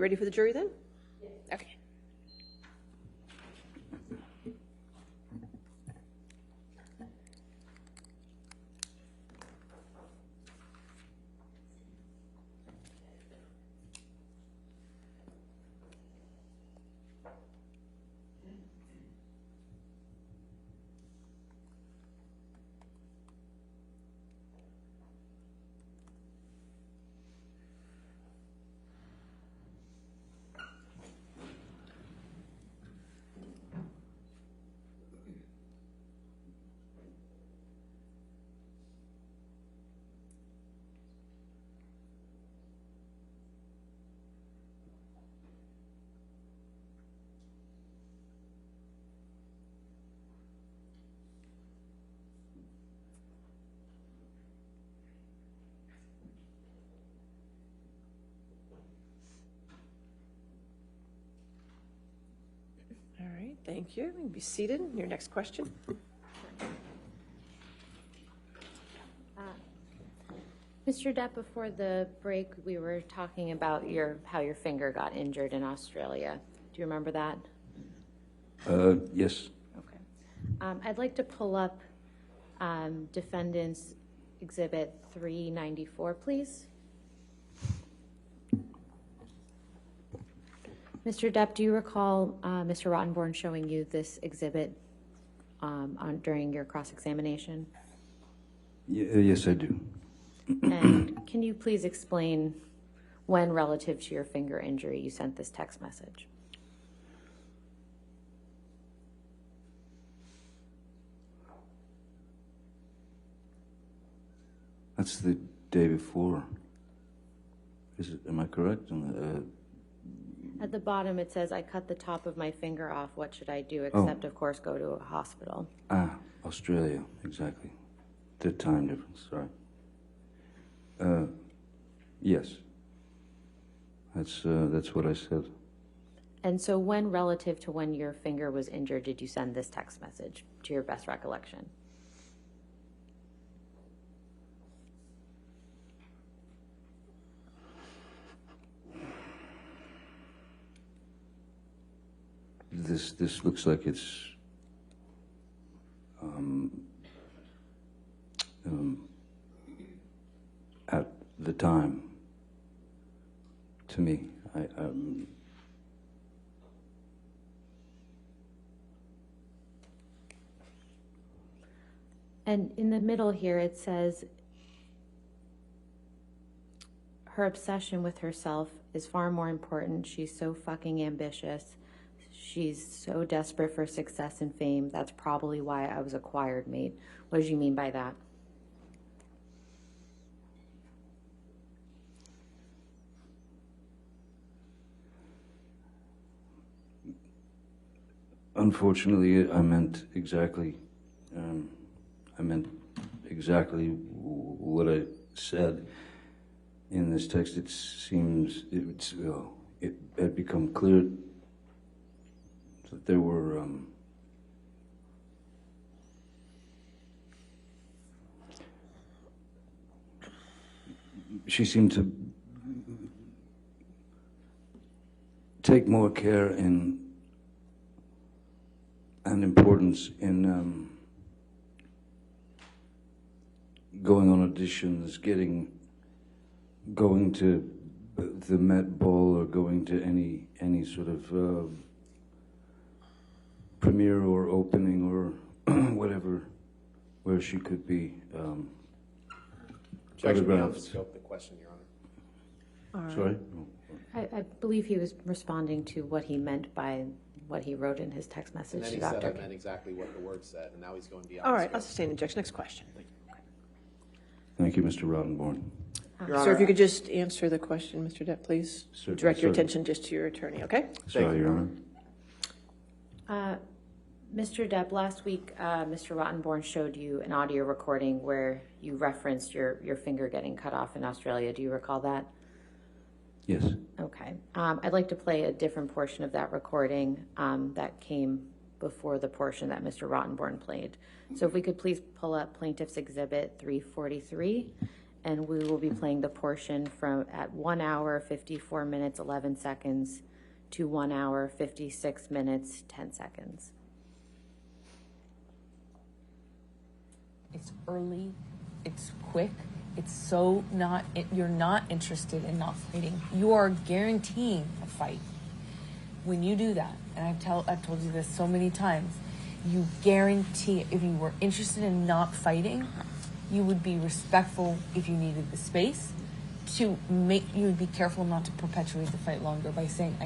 ready for the jury then? Yes. Okay. All right, thank you. You can be seated. Your next question. Mr. Depp, before the break, we were talking about how your finger got injured in Australia. Do you remember that? Yes. Okay. I'd like to pull up Defendant's Exhibit 394, please. Mr. Depp, do you recall Mr. Rottenborn showing you this exhibit during your cross-examination? Yes, I do. And can you please explain when, relative to your finger injury, you sent this text message? That's the day before. Am I correct? At the bottom, it says, I cut the top of my finger off. What should I do? Except, of course, go to a hospital. Australia, exactly. The time difference, sorry. Yes. That's what I said. And so when, relative to when your finger was injured, did you send this text message, to your best recollection? This looks like it's at the time to me. And in the middle here, it says, her obsession with herself is far more important. She's so fucking ambitious. She's so desperate for success and fame. That's probably why I was a choir mate. What did you mean by that? Unfortunately, I meant exactly what I said in this text. It seems it had become clear that there were she seemed to take more care and importance in going on auditions, going to the Met Ball, or going to any sort of premiere or opening or whatever, where she could be. Objection beyond the scope of the question, Your Honor. Right. Sorry? I believe he was responding to what he meant by what he wrote in his text message. And then he said I meant exactly what the word said, and now he's going beyond All the right, scope. I'll sustain the objection. Next question. Thank you, Mr. Rottenborn. Sir, if you could just answer the question, Mr. Depp, please. Certainly, Direct your sir. attention just to your attorney, okay? Sorry, Your Honor. Mr. Depp, last week, Mr. Rottenborn showed you an audio recording where you referenced your finger getting cut off in Australia. Do you recall that? Yes. Okay. I'd like to play a different portion of that recording that came before the portion that Mr. Rottenborn played. So if we could please pull up Plaintiff's Exhibit 343, and we will be playing the portion from at 1 hour, 54 minutes, 11 seconds to 1 hour, 56 minutes, 10 seconds. It's early, it's quick, it's so not, you're not interested in not fighting. You are guaranteeing a fight. When you do that, and I've told you this so many times, you guarantee, if you were interested in not fighting, you would be respectful if you needed the space to make, you would be careful not to perpetuate the fight longer by saying, I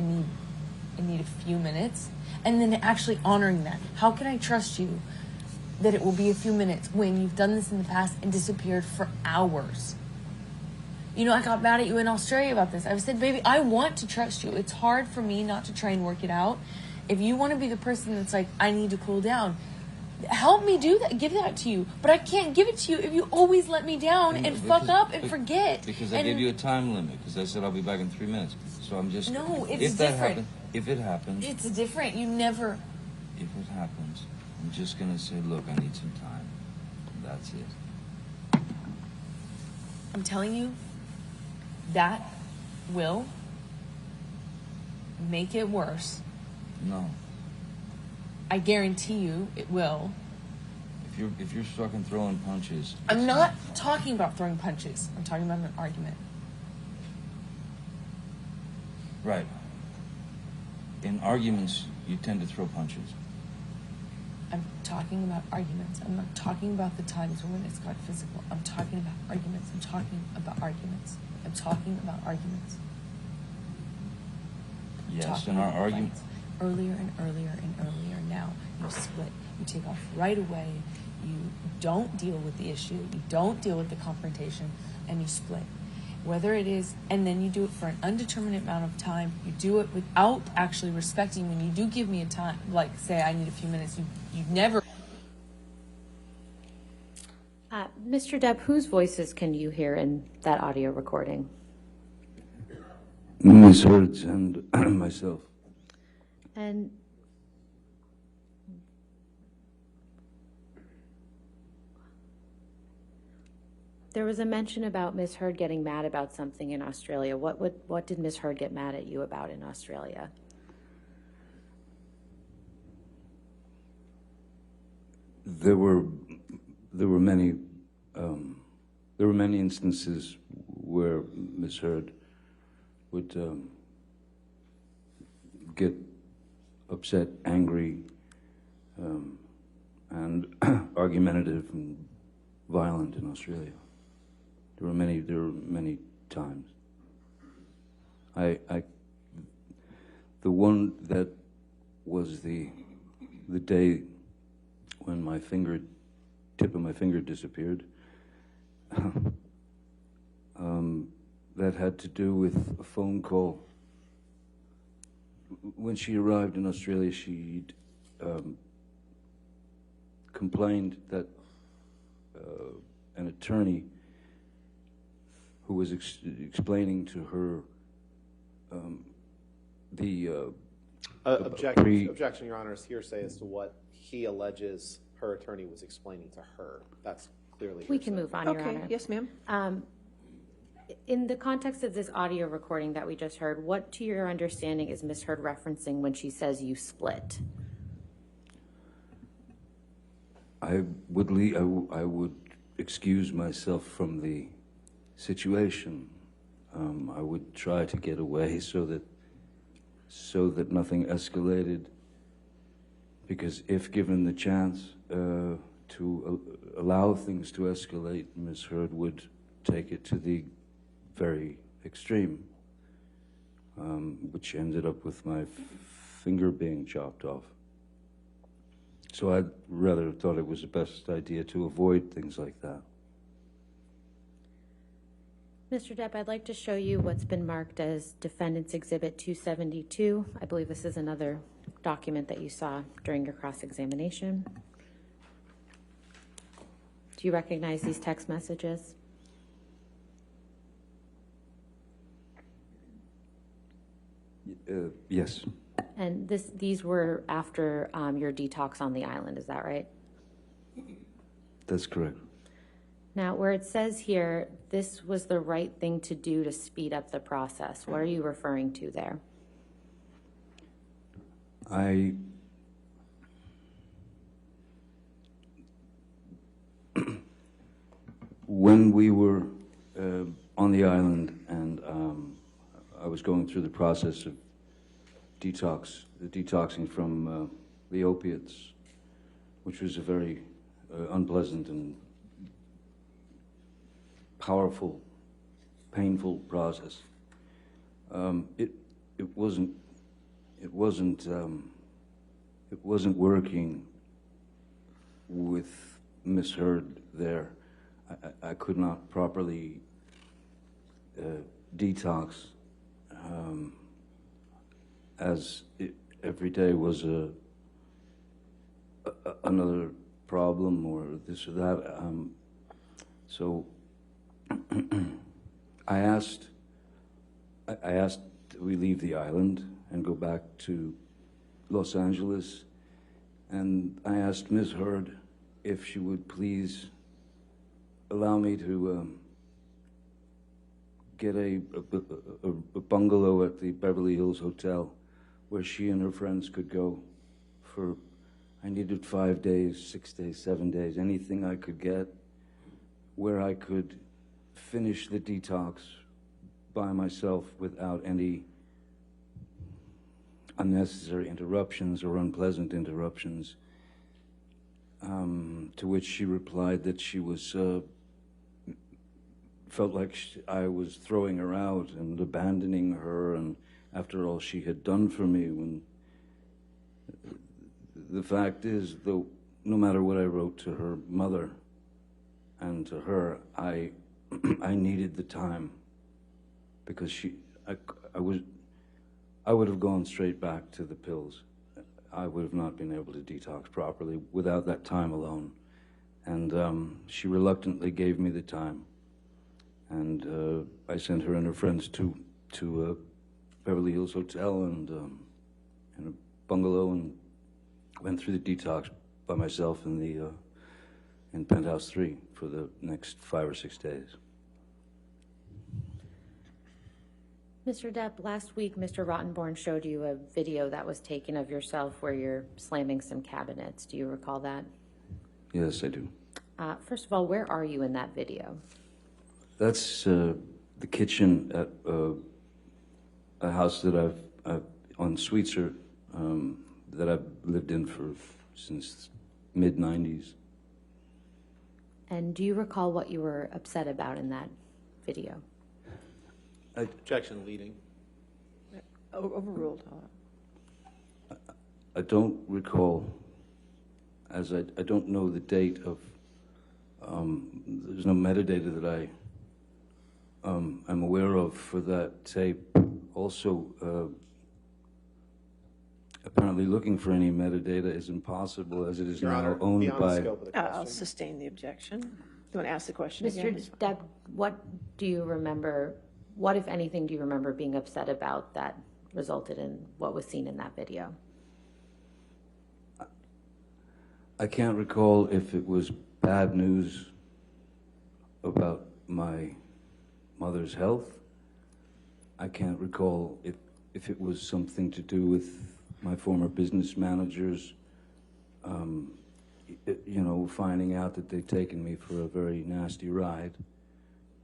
need a few minutes, and then actually honoring that. How can I trust you that it will be a few minutes when you've done this in the past and disappeared for hours? You know, I got mad at you in Australia about this. I said, baby, I want to trust you. It's hard for me not to try and work it out. If you want to be the person that's like, I need to cool down, help me do that, give that to you. But I can't give it to you if you always let me down and fuck up and forget. Because I gave you a time limit, because I said I'll be back in 3 minutes. So I'm just... No, it's different. If it happens... It's different. You never... If it happens, I'm just going to say, look, I need some time. That's it. I'm telling you, that will make it worse. No. I guarantee you it will. If you're stuck in throwing punches... I'm not talking about throwing punches. I'm talking about an argument. Right. In arguments, you tend to throw punches. I'm talking about arguments. I'm not talking about the times when it's got physical. I'm talking about arguments. I'm talking about arguments. I'm talking about arguments. Yes, in our arguments... Earlier and earlier and earlier. Now you split. You take off right away. You don't deal with the issue. You don't deal with the confrontation, and you split. Whether it is, and then you do it for an undeterminate amount of time. You do it without actually respecting. When you do give me a time, like say I need a few minutes, you never. Mr. Depp, whose voices can you hear in that audio recording? Ms. Hertz and myself. And there was a mention about Ms. Heard getting mad about something in Australia. What did Ms. Heard get mad at you about in Australia? There were many instances where Ms. Heard would get upset, angry, and argumentative and violent in Australia. There were many times. The one that was the day when my tip of my finger disappeared, that had to do with a phone call. When she arrived in Australia, she complained that an attorney who was explaining to her Objection, Your Honor, is hearsay as to what he alleges her attorney was explaining to her. That's clearly We hearsay. can move on, Your Okay, Honor. yes, ma'am. In the context of this audio recording that we just heard, what, to your understanding, is Ms. Heard referencing when she says you split? I would excuse myself from the situation. I would try to get away so that nothing escalated. Because if given the chance to allow things to escalate, Ms. Heard would take it to the very extreme, which ended up with my finger being chopped off. So I rather thought it was the best idea to avoid things like that. Mr. Depp, I'd like to show you what's been marked as Defendant's Exhibit 272. I believe this is another document that you saw during your cross-examination. Do you recognize these text messages? Yes. And these were after your detox on the island, is that right? That's correct. Now, where it says here, this was the right thing to do to speed up the process, what are you referring to there? When we were on the island and I was going through the process of detoxing from the opiates, which was a very unpleasant and powerful, painful process. It wasn't working with Miss Heard there. I could not properly detox, as every day was another problem or this or that. So I asked that we leave the island and go back to Los Angeles, and I asked Ms. Heard if she would please allow me to get a bungalow at the Beverly Hills Hotel where she and her friends could go for, I needed 5 days, 6 days, 7 days, anything I could get where I could finish the detox by myself without any unnecessary interruptions or unpleasant interruptions. To which she replied that she was felt like I was throwing her out and abandoning her, and after all she had done for me, when the fact is, though, no matter what I wrote to her mother and to her, I needed the time, because I would have gone straight back to the pills. I would have not been able to detox properly without that time alone. And she reluctantly gave me the time. And I sent her and her friends to Beverly Hills Hotel and in a bungalow, and went through the detox by myself in Penthouse 3 for the next 5 or 6 days. Mr. Depp, last week Mr. Rottenborn showed you a video that was taken of yourself where you're slamming some cabinets. Do you recall that? Yes, I do. First of all, where are you in that video? That's the kitchen at a house that I've on Sweetser that I've lived in since mid-90s. And do you recall what you were upset about in that video? Objection leading. Overruled. I don't recall, as I don't know the date of, there's no metadata that I am aware of for that tape. Also, apparently looking for any metadata is impossible, as it is Your now Honor, owned beyond by... the scope of the I'll question. sustain the objection. You want to ask the question Mr. again? Depp, what do you remember, what, if anything, do you remember being upset about that resulted in what was seen in that video? I can't recall if it was bad news about my mother's health. I can't recall if it was something to do with my former business managers, you know, finding out that they'd taken me for a very nasty ride.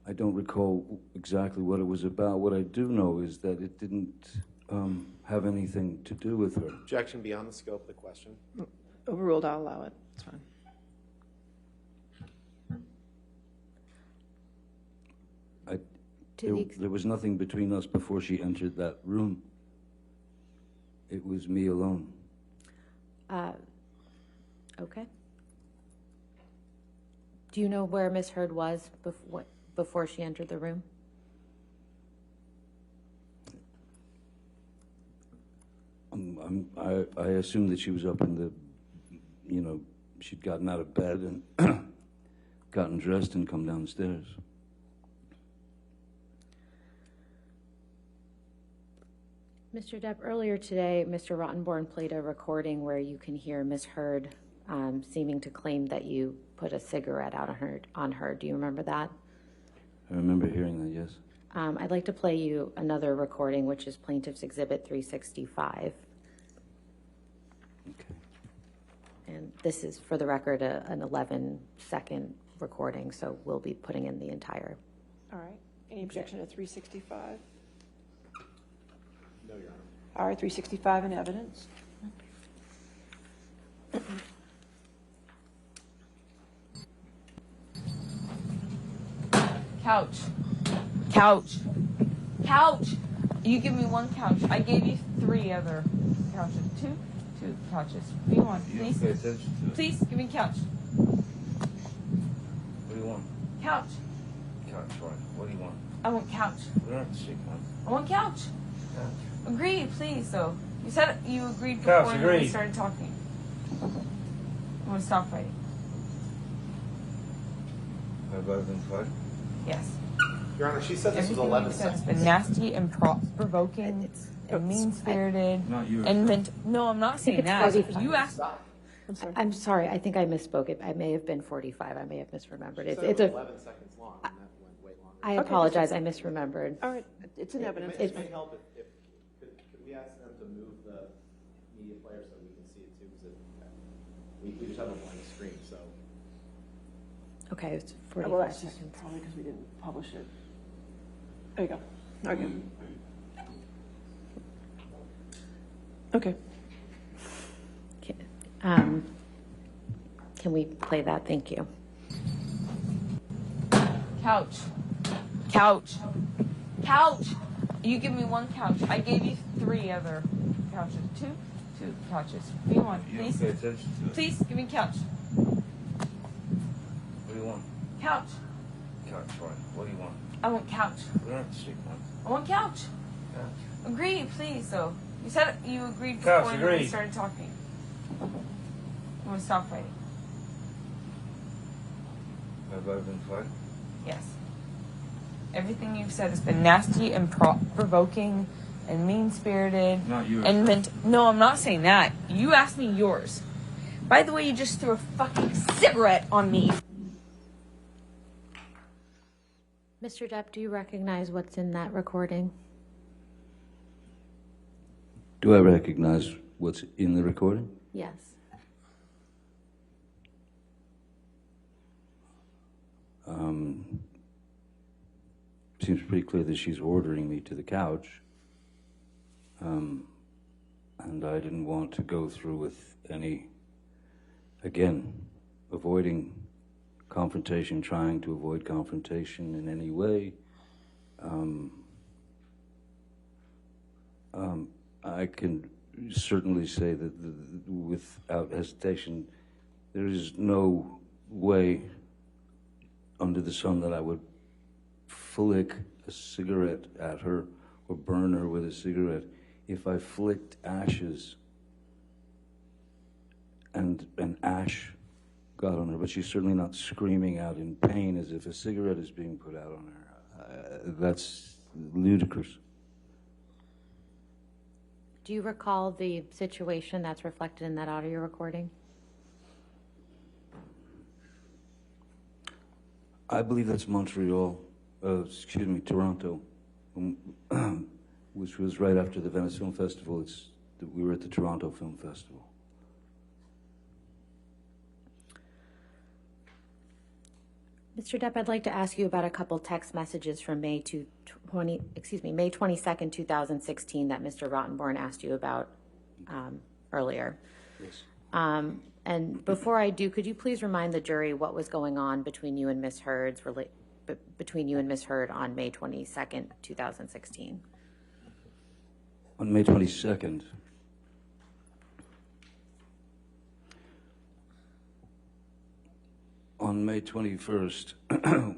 I don't recall exactly what it was about. What I do know is that it didn't have anything to do with her. Objection beyond the scope of the question. Overruled, I'll allow it. It's fine. There was nothing between us before she entered that room. It was me alone. Okay. Do you know where Miss Heard was before she entered the room? I assume that she was up in the, you know, she'd gotten out of bed and gotten dressed and come downstairs. Mr. Depp, earlier today, Mr. Rottenborn played a recording where you can hear Miss Heard seeming to claim that you put a cigarette out on her. Do you remember that? I remember hearing that, yes. I'd like to play you another recording, which is Plaintiff's Exhibit 365. Okay. And this is, for the record, an 11-second recording, so we'll be putting in the entire. All right. Any objection to 365? No, Your Honor. All right, 365 in evidence. Couch. Couch. Couch. You give me one couch. I gave you 3 other couches. 2 couches. What do you want? Please? Pay attention to it. Please, give me a couch. What do you want? Couch. Couch, right? What do you want? I want couch. We don't have to shake hands. I want couch. Couch. Agree, please, though. You said you agreed Couch, before we agreed. started talking. I want to stop fighting. Have I been fighting? Yes. Your Honor, she said this was Everything 11 you said has seconds. been nasty and provoking and mean-spirited Not yours. and meant. No, I'm not saying it's that. 45. You asked. I'm sorry. I'm sorry, I think I misspoke. I may have been 45. I may have misremembered. She It's, said it's it was a. 11 seconds long, and that went way longer. I Okay, apologize. I misremembered. All right, it's in evidence. It may help if could we ask them to move the media player so we can see it too? Because we just have a blank screen, so. Okay, it's Well, 45 that's just seconds. probably because we didn't publish it. There you go. Okay. Okay. Can we play that? Thank you. Couch. Couch. Couch. You give me one couch. I gave you 3 other couches. 2 couches. What do you want? You don't Please? pay attention to it. Please, give me couch. What do you want? Couch. Couch, right? What do you want? I want couch. We don't have to shake hands. I want couch. Couch. Agree, please, though. You said you agreed Couch, before we agreed. started talking. I want to stop fighting. Have I been fighting? Yes. Everything you've said has been nasty and provoking and mean-spirited Not yours. and meant. No, I'm not saying that. You asked me yours. By the way, you just threw a fucking cigarette on me. Mr. Depp, do you recognize what's in that recording? Do I recognize what's in the recording? Yes. Seems pretty clear that she's ordering me to the couch. And I didn't want to go through with any, again, avoiding confrontation, trying to avoid confrontation in any way. I can certainly say that without hesitation, there is no way under the sun that I would flick a cigarette at her or burn her with a cigarette. If I flicked ashes and an ash got on her, but she's certainly not screaming out in pain as if a cigarette is being put out on her. That's ludicrous. Do you recall the situation that's reflected in that audio recording? I believe that's Toronto, which was right after the Venice Film Festival. We were at the Toronto Film Festival. Mr. Depp, I'd like to ask you about a couple text messages from May 22nd, 2016 that Mr. Rottenborn asked you about earlier. Yes. And before I do, could you please remind the jury what was going on between you and Ms. Heard on May 22nd, 2016? On May 22nd, on May 21st, I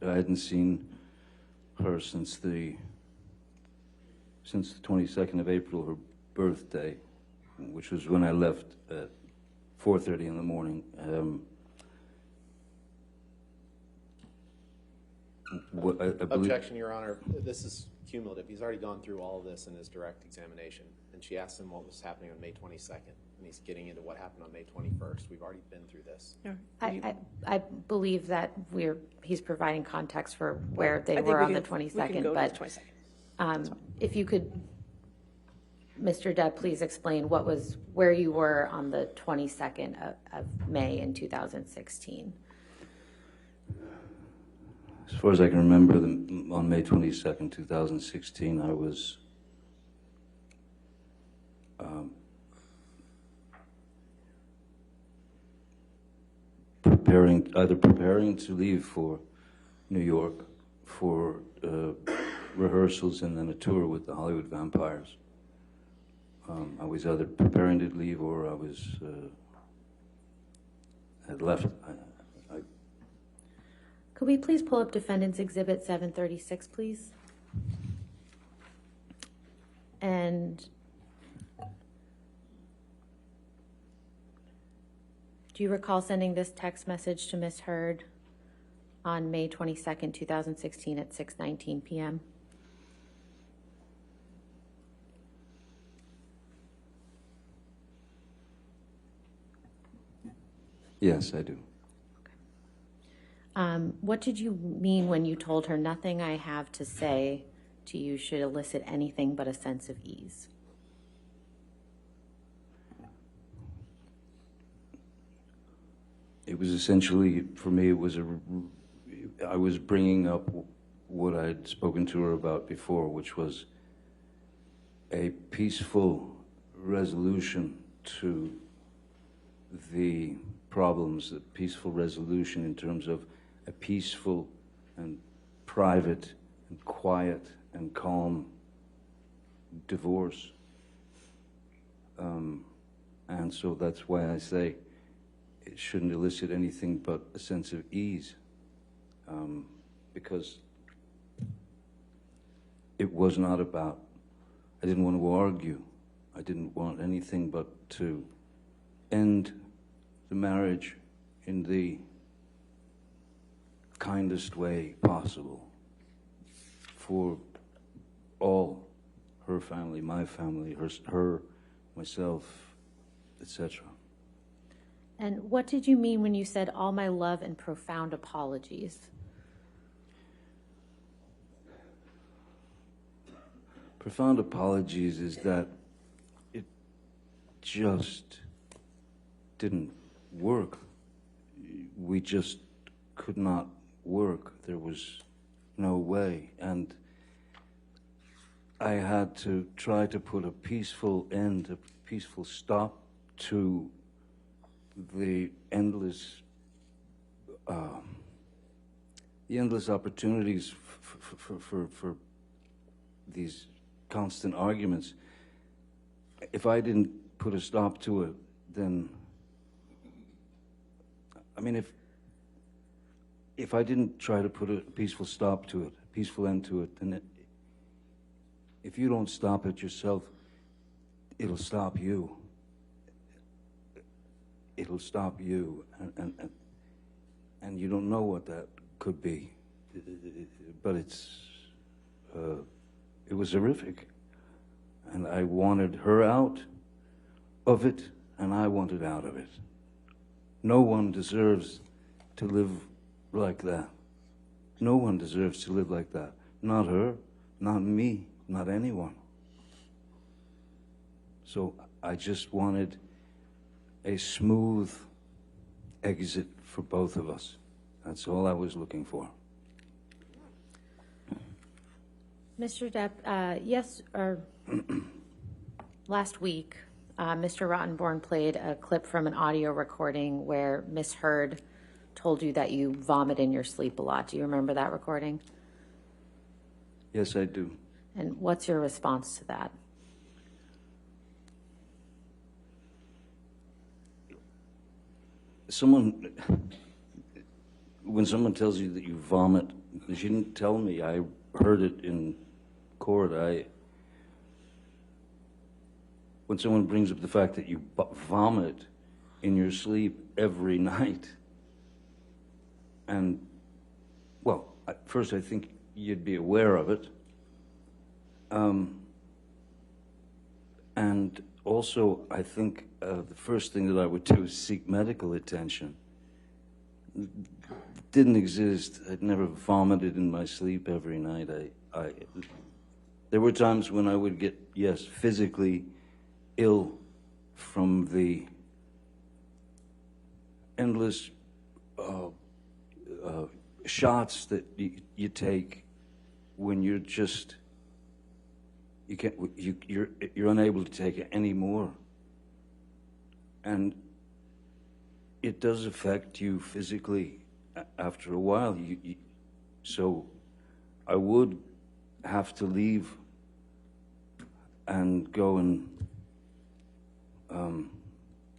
hadn't seen her since the 22nd of April, her birthday, which was when I left at 4:30 in the morning. I believe, Objection, Your Honor. This is cumulative. He's already gone through all of this in his direct examination, and she asked him what was happening on May 22nd, and he's getting into what happened on May 21st. We've already been through this. I believe that he's providing context for where they I think were we on the can- we can 22nd, go to but the 22nd. if you could, Mr. Depp, please explain where you were on the 22nd of May in 2016. As far as I can remember, on May 22nd, 2016, I was preparing to leave for New York for rehearsals and then a tour with the Hollywood Vampires. I was either preparing to leave or I was had left. Could we please pull up Defendant's Exhibit 736, please? And do you recall sending this text message to Ms. Heard on May 22nd, 2016 at 6:19 p.m.? Yes, I do. What did you mean when you told her nothing I have to say to you should elicit anything but a sense of ease? It was essentially, for me, I was bringing up what I'd spoken to her about before, which was a peaceful resolution to the problems, a peaceful resolution in terms of a peaceful and private and quiet and calm divorce. And so that's why I say it shouldn't elicit anything but a sense of ease, because it was not about, I didn't want to argue. I didn't want anything but to end the marriage in the kindest way possible for all, her family, my family, her, myself, etc. And what did you mean when you said all my love and profound apologies? Profound apologies is that it just didn't work. We just could not work. There was no way. And I had to try to put a peaceful end, a peaceful stop to the endless opportunities for these constant arguments. If I didn't put a stop to it, then, I mean, if I didn't try to put a peaceful stop to it, a peaceful end to it, then if you don't stop it yourself, it'll stop you. It'll stop you, and you don't know what that could be, but it was horrific, and I wanted her out of it, and I wanted out of it. No one deserves to live like that. No one deserves to live like that. Not her, not me, not anyone. So I just wanted a smooth exit for both of us. That's all I was looking for. Mr. Depp, last week, Mr. Rottenborn played a clip from an audio recording where Miss Heard told you that you vomit in your sleep a lot. Do you remember that recording? Yes, I do. And what's your response to that? When someone tells you that you vomit, she didn't tell me. I heard it in court. When someone brings up the fact that you vomit in your sleep every night, and, well, first I think you'd be aware of it, And also, I think the first thing that I would do is seek medical attention. It didn't exist. I'd never vomited in my sleep every night. There were times when I would get, yes, physically ill from the endless shots that you take when you're just you're unable to take it anymore, and it does affect you physically after a while. So I would have to leave and go and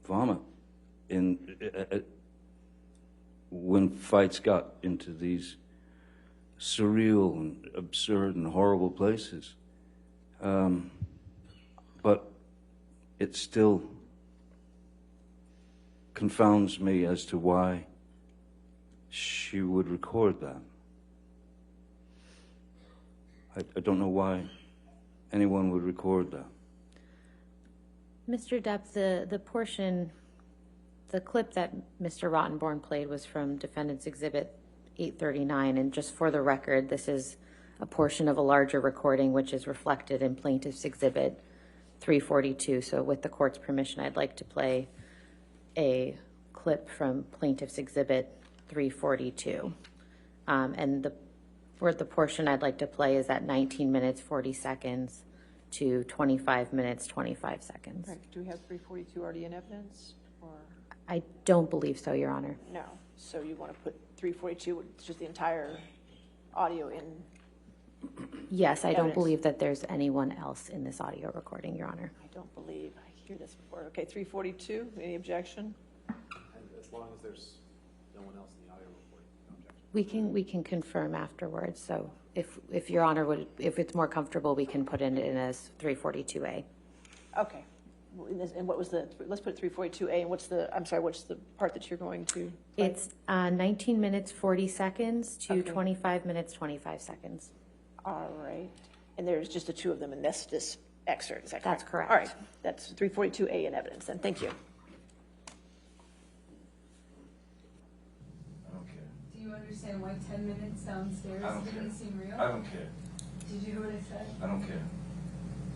vomit when fights got into these surreal and absurd and horrible places. But it still confounds me as to why she would record that. I don't know why anyone would record that. Mr. Depp, the clip that Mr. Rottenborn played was from Defendant's Exhibit 839, and just for the record, this is a portion of a larger recording which is reflected in Plaintiff's Exhibit 342. So with the court's permission, I'd like to play a clip from Plaintiff's Exhibit 342. And the portion I'd like to play is at 19 minutes, 40 seconds to 25 minutes, 25 seconds. Right, do we have 342 already in evidence, or? I don't believe so, Your Honor. No, so you want to put 342, which is just the entire audio in? Yes, I don't Evidence. believe that there's anyone else in this audio recording, Your Honor. I don't believe, I hear this before. Okay, 342, any objection? As long as there's no one else in the audio recording, no objection. We can confirm afterwards. So if Your Honor would, if it's more comfortable, we can put it in as 342A. Okay, and what was let's put 342A, and what's the part that you're going to play? It's 19 minutes, 40 seconds to Okay. 25 minutes, 25 seconds. All right, and there's just the two of them in this excerpt, is that correct? That's correct. All right, that's 342A in evidence, then, thank you. I don't care. Do you understand why 10 minutes downstairs I don't didn't care. seem real? I don't care. Did you hear what I said? I don't care.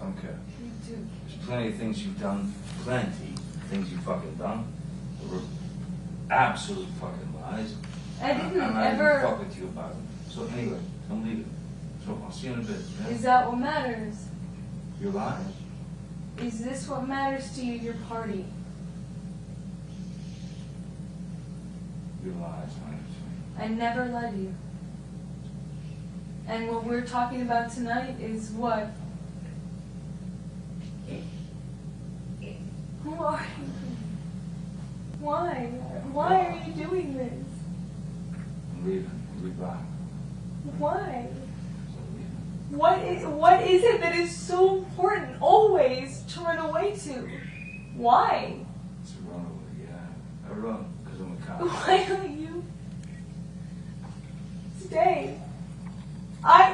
I don't care. You do. There's plenty of things you've done, plenty of things you've fucking done that were absolute fucking lies. I didn't and I ever. didn't fuck with you about it. So anyway, I'm leaving. So I'll see you in a bit. Yeah? Is that what matters? Your lies? Is this what matters to you, your party? Your lies, honey. I never led you. And what we're talking about tonight is what? Who are you? Why? Why are you doing this? I'm leaving. I'll be back. Why? So I'm leaving. What is it that is so important always to run away to? Why? It's a runaway, yeah. I run because I'm a cop. Why don't you stay?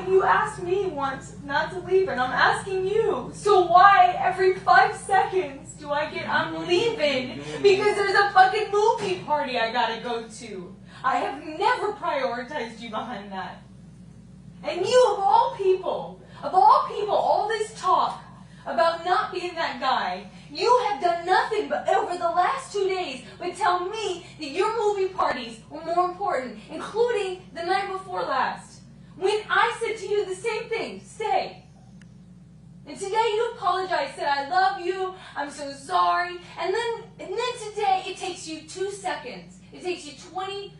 You asked me once not to leave, and I'm asking you. So why every 5 seconds do I get, I'm leaving because there's a fucking movie party I gotta go to? I have never prioritized you behind that. And you, of all people, all this talk about not being that guy, you have done nothing but over the last 2 days but tell me that your movie parties were more important, including the night before last. When I said to you the same thing, stay. And today you apologized, said I love you, I'm so sorry. And then today it takes you 2 seconds. It takes you 20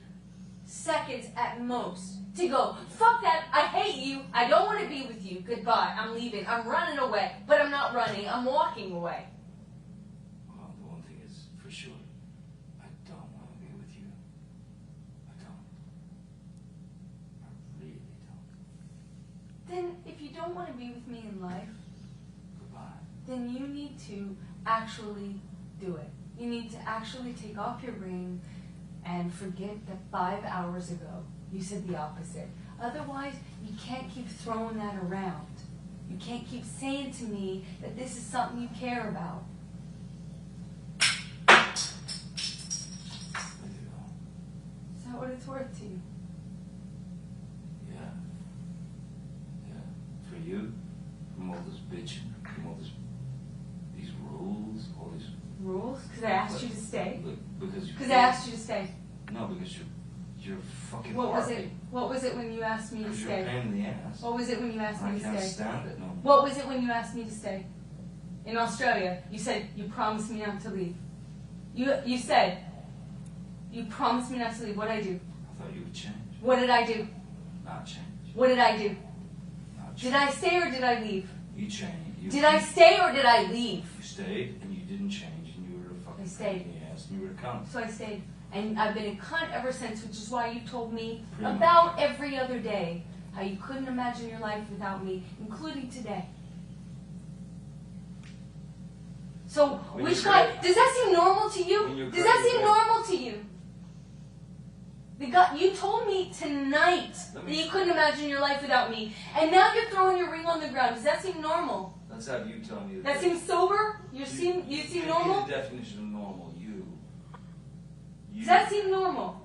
seconds at most to go, fuck that, I hate you, I don't want to be with you, goodbye, I'm leaving, I'm running away. But I'm not running, I'm walking away. Well, the one thing is for sure, I don't want to be with you. I don't. I really don't. Then if you don't want to be with me in life, Goodbye. then you need to actually do it. You need to actually take off your ring and forget that 5 hours ago you said the opposite. Otherwise, you can't keep throwing that around. You can't keep saying to me that this is something you care about. Is that what it's worth to you? Yeah. Yeah. For you, from all this bitching, from all these rules, all these. Rules? Because I asked you to stay? Because I asked you to stay. No, because you're fucking What was it? heartbeat. What was it when you asked me to Because you're stay? a pain in the ass. What was it when you asked me I to can't stay? stand it, no. What was it when you asked me to stay? In Australia, you said you promised me not to leave. You said you promised me not to leave. What did I do? I thought you would change. What did I do? Not change. What did I do? Not change. Did I stay or did I leave? You changed. Did I stay or did I leave? You stayed and you didn't change and you were a fucking I stayed. pain in the ass and you were a cunt. So I stayed. And I've been a cunt ever since, which is why you told me Pretty about every other day how you couldn't imagine your life without me, including today. So, When which you're guy, great- does that seem normal to when you? you're Does that great, seem yeah. normal to you? You told me tonight that you couldn't imagine your life without me, and now you're throwing your ring on the ground. Does that seem normal? Let's have you tell me. That seems sober? You seem normal? The definition of normal. You. Does that seem normal?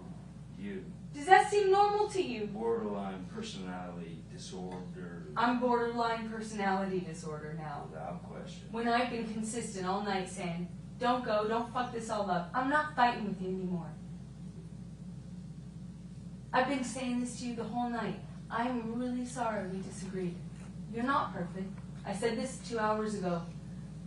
You. Does that seem normal to you? Borderline personality disorder. I'm borderline personality disorder now. Without question. When I've been consistent all night saying, don't go, don't fuck this all up, I'm not fighting with you anymore. I've been saying this to you the whole night. I'm really sorry we disagreed. You're not perfect. I said this 2 hours ago.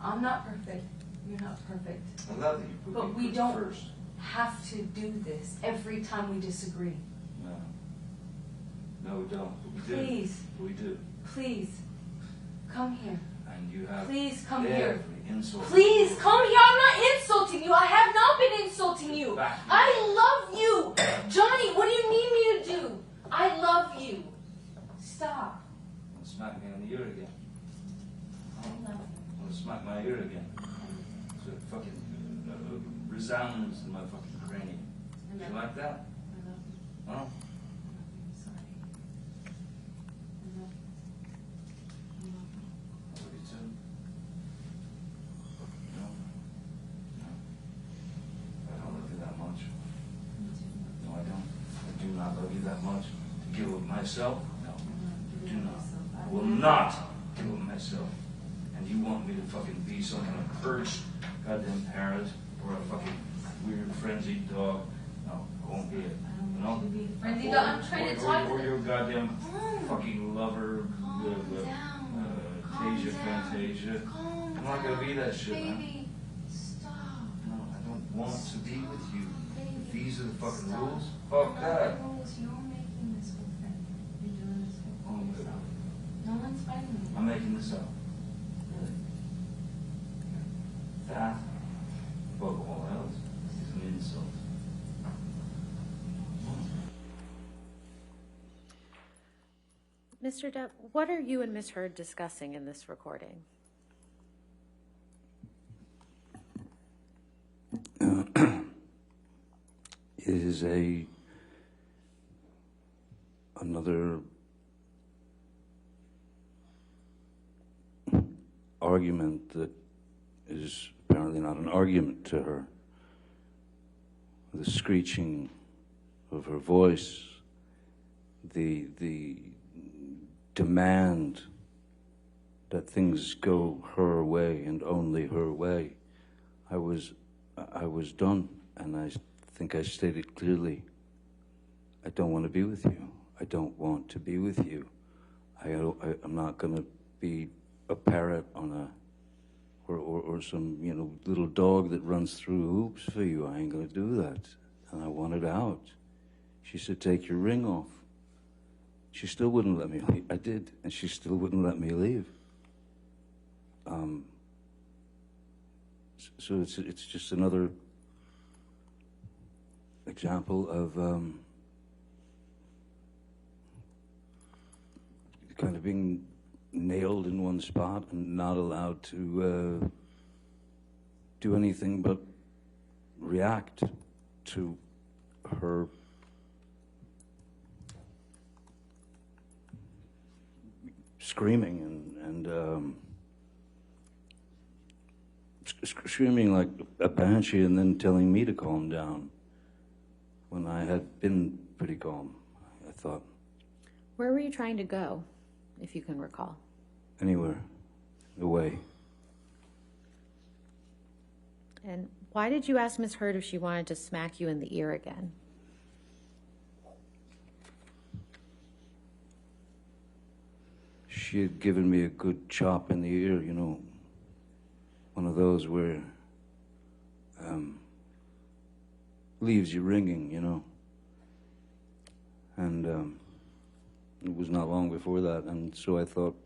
I'm not perfect. You're not perfect. I love that you put But me we don't first. have to do this every time we disagree. No. No, we don't. But we do. Please. We do. Please, come here. And you have Please come every here. insult. Please come here. I'm not insulting you. I have not been insulting you. Back. I love you. Johnny, what do you need me to do? I love you. Stop. And smack me on the ear again. I love you. Want to smack my ear again. So it fucking resounds in my fucking cranium. I You love like that? I love you. Huh? I love you. I'm sorry. I love you. I love you. I love you too. No. No. I don't love you that much. Me too. No, I don't. I do not love you that much. To give of myself? No. Do not. I will not give of myself. And you want me to fucking be some kind of perched goddamn parrot or a fucking weird frenzied dog? No, I won't be it. I don't No? want you to be a frenzied dog. I'm trying to talk Or to your goddamn Calm. fucking lover, Calm down. Calm Tasia down. Fantasia. Calm I'm not gonna be that shit, man. Baby, stop. No, I don't want to be with you. Baby, If these are the fucking stop. rules, fuck Not that. the rules. You're making this whole thing. You're doing this whole Oh, thing yourself. No one's fighting me. I'm making this up. Really? That, above all else, is an insult. Mr. Depp, what are you and Miss Heard discussing in this recording? It is another argument that is apparently not an argument to her. The screeching of her voice, the demand that things go her way and only her way. I was done, and I think I stated clearly, I don't want to be with you. I don't want to be with you. I'm not going to be a parrot on or some, little dog that runs through hoops for you. I ain't going to do that. And I wanted out. She said, take your ring off. She still wouldn't let me leave. I did, and she still wouldn't let me leave. So it's just another example of kind of being nailed in one spot and not allowed to do anything but react to her screaming and screaming like a banshee and then telling me to calm down when I had been pretty calm, I thought. Where were you trying to go, if you can recall? Anywhere. Away. And why did you ask Miss Hurd if she wanted to smack you in the ear again? She had given me a good chop in the ear, you know. One of those where leaves you ringing, you know. And it was not long before that, and so I thought,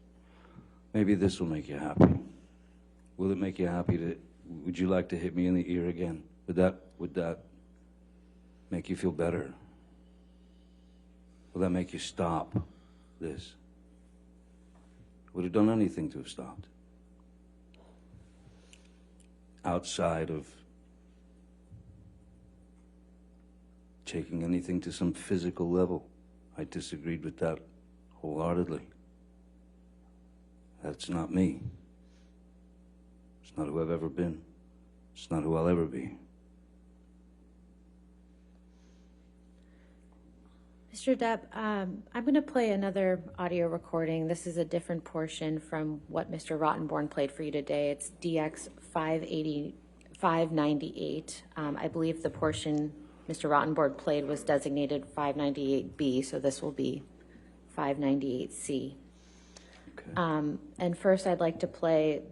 maybe this will make you happy. Will it make you happy to, would you like to hit me in the ear again? Would that make you feel better? Will that make you stop this? Would have done anything to have stopped. Outside of taking anything to some physical level, I disagreed with that wholeheartedly. That's not me. It's not who I've ever been. It's not who I'll ever be. Mr. Depp, I'm going to play another audio recording. This is a different portion from what Mr. Rottenborn played for you today. It's DX 598. I believe the portion Mr. Rottenborn played was designated 598B, so this will be 598C. Okay. And first, I'd like to play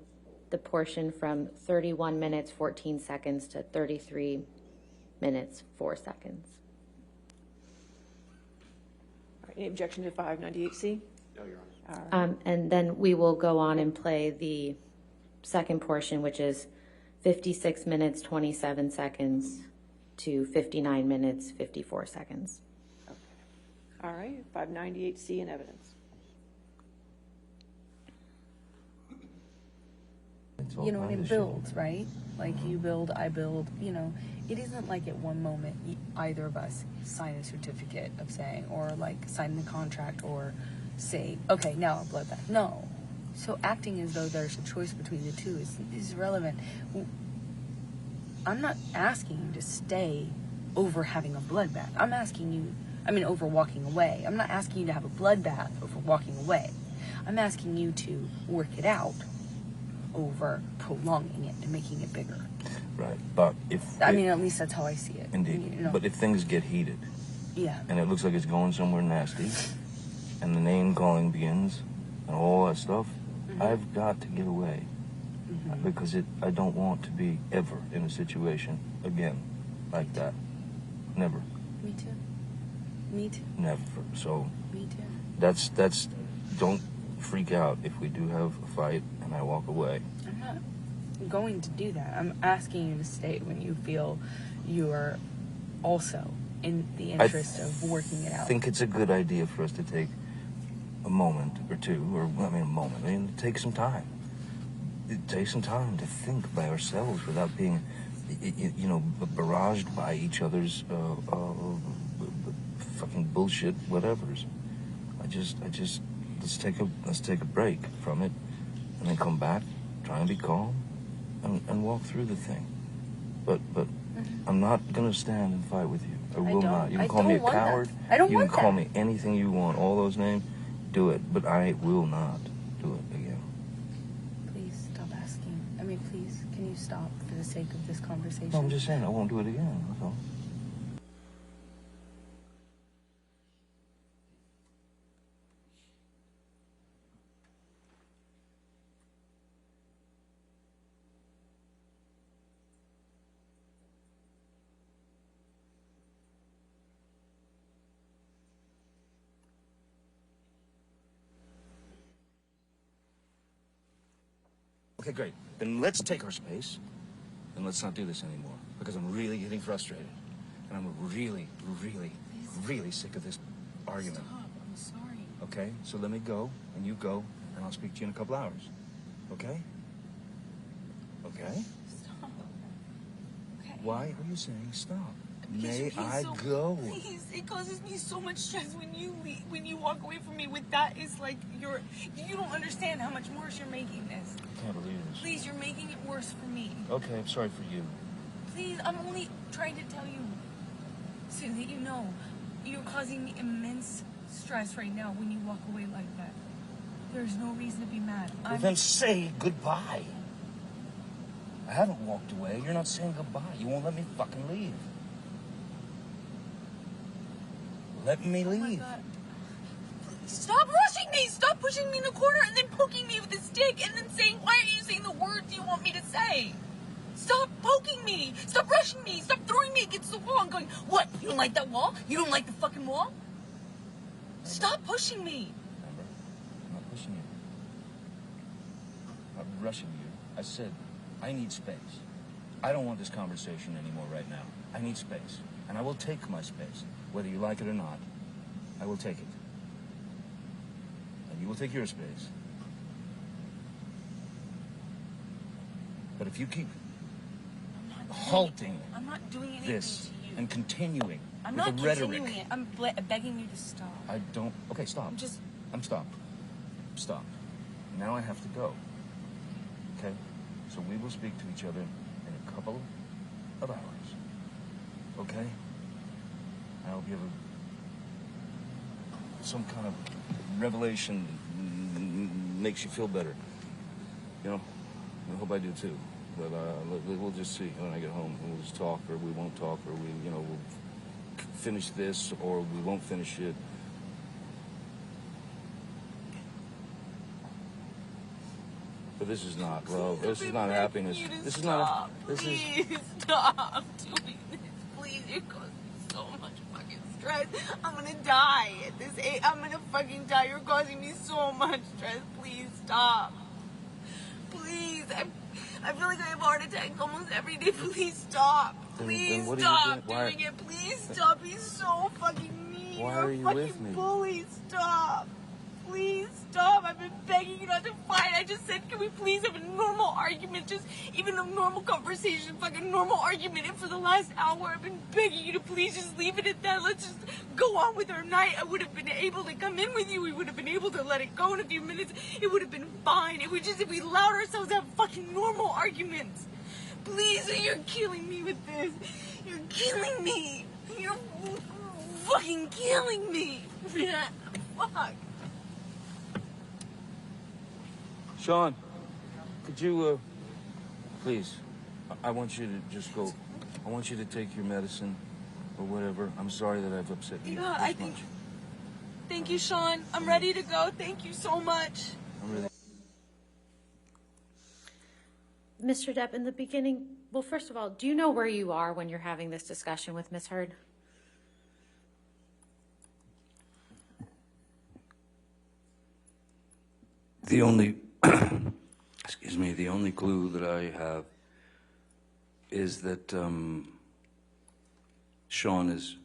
the portion from 31 minutes, 14 seconds to 33 minutes, 4 seconds. All right, any objection to 598C? No, Your Honor. All right. And then we will go on and play the second portion, which is 56 minutes, 27 seconds to 59 minutes, 54 seconds. All right, 598C in evidence. You know, and it builds, right? Like you build, I build, you know. It isn't like at one moment either of us sign a certificate of saying, or like sign the contract or say, okay, now a bloodbath. No. So acting as though there's a choice between the two is irrelevant. I'm not asking you to stay over having a bloodbath. I'm asking you, over walking away. I'm not asking you to have a bloodbath over walking away. I'm asking you to work it out over prolonging it and making it bigger. Right, but if... at least that's how I see it. Indeed, You know? but if things get heated, Yeah. and it looks like it's going somewhere nasty, and the name calling begins, and all that stuff, I've got to get away. Because I don't want to be ever in a situation again like that. Never. Me too. Me too. Never. So Me too. that's don't freak out if we do have a fight and I walk away. I'm not going to do that. I'm asking you to stay when you feel you are also in the interest of working it out. I think it's a good idea for us to take a moment or two, take some time. Take some time to think by ourselves without being, barraged by each other's fucking bullshit whatevers. Let's take a break from it, and then come back, try and be calm, and walk through the thing. But I'm not gonna stand and fight with you. I will not. You can call me a coward. I don't You want can call that. me anything you want. All those names, do it. But I will not do it again. Please stop asking. Please, can you stop for the sake of this conversation? No, I'm just saying I won't do it again. That's all. Okay, great. Then let's take our space, and let's not do this anymore. Because I'm really getting frustrated. And I'm really, really, really sick of this argument. Stop. I'm sorry. Okay? So let me go, and you go, and I'll speak to you in a couple hours. Okay? Okay? Stop. Okay. Why are you saying stop? May Please, I so- go? Please, it causes me so much stress when you leave, when you walk away from me with that. It's like you don't understand how much worse you're making this. I can't believe this. Please, you're making it worse for me. Okay, I'm sorry for you. Please, I'm only trying to tell you so that you know you're causing me immense stress right now when you walk away like that. There's no reason to be mad. Well, then say goodbye. I haven't walked away. You're not saying goodbye. You won't let me fucking leave. Let me Oh my leave. God. Stop rushing me! Stop pushing me in the corner and then poking me with a stick and then saying, why are you saying the words you want me to say? Stop poking me! Stop rushing me! Stop throwing me against the wall and going, what? You don't like that wall? You don't like the fucking wall? Stop pushing me! Remember? I'm not pushing you. I'm not rushing you. I said, I need space. I don't want this conversation anymore right now. I need space. And I will take my space. Whether you like it or not, I will take it. And you will take your space. But if you keep halting I'm not doing anything this to you. and continuing I'm with not the rhetoric, continuing it. I'm begging you to stop. I don't. Okay, stop. I'm stopped. Stop. Now I have to go. Okay? So we will speak to each other in a couple of hours. Okay? I hope you have some kind of revelation that makes you feel better. You know? I hope I do too. But we'll just see when I get home. We'll just talk, or we won't talk, or we'll finish this, or we won't finish it. But this is not love. This is not happiness. This is not. Please stop doing this. Please, it causes me so much fucking stress. I'm gonna die at this age. I'm gonna fucking die. You're causing me so much stress. Please stop. Please, I feel like I have a heart attack almost every day. Please stop. Please what are you stop doing? doing it. Please stop. He's so fucking mean. Why You're are you a with fucking me? bully. Stop. Please stop. I've been begging you not to fight. I just said, can we please have a normal argument? Just even a normal conversation, fucking normal argument. And for the last hour, I've been begging you to please just leave it at that. Let's just go on with our night. I would have been able to come in with you. We would have been able to let it go in a few minutes. It would have been fine. It would just, if we allowed ourselves to have fucking normal arguments. Please, you're killing me with this. You're killing me. You're fucking killing me. Fuck. Sean, could you, please, I want you to just go. I want you to take your medicine or whatever. I'm sorry that I've upset you Yeah, this I think. much. Thank you, Sean. I'm ready to go. Thank you so much. I'm really. Mr. Depp, in the beginning, well, first of all, do you know where you are when you're having this discussion with Ms. Heard? The only, excuse me, the only clue that I have is that Sean is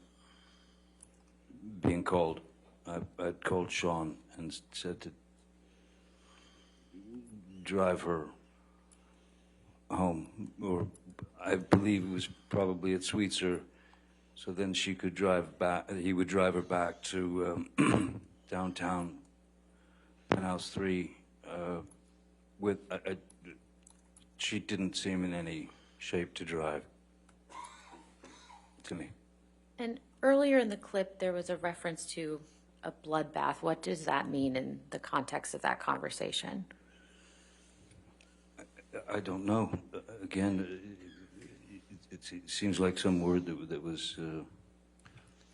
being called. I'd called Sean and said to drive her home, or I believe it was probably at Sweetser, so then she could drive back. He would drive her back to downtown Penthouse 3. With she didn't seem in any shape to drive to me. And earlier in the clip, there was a reference to a bloodbath. What does that mean in the context of that conversation? I don't know. Again, it seems like some word that was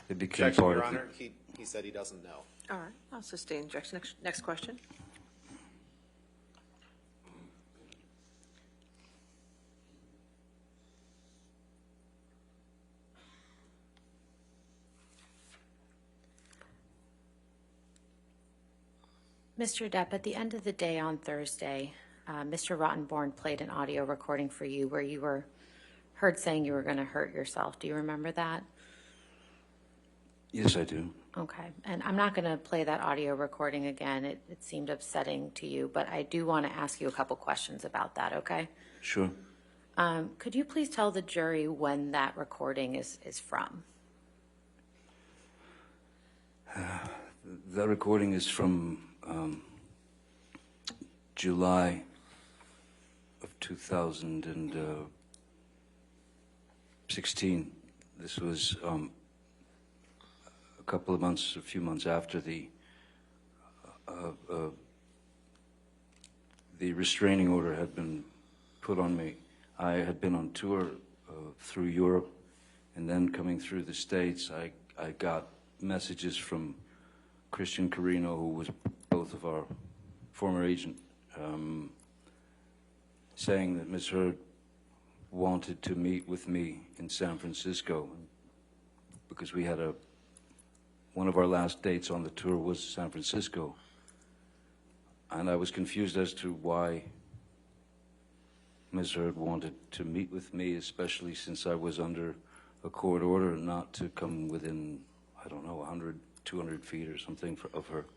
it became Objection, part Your of Honor. He said he doesn't know. All right, I'll sustain objection. Next question. Mr. Depp, at the end of the day on Thursday, Mr. Rottenborn played an audio recording for you where you were heard saying you were going to hurt yourself. Do you remember that? Yes, I do. Okay. And I'm not going to play that audio recording again. It seemed upsetting to you, but I do want to ask you a couple questions about that, okay? Sure. Could you please tell the jury when that recording is from? That recording is from July of 2016. This was a few months after the restraining order had been put on me. I had been on tour through Europe, and then coming through the States, I got messages from Christian Carino, who was both of our former agent, saying that Ms. Heard wanted to meet with me in San Francisco, because we had one of our last dates on the tour was San Francisco. And I was confused as to why Ms. Heard wanted to meet with me, especially since I was under a court order not to come within, I don't know, 100, 200 feet or something of her.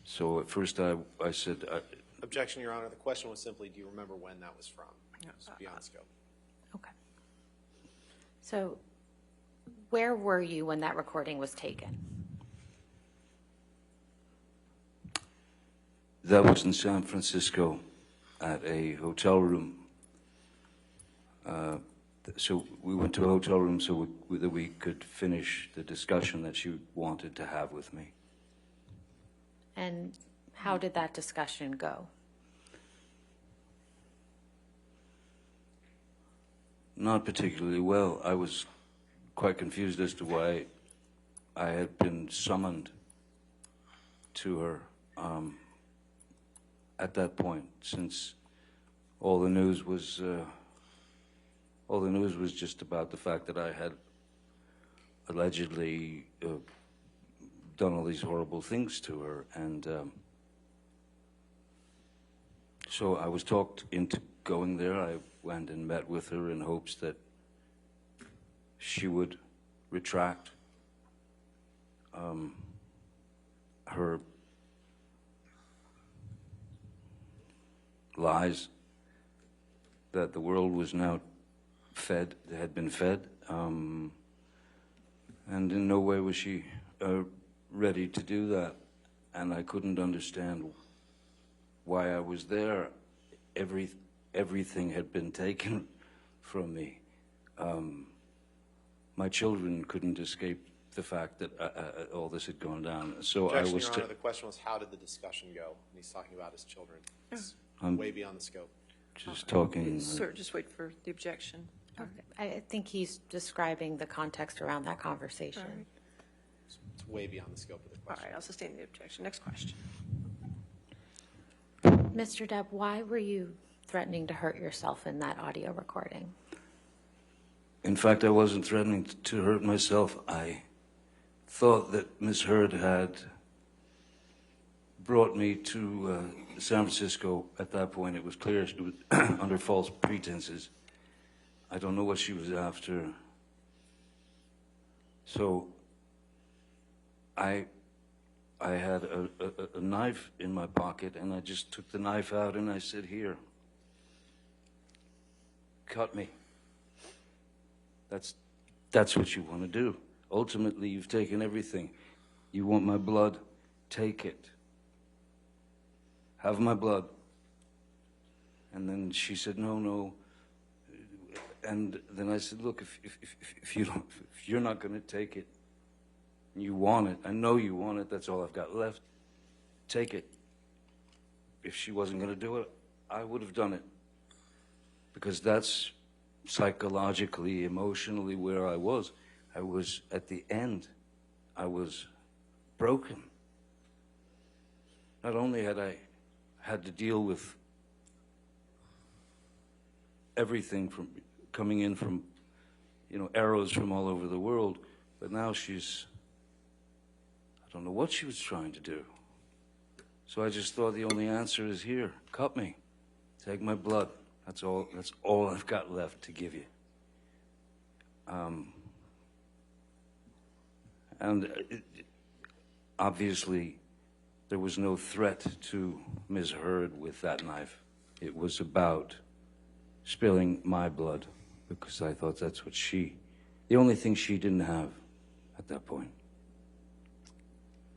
So at first I said... Objection, Your Honor. The question was simply, do you remember when that was from? It's beyond scope. Okay. So where were you when that recording was taken? That was in San Francisco at a hotel room. So we went to a hotel room so that we could finish the discussion that she wanted to have with me. And how did that discussion go? Not particularly well. I was quite confused as to why I had been summoned to her at that point, since all the news was just about the fact that I had allegedly done all these horrible things to her, and so I was talked into going there. I went and met with her in hopes that she would retract her lies that the world was now had been fed, and in no way was she ready to do that, and I couldn't understand why I was there. Everything had been taken from me. My children couldn't escape the fact that all this had gone down. So Objection, I was. Your Honor. The question was, how did the discussion go? And he's talking about his children. It's way beyond the scope. Just talking. Sir, just wait for the objection. I think he's describing the context around that conversation. All right. It's way beyond the scope of the All question. right, I'll sustain the objection. Next question. Mr. Depp, why were you threatening to hurt yourself in that audio recording? In fact, I wasn't threatening to hurt myself. I thought that Ms. Heard had brought me to San Francisco. At that point, it was clear she was under false pretenses. I don't know what she was after. So I had a knife in my pocket, and I just took the knife out and I said, "Here, cut me. That's what you want to do. Ultimately, you've taken everything. You want my blood? Take it. Have my blood." And then she said, "No." And then I said, "Look, if you're not going to take it, you want it. I know you want it. That's all I've got left. Take it." If she wasn't going to do it, I would have done it, because that's psychologically, emotionally where I was. I was at the end. I was broken. Not only had I had to deal with everything from coming in from, arrows from all over the world, but now I don't know what she was trying to do. So I just thought the only answer is, here, cut me. Take my blood. That's all I've got left to give you. Obviously, there was no threat to Ms. Heard with that knife. It was about spilling my blood, because I thought that's what the only thing she didn't have at that point.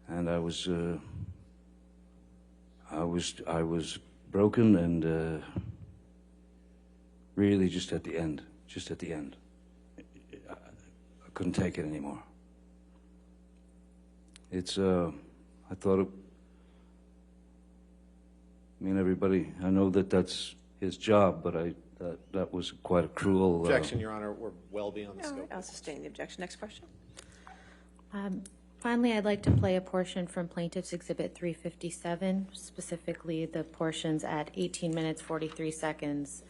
And I was broken and really just at the end. I couldn't take it anymore. I thought everybody, I know that that's his job, but that was quite a cruel... Objection, Your Honor. We're well beyond the All scope. right, I'll sustain the objection. Next question. Finally, I'd like to play a portion from Plaintiff's Exhibit 357, specifically the portions at 18 minutes 43 seconds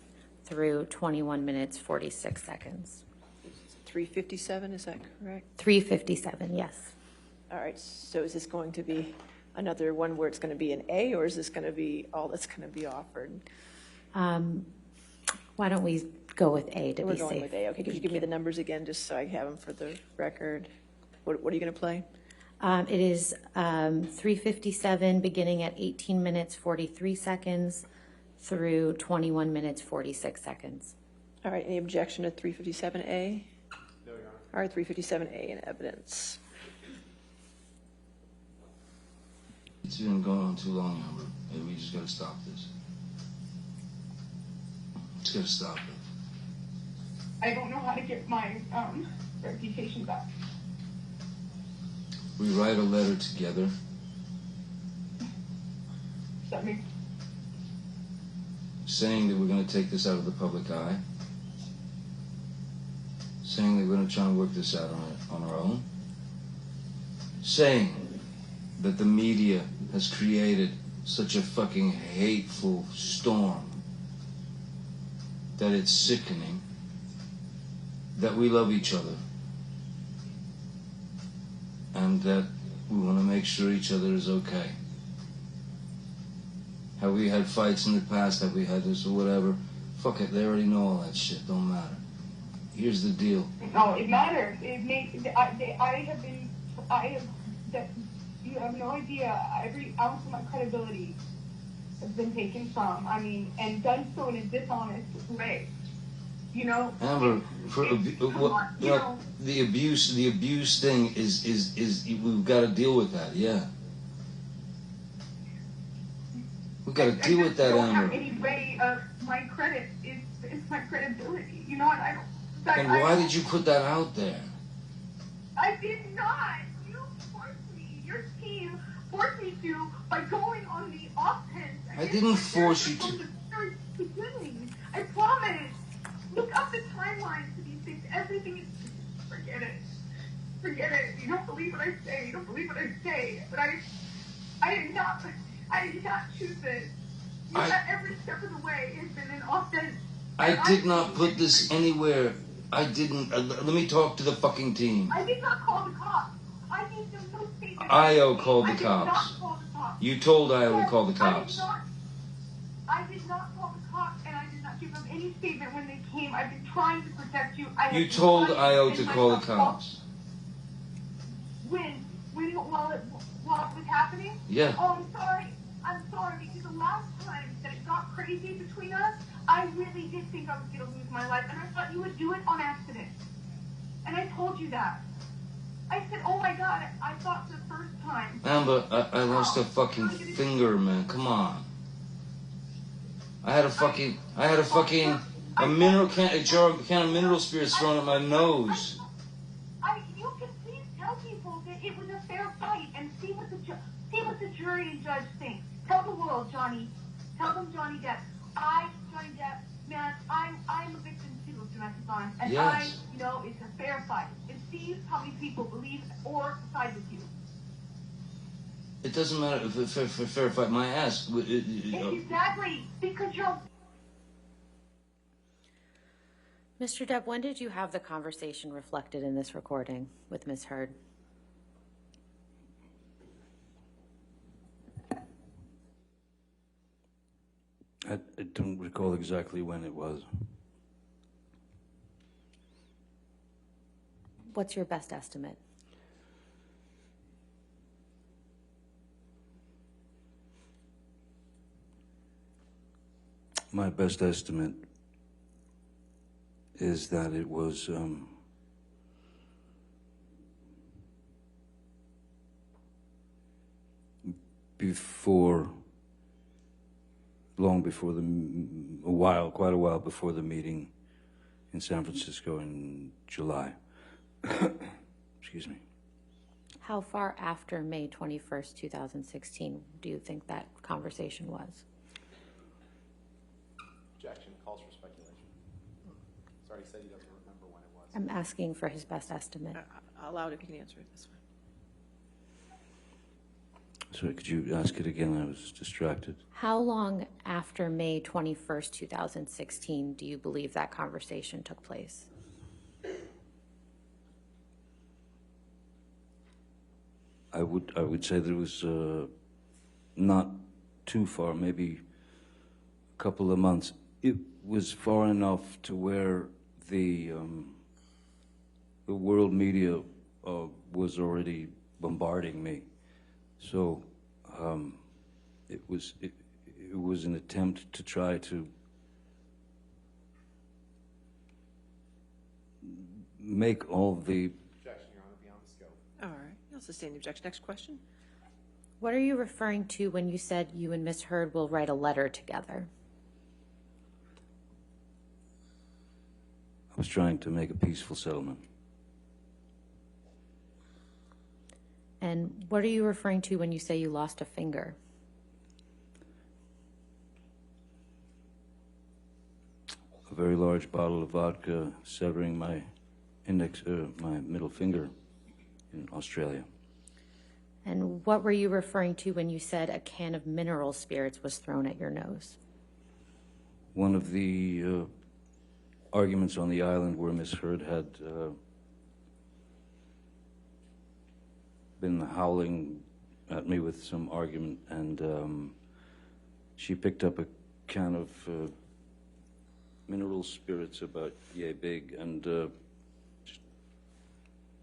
through 21 minutes 46 seconds. 357, is that correct? 357, yes. All right, so is this going to be another one where it's going to be an A, or is this going to be all that's going to be offered? Why don't we go with A to We're be going safe? with A. Okay, could you give me the numbers again, just so I have them for the record? What are you going to play? It is 357, beginning at 18 minutes 43 seconds through 21 minutes 46 seconds. All right, any objection to 357A? No, Your Honor. All right, 357A in evidence. It's been going on too long, Amber. Maybe we just gotta stop this. Just gotta stop it. I don't know how to get my reputation back. We write a letter together. That means Saying that we're going to take this out of the public eye, saying that we're going to try and work this out on our own, saying that the media has created such a fucking hateful storm that it's sickening, that we love each other, and that we want to make sure each other is okay. Have we had fights in the past? Have we had this or whatever? Fuck it, they already know all that shit. Don't matter. Here's the deal. no, it matters. It makes. You have no idea. Every ounce of my credibility has been taken from. I mean, and done so in a dishonest way. You know. Amber, the abuse thing is we've got to deal with that. Yeah. We've got to deal with that, I don't have Amber. any way of my credit is my credibility. You know what? I don't. And why did you put that out there? I did not. You forced me. Your team forced me to by going on the offense. I didn't force you to. From the very beginning. I promise. Look up the timeline to these things. Everything is. Forget it. Forget it. You don't believe what I say. You don't believe what I say. But I did not choose this. Every step of the way has been an offense. I did not put this anywhere. I didn't. Let me talk to the fucking team. I did not call the cops. I gave them no statement. IO called the I did cops. not call the cops. You told IO to call the cops. I did not call the cops, and I did not give them any statement when they came. I've been trying to protect you. You told IO to call the cops. While it was happening? Yeah. Oh, I'm sorry, because the last time that it got crazy between us, I really did think I was going to lose my life, and I thought you would do it on accident. And I told you that. I said, oh my God, I thought the first time. Amber, I lost a fucking finger, man. Come on. I had a mineral can of mineral spirits thrown at my nose. You can please tell people that it was a fair fight and see what the jury and judge think. Tell the world, Johnny. Tell them Johnny Depp. Johnny Depp, man, I'm a victim too of domestic violence, and Yes. it's a fair fight. And see how many people believe or side with you. It doesn't matter if it's a fair fight. My ass. Exactly, because you're. Mr. Depp, when did you have the conversation reflected in this recording with Ms. Heard? I don't recall exactly when it was. What's your best estimate? My best estimate is that it was long before quite a while before the meeting in San Francisco in July. Excuse me. How far after May 21st, 2016 do you think that conversation was? Objection, calls for speculation. He's already said he doesn't remember when it was. I'm asking for his best estimate. I'll allow it if you can answer it this way. Sorry, could you ask it again? I was distracted. How long after May 21st, 2016 do you believe that conversation took place? I would say that it was not too far, maybe a couple of months. It was far enough to where the world media was already bombarding me. So it was an attempt to try to make all the. Objection, Your Honor, beyond the scope. All right, I'll sustain the objection. Next question. What are you referring to when you said you and Miss Heard will write a letter together? I was trying to make a peaceful settlement. And what are you referring to when you say you lost a finger? A very large bottle of vodka severing my middle finger in Australia. And what were you referring to when you said a can of mineral spirits was thrown at your nose? One of the arguments on the island where Miss Heard had been howling at me with some argument, and she picked up a can of mineral spirits about yay big and just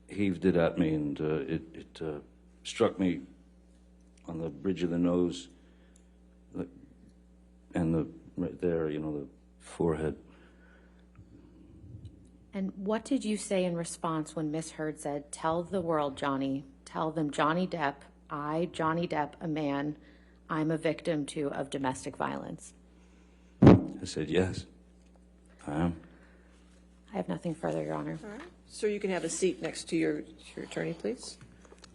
heaved it at me, and it struck me on the bridge of the nose and right there, the forehead. And what did you say in response when Miss Heard said, "Tell the world, Johnny, tell them Johnny Depp, Johnny Depp, a man, I'm a victim too of domestic violence"? I said, yes, I am. I have nothing further, Your Honor. All right. Sir, you can have a seat next to your attorney, please.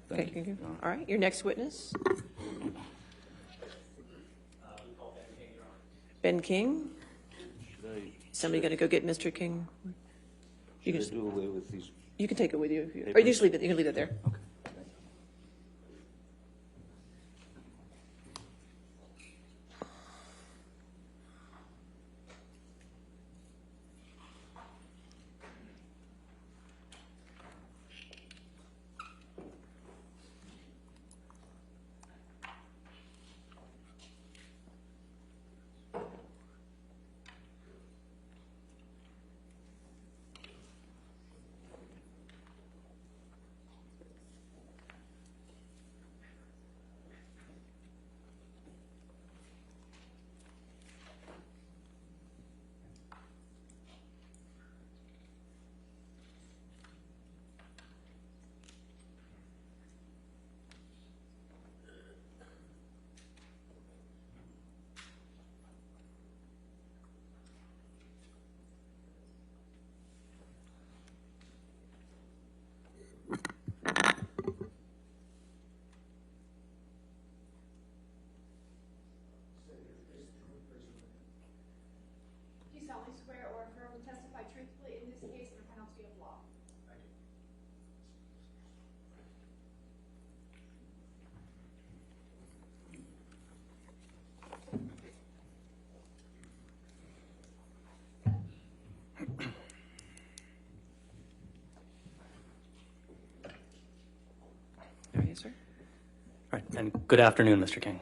Thank you. All right, your next witness. Ben King. Somebody going to go get Mr. King? You Should I do away with these? You can take it with you. Or you just leave it. You can leave it there. Okay. Swear or affirm to testify truthfully in this case under penalty of law. There you, sir. All right, and good afternoon, Mr. King.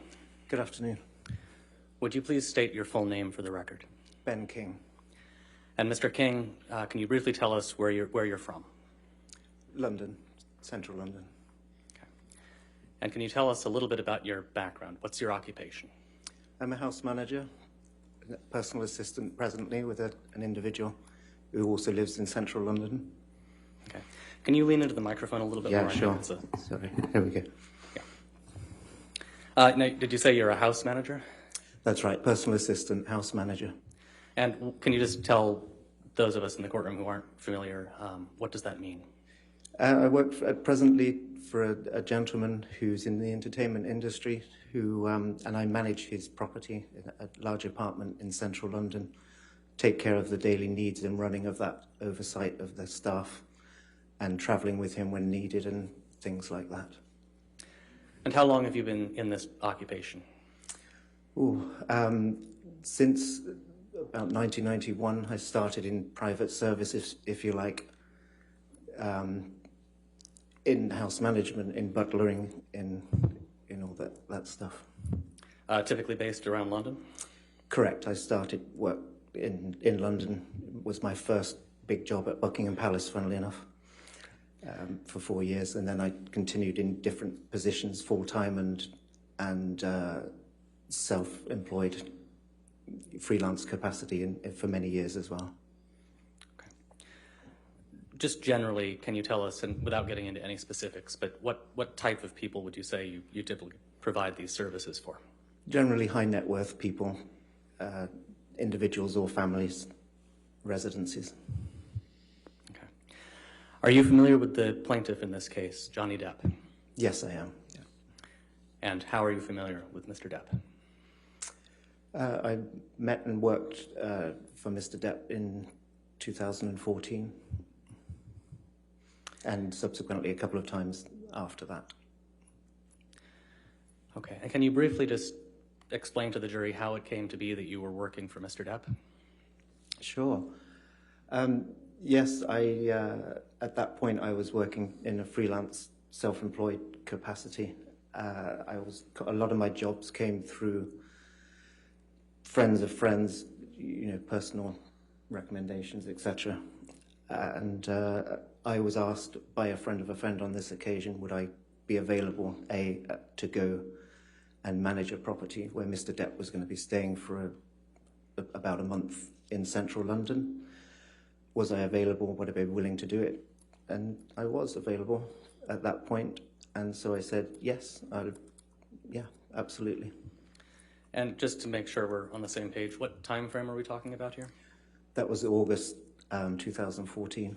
Good afternoon. Would you please state your full name for the record? Ben King. And Mr. King, can you briefly tell us where you're from? London, central London. Okay. And can you tell us a little bit about your background? What's your occupation? I'm a house manager, personal assistant presently with an individual who also lives in central London. Okay. Can you lean into the microphone a little bit more? Yeah, I think sure. it's a- Sorry, here we go. Now, did you say you're a house manager? That's right, personal assistant, house manager. And can you just tell those of us in the courtroom who aren't familiar, what does that mean? I work presently for a gentleman who's in the entertainment industry, and I manage his property, a large apartment in central London, take care of the daily needs and running of that, oversight of the staff, and travelling with him when needed and things like that. And how long have you been in this occupation? Since about 1991, I started in private service, if you like, in house management, in butlering, in all that stuff. Typically based around London? Correct. I started work in London. It was my first big job at Buckingham Palace, funnily enough, for 4 years, and then I continued in different positions, full-time and self-employed, freelance capacity for many years as well. Okay. Just generally, can you tell us, and without getting into any specifics, but what type of people would you say you typically provide these services for? Generally high net worth people, individuals or families, residencies. Okay. Are you familiar with the plaintiff in this case, Johnny Depp? Yes, I am. Yeah. And how are you familiar with Mr. Depp? I met and worked for Mr. Depp in 2014, and subsequently a couple of times after that. Okay. And can you briefly just explain to the jury how it came to be that you were working for Mr. Depp? Sure. Yes, at that point I was working in a freelance, self-employed capacity. A lot of my jobs came through friends of friends, personal recommendations, etc. And I was asked by a friend of a friend on this occasion, would I be available, to go and manage a property where Mr. Depp was going to be staying for about a month in central London. Was I available? Would I be willing to do it? And I was available at that point, and so I said, yes, yeah, absolutely. And just to make sure we're on the same page, what time frame are we talking about here? That was August 2014.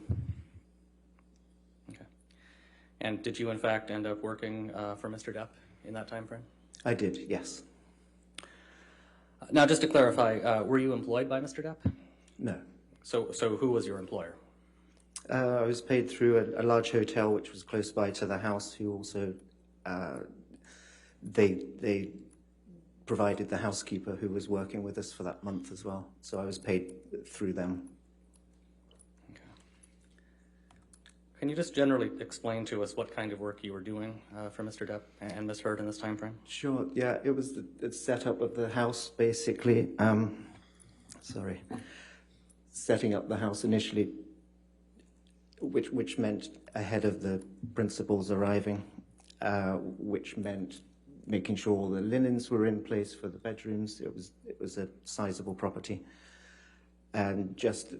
Okay. And did you, in fact, end up working for Mr. Depp in that time frame? I did, yes. Now, just to clarify, were you employed by Mr. Depp? No. So who was your employer? I was paid through a large hotel which was close by to the house, who also, they provided the housekeeper who was working with us for that month as well. So I was paid through them. Okay. Can you just generally explain to us what kind of work you were doing for Mr. Depp and Ms. Heard in this time frame? Sure, yeah, it was the setup of the house, basically. Setting up the house initially, which meant ahead of the principals arriving, which meant making sure all the linens were in place for the bedrooms. It was a sizable property, and just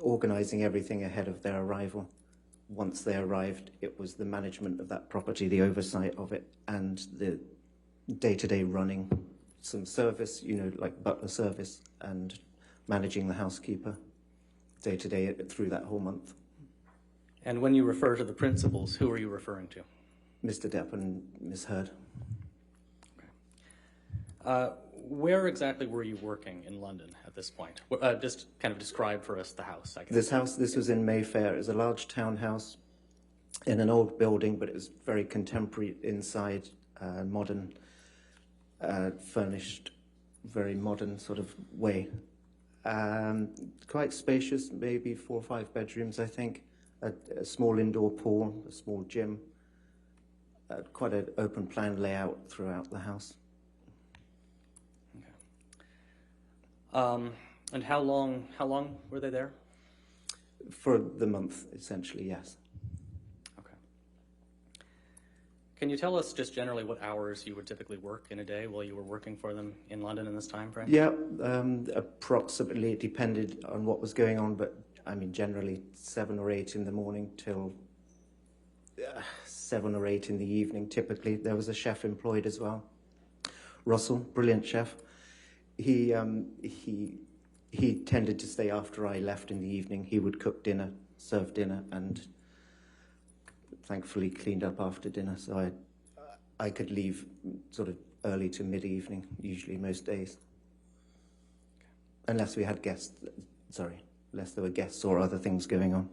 organizing everything ahead of their arrival. Once they arrived, it was the management of that property, the oversight of it, and the day-to-day running, some service, like butler service, and managing the housekeeper day-to-day through that whole month. And when you refer to the principals, who are you referring to? Mr. Depp and Ms. Heard. Okay. Where exactly were you working in London at this point? Just kind of describe for us the house, I guess. This was in Mayfair. It was a large townhouse in an old building, but it was very contemporary inside, modern, furnished, very modern sort of way. Quite spacious, maybe 4 or 5 bedrooms, I think. A small indoor pool, a small gym. Quite an open plan layout throughout the house. Okay. And how long were they there? For the month, essentially, yes. Okay. Can you tell us just generally what hours you would typically work in a day while you were working for them in London in this time frame? Yeah, approximately. It depended on what was going on, but I mean, generally 7 or 8 in the morning till 7 or 8 in the evening. Typically, there was a chef employed as well. Russell, brilliant chef. He tended to stay after I left in the evening. He would cook dinner, serve dinner, and thankfully cleaned up after dinner. So I could leave sort of early to mid-evening, usually most days. Unless we had guests, unless there were guests or other things going on.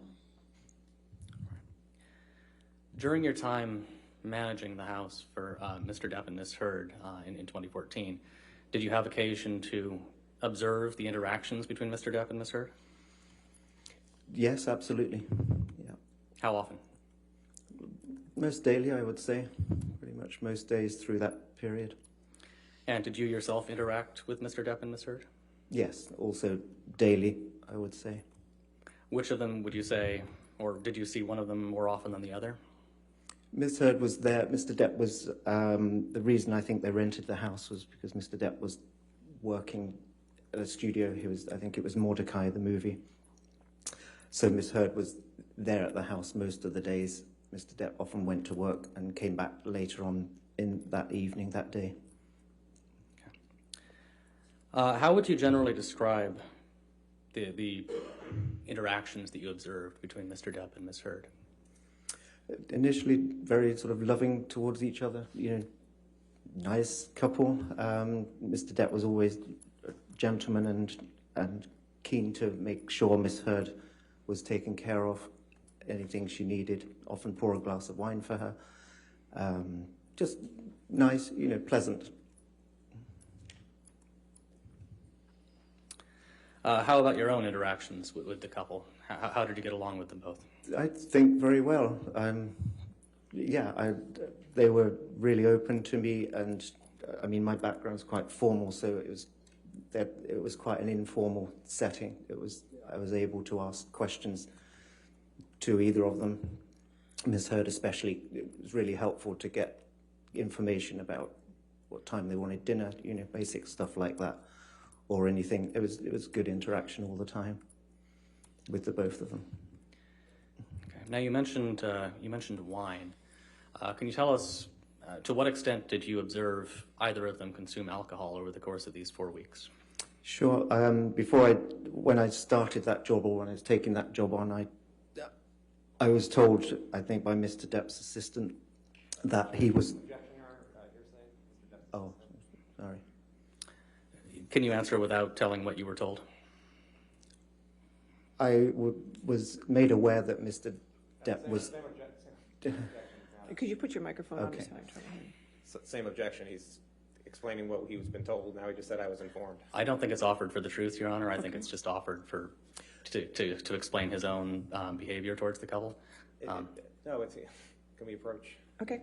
During your time managing the house for Mr. Depp and Ms. Heard in 2014, did you have occasion to observe the interactions between Mr. Depp and Ms. Heard? Yes, absolutely. Yeah. How often? Most daily, I would say. Pretty much most days through that period. And did you yourself interact with Mr. Depp and Ms. Heard? Yes, also daily, I would say. Which of them would you say, or did you see one of them more often than the other? Ms. Heard was there. Mr. Depp was, the reason I think they rented the house was because Mr. Depp was working at a studio. I think it was Mordecai, the movie. So Ms. Heard was there at the house most of the days. Mr. Depp often went to work and came back later on in that evening, that day. How would you generally describe the interactions that you observed between Mr. Depp and Ms. Heard? Initially, very sort of loving towards each other, nice couple. Mr. Depp was always a gentleman and keen to make sure Miss Heard was taken care of, anything she needed, often pour a glass of wine for her. Just nice, pleasant. How about your own interactions with the couple? How did you get along with them both? I think very well. They were really open to me, and I mean, my background's quite formal, so it was quite an informal setting. I was able to ask questions to either of them. Ms. Heard especially, it was really helpful to get information about what time they wanted dinner, basic stuff like that, or anything. It was good interaction all the time with the both of them. Okay. Now you mentioned wine. Can you tell us to what extent did you observe either of them consume alcohol over the course of these 4 weeks? Sure. When I started that job, or when I was taking that job on, I was told, I think by Mr. Depp's assistant, that he was. Oh, sorry. Can you answer without telling what you were told? I was made aware that Mr. Depp was. Could you put your microphone on? Okay. Same objection. He's explaining what he was been told. Now he just said I was informed. I don't think it's offered for the truth, Your Honor. I think it's just offered to explain his own behavior towards the couple. No, can we approach? Okay.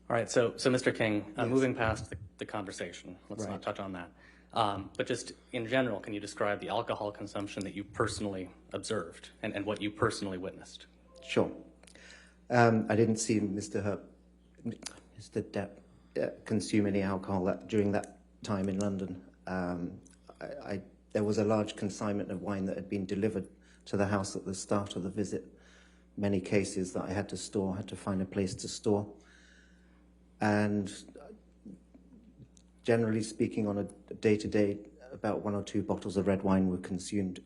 All right, so Mr. King, Yes. moving past the conversation, let's not touch on that. But just in general, can you describe the alcohol consumption that you personally observed and what you personally witnessed? Sure. I didn't see Mr. Depp consume any alcohol during that time in London. There was a large consignment of wine that had been delivered to the house at the start of the visit. Many cases that I had to find a place to store. And generally speaking, on a day-to-day, about 1 or 2 bottles of red wine were consumed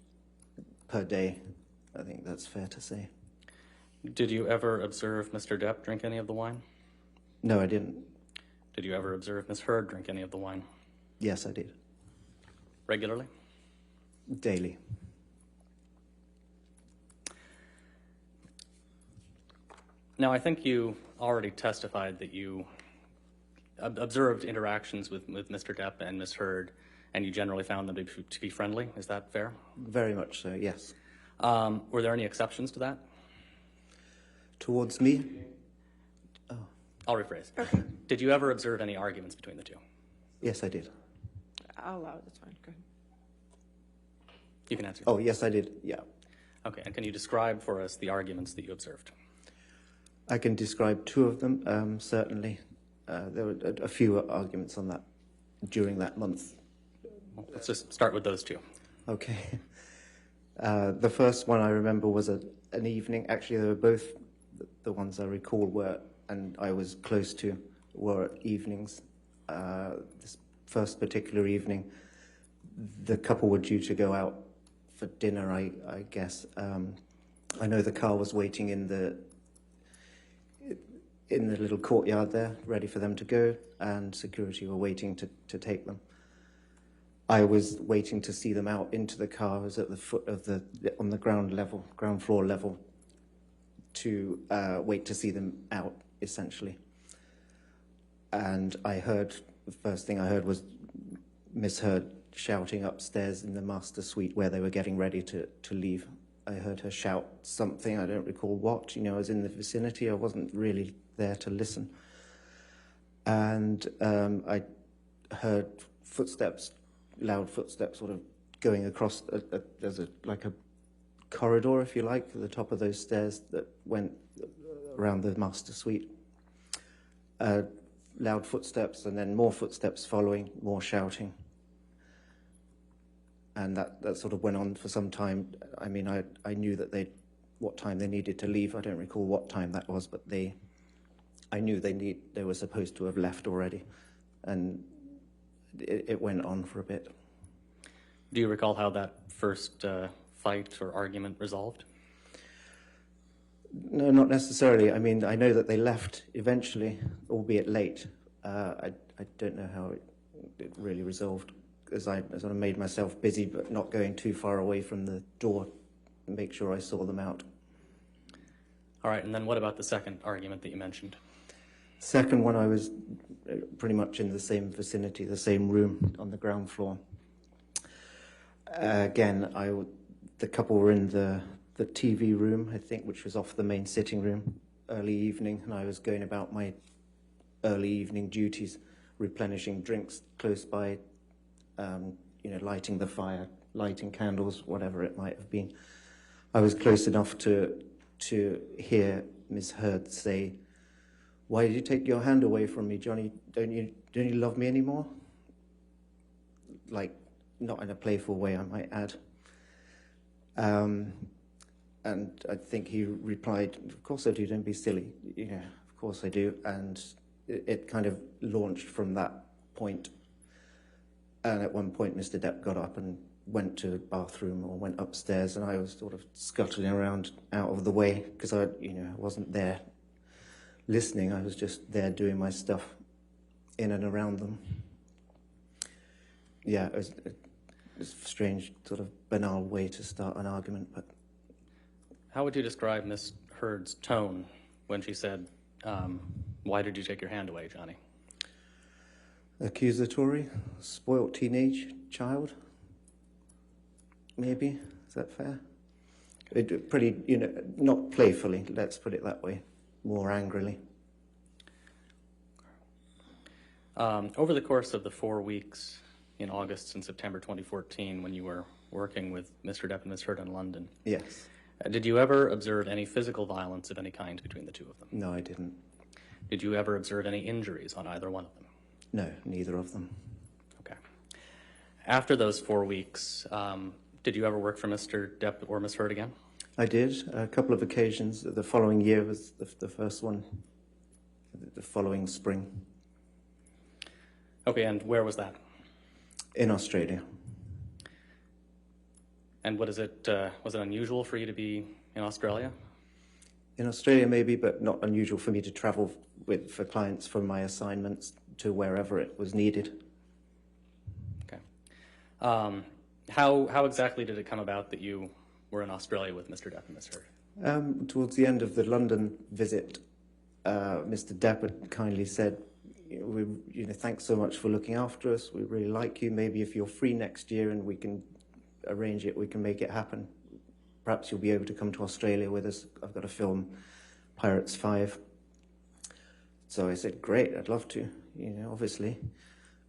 per day. I think that's fair to say. Did you ever observe Mr. Depp drink any of the wine? No, I didn't. Did you ever observe Miss Heard drink any of the wine? Yes, I did. Regularly? Daily. Now, I think you already testified that you observed interactions with Mr. Depp and Miss Heard, and you generally found them to be friendly. Is that fair? Very much so, yes. Were there any exceptions to that? Towards me? I'll rephrase. Okay. Did you ever observe any arguments between the two? Yes, I did. I'll allow it, that's fine, go ahead. You can answer. Oh, yes, I did, yeah. Okay, and can you describe for us the arguments that you observed? I can describe two of them, certainly. There were a few arguments on that during that month. Well, let's just start with those two. Okay. The first one I remember was an evening. Actually, they were both the ones I recall were, and I was close to, were evenings. This first particular evening, the couple were due to go out for dinner, I guess. I know the car was waiting in the little courtyard there, ready for them to go, and security were waiting to take them. I was waiting to see them out into the car. I was at the foot of on the ground floor level, to wait to see them out, essentially. And the first thing I heard was Miss Heard shouting upstairs in the master suite where they were getting ready to leave. I heard her shout something, I don't recall what. I was in the vicinity, I wasn't really there to listen. And I heard footsteps, loud footsteps, sort of going across. There's like a corridor, if you like, at the top of those stairs that went around the master suite. Loud footsteps, and then more footsteps following, more shouting. And that sort of went on for some time. I mean, I knew that what time they needed to leave. I don't recall what time that was, but I knew they were supposed to have left already. And it went on for a bit. Do you recall how that first fight or argument resolved? No, not necessarily. I mean, I know that they left eventually, albeit late. I don't know how it really resolved, because I sort of made myself busy, but not going too far away from the door to make sure I saw them out. All right, and then what about the second argument that you mentioned? Second one, I was pretty much in the same vicinity, the same room on the ground floor. Again, the couple were in the TV room, I think, which was off the main sitting room, early evening, and I was going about my early evening duties, replenishing drinks close by, lighting the fire, lighting candles, whatever it might have been. I was close enough to hear Miss Heard say, "Why did you take your hand away from me, Johnny? Don't you love me anymore?" Like, not in a playful way, I might add. And I think he replied, "Of course I do, don't be silly." Yeah, of course I do. And it kind of launched from that point. And at one point, Mr. Depp got up and went to the bathroom or went upstairs, and I was sort of scuttling around out of the way because I wasn't there listening. I was just there doing my stuff in and around them. Yeah, it was a strange, sort of banal way to start an argument. But how would you describe Miss Heard's tone when she said, "Why did you take your hand away, Johnny?" Accusatory, spoilt teenage child, maybe. Is that fair? Pretty, not playfully, let's put it that way, more angrily. Over the course of the 4 weeks in August and September 2014, when you were working with Mr. Depp and Miss Heard in London, yes. Did you ever observe any physical violence of any kind between the two of them? No, I didn't. Did you ever observe any injuries on either one of them? No, neither of them. Okay. After those 4 weeks, did you ever work for Mr. Depp or Miss Heard again? I did, a couple of occasions. The following year was the first one, the following spring. Okay, and where was that? In Australia. And was it unusual for you to be in Australia? In Australia, maybe, but not unusual for me to travel for clients from my assignments to wherever it was needed. Okay. How exactly did it come about that you were in Australia with Mr. Depp and Ms. Heard? Towards the end of the London visit, Mr. Depp had kindly said, thanks so much for looking after us. We really like you. Maybe if you're free next year and we can arrange it, we can make it happen. Perhaps you'll be able to come to Australia with us. I've got to film Pirates 5. So I said, great, I'd love to. Obviously,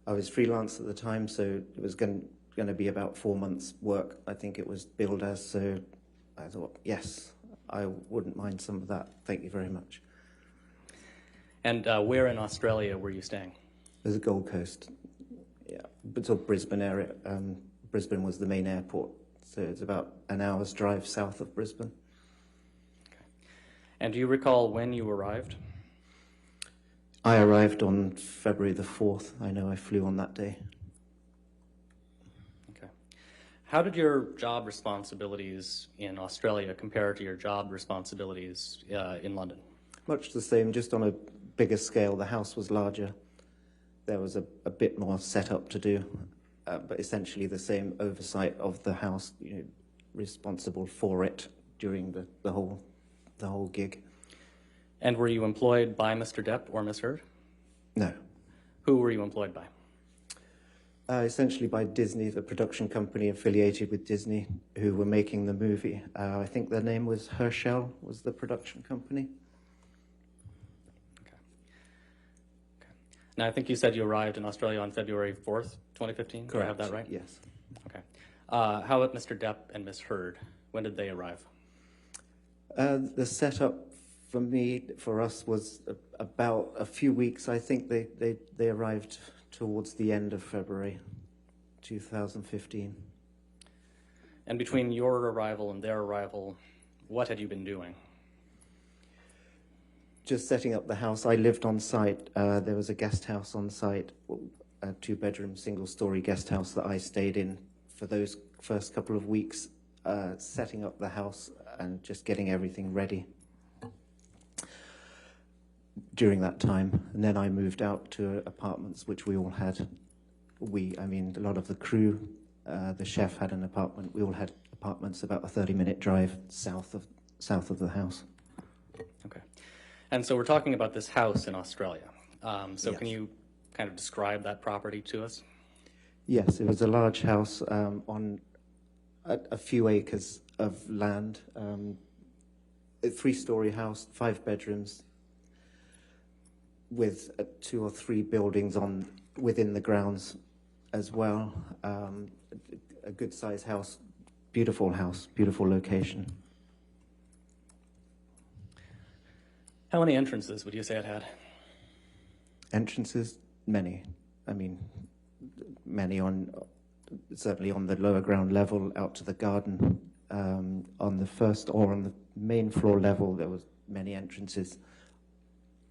I was freelance at the time, so it was going to be about 4 months' work. I think it was billed as. So I thought, yes, I wouldn't mind some of that. Thank you very much. And where in Australia were you staying? There's a Gold Coast, yeah, but sort of Brisbane area. Brisbane was the main airport, so it's about an hour's drive south of Brisbane. Okay. And do you recall when you arrived? I arrived on February the 4th. I know I flew on that day. Okay. How did your job responsibilities in Australia compare to your job responsibilities in London? Much the same, just on a bigger scale. The house was larger. There was a bit more setup to do, but essentially the same oversight of the house, responsible for it during the whole gig. And were you employed by Mr. Depp or Ms. Heard? No. Who were you employed by? Essentially by Disney, the production company affiliated with Disney, who were making the movie. I think their name was Herschel, was the production company. Okay. Now, I think you said you arrived in Australia on February 4th, 2015? Correct. Do I have that right? Yes. Okay. How about Mr. Depp and Ms. Heard? When did they arrive? The setup for us was about a few weeks. I think they arrived towards the end of February 2015. And between your arrival and their arrival, what had you been doing? Just setting up the house. I lived on site. There was a guest house on site, a 2-bedroom, single-story guest house that I stayed in for those first couple of weeks, setting up the house and just getting everything ready during that time. And then I moved out to apartments, which we all had. A lot of the crew, the chef had an apartment. We all had apartments about a 30-minute drive south of the house. Okay. And so we're talking about this house in Australia. So Yes. Can you kind of describe that property to us? Yes, it was a large house on a few acres of land. A 3-story house, 5 bedrooms, with 2 or 3 buildings within the grounds as well. A good-sized house, beautiful location. How many entrances would you say it had? Entrances, many. Many certainly on the lower ground level out to the garden. On the first or on the main floor level, there was many entrances.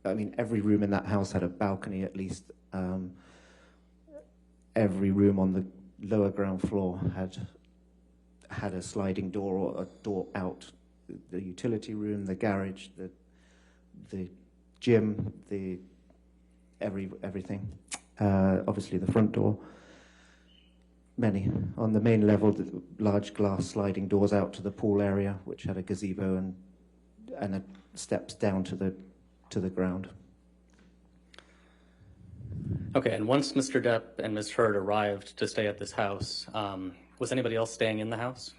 Every room in that house had a balcony at least. Every room on the lower ground floor had a sliding door or a door out. The utility room, the garage, the gym, everything. Obviously the front door. Many. On the main level, the large glass sliding doors out to the pool area, which had a gazebo and steps down to the ground. Okay, and once Mr. Depp and Ms. Heard arrived to stay at this house, was anybody else staying in the house?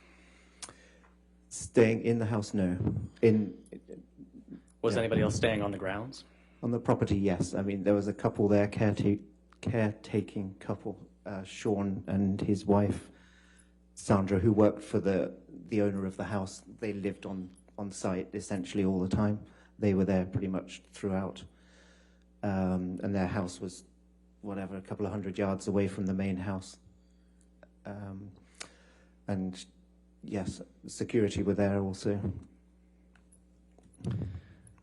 Staying in the house, no. Was anybody else staying on the grounds? On the property, yes. There was a couple there, caretaking couple, Sean and his wife, Sandra, who worked for the owner of the house. They lived on site essentially all the time. They were there pretty much throughout. And their house was, a couple of 100 yards away from the main house. And yes, security were there also.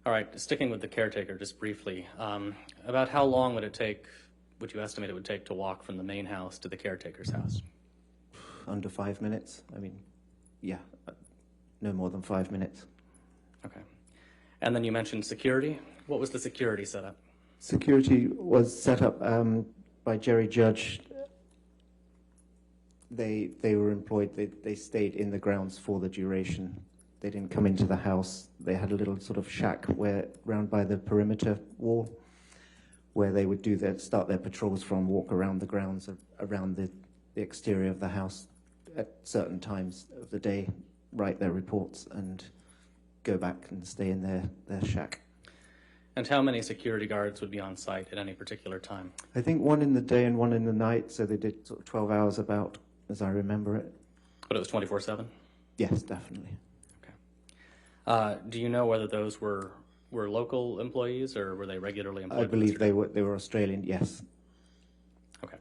All right, sticking with the caretaker just briefly, about how long would you estimate it would take to walk from the main house to the caretaker's house? Under 5 minutes. No more than 5 minutes. Okay. And then you mentioned security. What was the security setup? Security was set up by Jerry Judge. They were employed. They stayed in the grounds for the duration. They didn't come into the house. They had a little sort of shack round by the perimeter wall, where they would start their patrols from, walk around the grounds, around the exterior of the house at certain times of the day, write their reports, and go back and stay in their shack. And how many security guards would be on site at any particular time? I think one in the day and one in the night, so they did sort of 12 hours about, as I remember it. But it was 24/7? Yes, definitely. Okay. Do you know whether those were local employees, or were they regularly employed? I believe they were Australian, yes. Okay.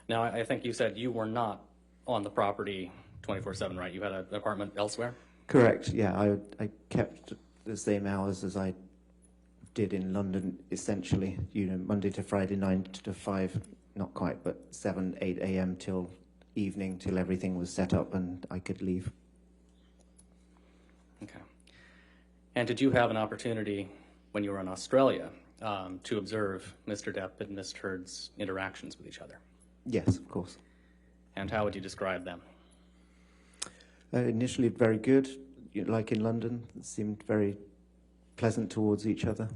Now, I think you said you were not on the property 24/7, right? You had an apartment elsewhere? Correct, yeah. I kept the same hours as I did in London, essentially. Monday to Friday, 9 to 5, not quite, but 7, 8 a.m. till evening, till everything was set up and I could leave. Okay. And did you have an opportunity when you were in Australia to observe Mr. Depp and Ms. Heard's interactions with each other? Yes, of course. And how would you describe them? Initially very good, like in London. It seemed very pleasant towards each other.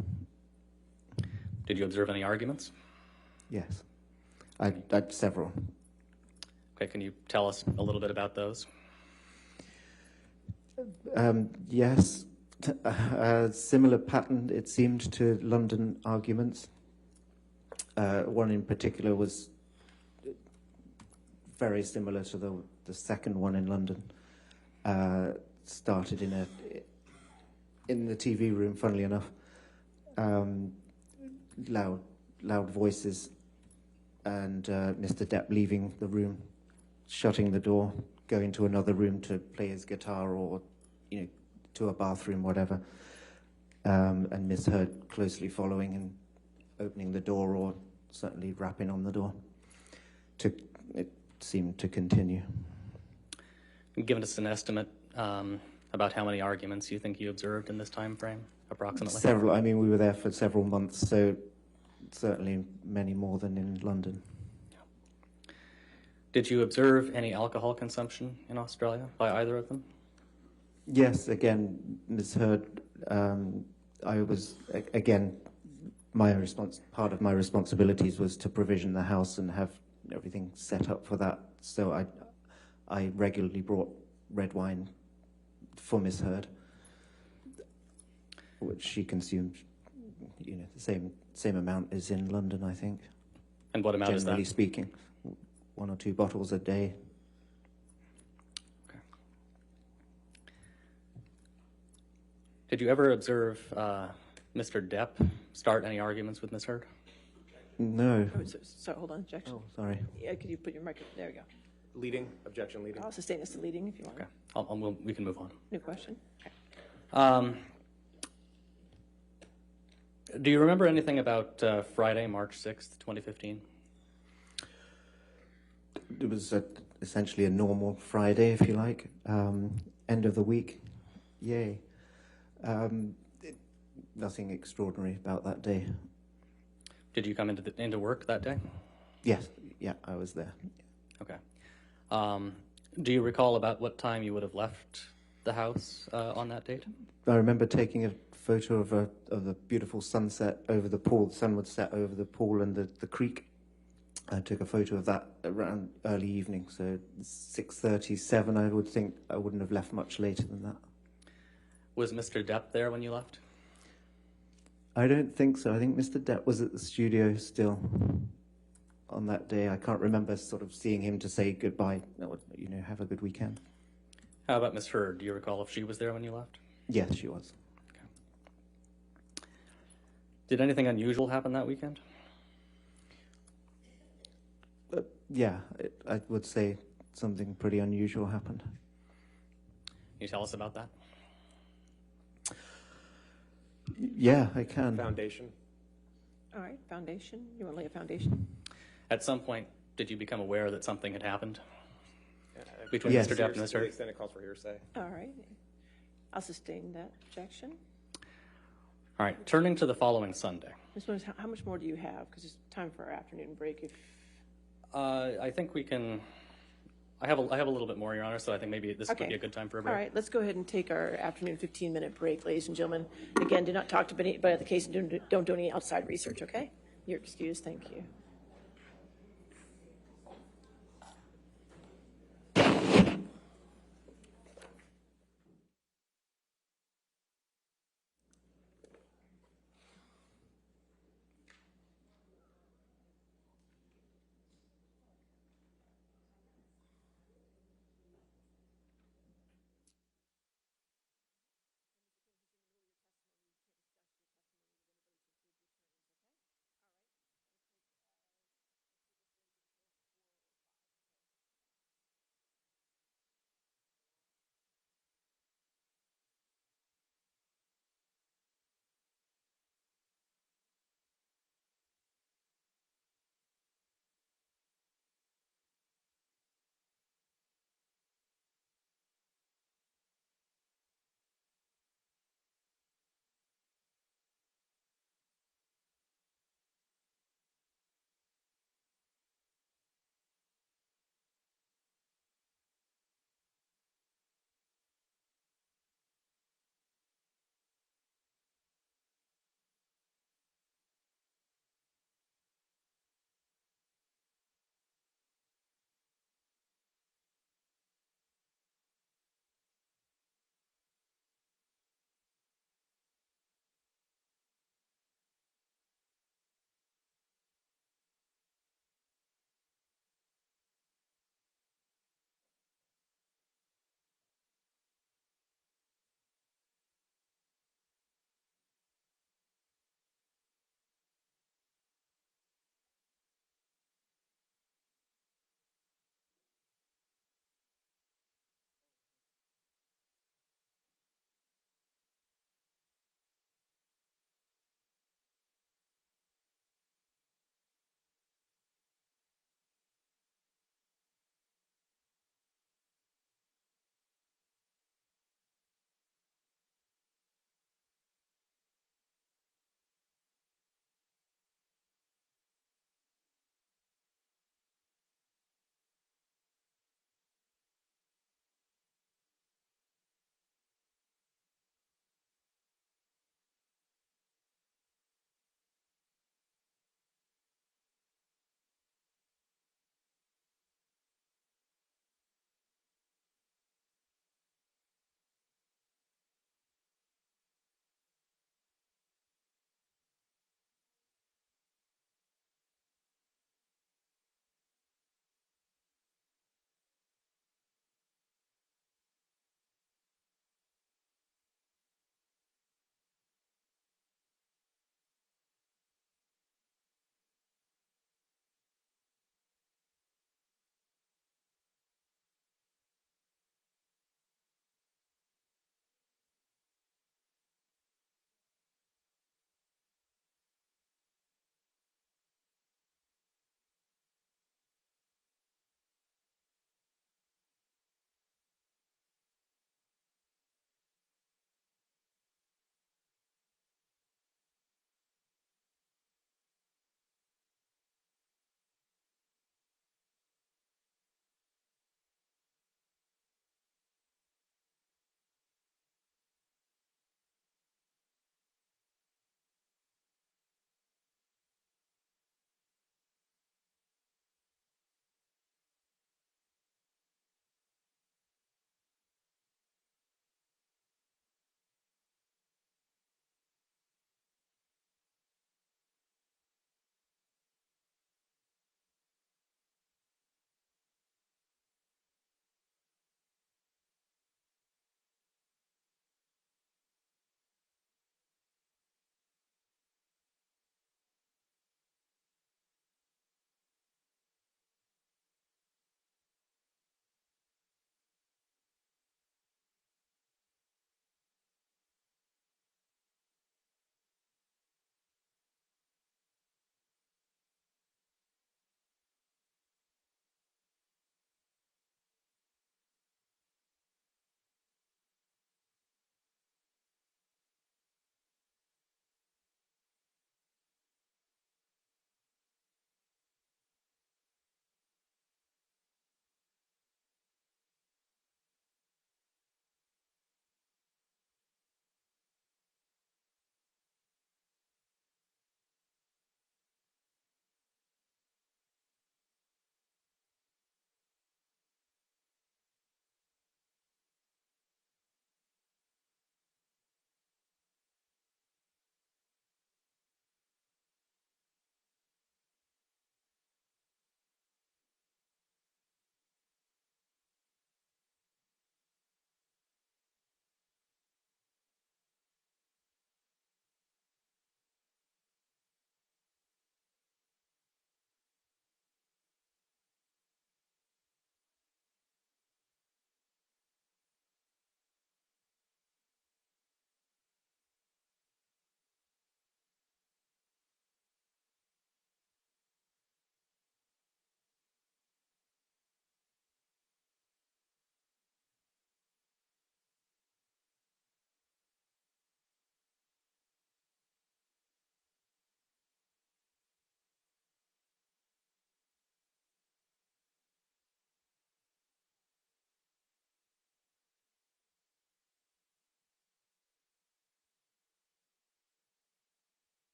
Did you observe any arguments? Yes. I several. Okay, can you tell us a little bit about those? Yes. A similar pattern, it seemed, to London arguments. One in particular was very similar to the second one in London. Started in the TV room, funnily enough. Loud voices, and Mr. Depp leaving the room, shutting the door, going to another room to play his guitar, or to a bathroom, whatever. And Miss Heard closely following and opening the door, or certainly rapping on the door. It seemed to continue. Give us an estimate about how many arguments you think you observed in this time frame, approximately? Several. I mean, we were there for several months, so certainly many more than in London. Did you observe any alcohol consumption in Australia by either of them? Yes, again, Ms. Heard, I was, again, part of my responsibilities was to provision the house and have everything set up for that. So I regularly brought red wine for Miss Heard, which she consumed, the same amount as in London, I think. And what amount is that? Generally speaking, 1 or 2 bottles a day. Okay. Did you ever observe Mr. Depp start any arguments with Ms. Heard? No. Oh, sorry, hold on, objection. Oh, sorry. Yeah, could you put your mic, there we go. Leading, objection leading. I'll sustain this to leading if you want. Okay, we can move on. New question. Do you remember anything about Friday, March 6th, 2015? It was essentially a normal Friday, if you like. End of the week. Yay. Nothing extraordinary about that day. Did you come into work that day? Yes. Yeah, I was there. Okay. Do you recall about what time you would have left the house on that date? I remember taking a photo of the beautiful sunset over the pool. The sun would set over the pool and the creek. I took a photo of that around early evening, so 6:37. I would think I wouldn't have left much later than that. Was Mr. Depp there when you left? I don't think so. I think Mr. Depp was at the studio still on that day. I can't remember sort of seeing him to say goodbye, have a good weekend. How about Ms. Heard? Do you recall if she was there when you left? Yes, she was. Okay. Did anything unusual happen that weekend? Yeah, I would say something pretty unusual happened. Can you tell us about that? Yeah, I can. Foundation. All right, foundation. You want to lay a foundation? At some point, did you become aware that something had happened between Yes. Mr. Depp and Ms. To the Heard? extent it calls for hearsay. All right. I'll sustain that objection. All right, turning to the following Sunday. Ms. Williams, how much more do you have? Because it's time for our afternoon break. If I think we can, I have a little bit more, Your Honor, so I think maybe this would Okay. be a good time for a All break. right, let's go ahead and take our afternoon 15-minute break, ladies and gentlemen. Again, do not talk to anybody about the case and don't do any outside research, okay? You're excused, thank you.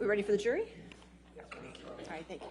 we ready for the jury? All right, thank you.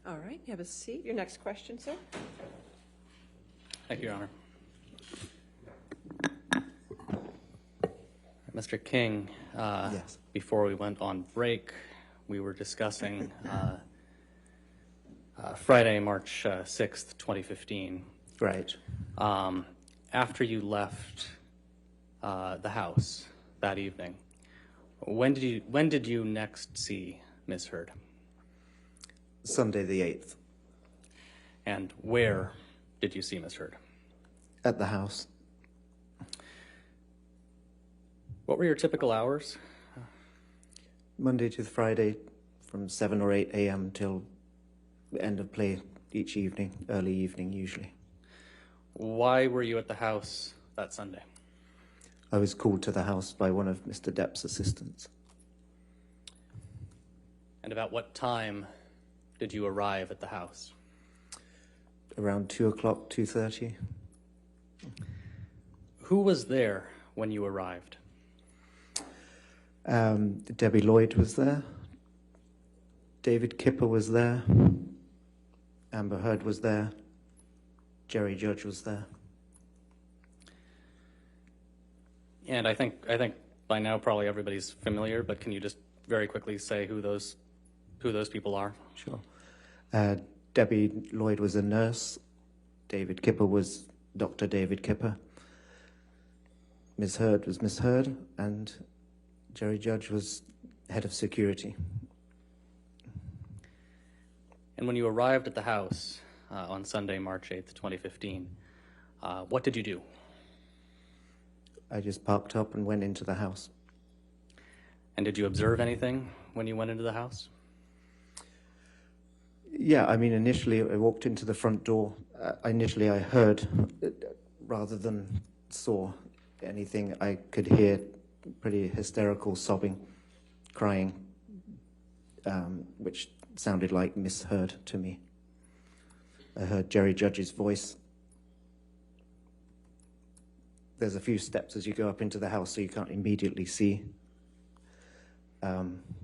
All right, you have a seat. Your next question, sir. Thank you, Your Honor. Mr. King, Yes. before we went on break, we were discussing Friday, March 6th, 2015. Right. After you left the house that evening, when did you next see Ms. Heard? Sunday the 8th. And where did you see Ms. Heard? At the house. What were your typical hours? Monday to Friday from 7 or 8 a.m. till the end of play each evening, early evening usually. Why were you at the house that Sunday? I was called to the house by one of Mr. Depp's assistants. And about what time did you arrive at the house? Around 2 o'clock, 2:30. Who was there when you arrived? Debbie Lloyd was there. David Kipper was there. Amber Heard was there. Jerry Judge was there. And I think by now probably everybody's familiar, but can you just very quickly say who those people are? Sure. Debbie Lloyd was a nurse. David Kipper was Dr. David Kipper. Ms. Heard was Miss Heard, and Jerry Judge was head of security. And when you arrived at the house on Sunday, March 8th, 2015, what did you do? I just parked up and went into the house. And did you observe anything when you went into the house? Yeah, I mean, initially I walked into the front door. Initially I heard, rather than saw anything, I could hear pretty hysterical sobbing, crying, which sounded like Miss Heard to me. I heard Jerry Judge's voice. There's a few steps as you go up into the house, so you can't immediately see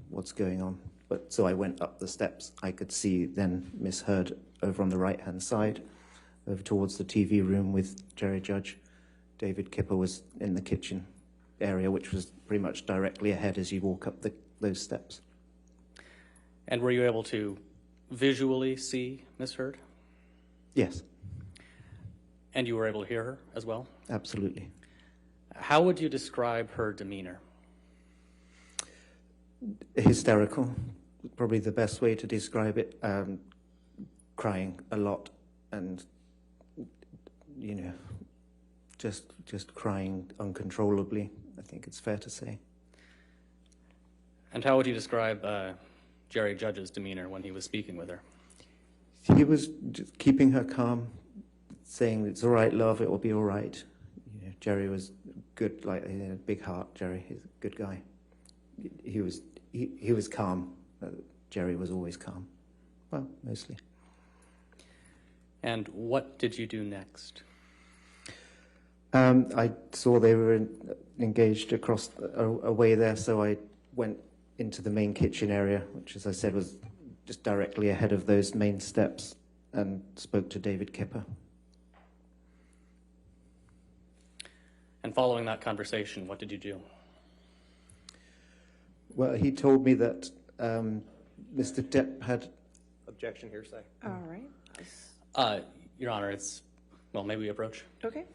what's going on. But so I went up the steps. I could see then Miss Heard over on the right-hand side, over towards the TV room with Jerry Judge. David Kipper was in the kitchen area, which was pretty much directly ahead as you walk up those steps. And were you able to visually see Miss Heard? Yes, And you were able to hear her as well? absolutely. How would you describe her demeanor? Hysterical, probably the best way to describe it. Crying a lot, and just crying uncontrollably. I think it's fair to say. And how would you describe Jerry Judge's demeanor when he was speaking with her? He was just keeping her calm, saying, "It's all right, love. It will be all right." Jerry was good, like a big heart. Jerry, he's a good guy. He was calm. Jerry was always calm. Well, mostly. And what did you do next? I saw they were engaged across away there, so I went into the main kitchen area, which, as I said, was just directly ahead of those main steps, and spoke to David Kipper. And following that conversation, what did you do? Well, he told me that Mr. Depp had. Objection, hearsay. All right. Your Honor, well, maybe we approach. Okay.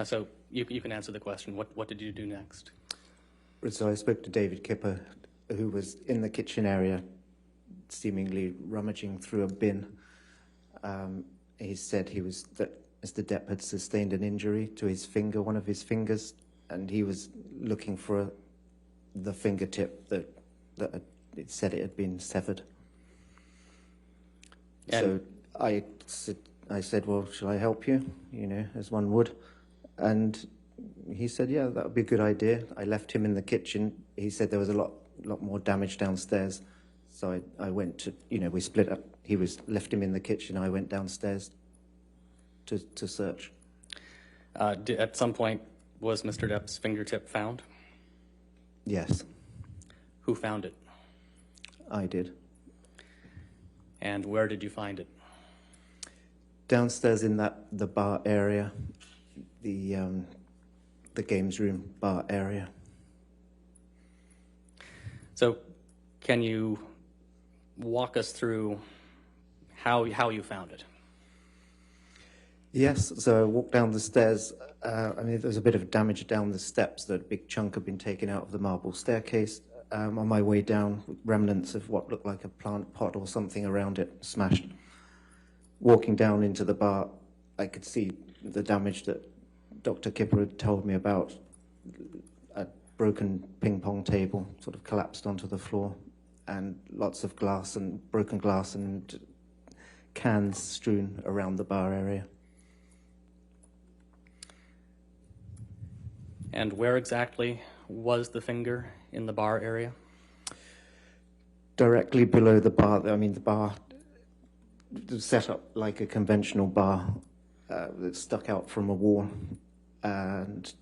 So you can answer the question. What did you do next? So I spoke to David Kipper, who was in the kitchen area, seemingly rummaging through a bin. He said that Mr. Depp had sustained an injury to his finger, one of his fingers, and he was looking for the fingertip that it said it had been severed. And so I said, well, shall I help you? You know, as one would. And he said, yeah, that would be a good idea. I left him in the kitchen. He said there was a lot more damage downstairs. So I went to, we split up. He left him in the kitchen. I went downstairs to search. At some point, was Mr. Depp's fingertip found? Yes, Who found it? I did. And where did you find it? Downstairs in the bar area, the games room bar area. So can you walk us through how you found it? Yes, so I walked down the stairs. There was a bit of damage down the steps. That a big chunk had been taken out of the marble staircase. On my way down, remnants of what looked like a plant pot or something around it smashed. Walking down into the bar, I could see the damage that Dr. Kipper had told me about. A broken ping pong table sort of collapsed onto the floor, and lots of broken glass and cans strewn around the bar area. And where exactly was the finger in the bar area? Directly below the bar. The bar was set up like a conventional bar that stuck out from a wall, and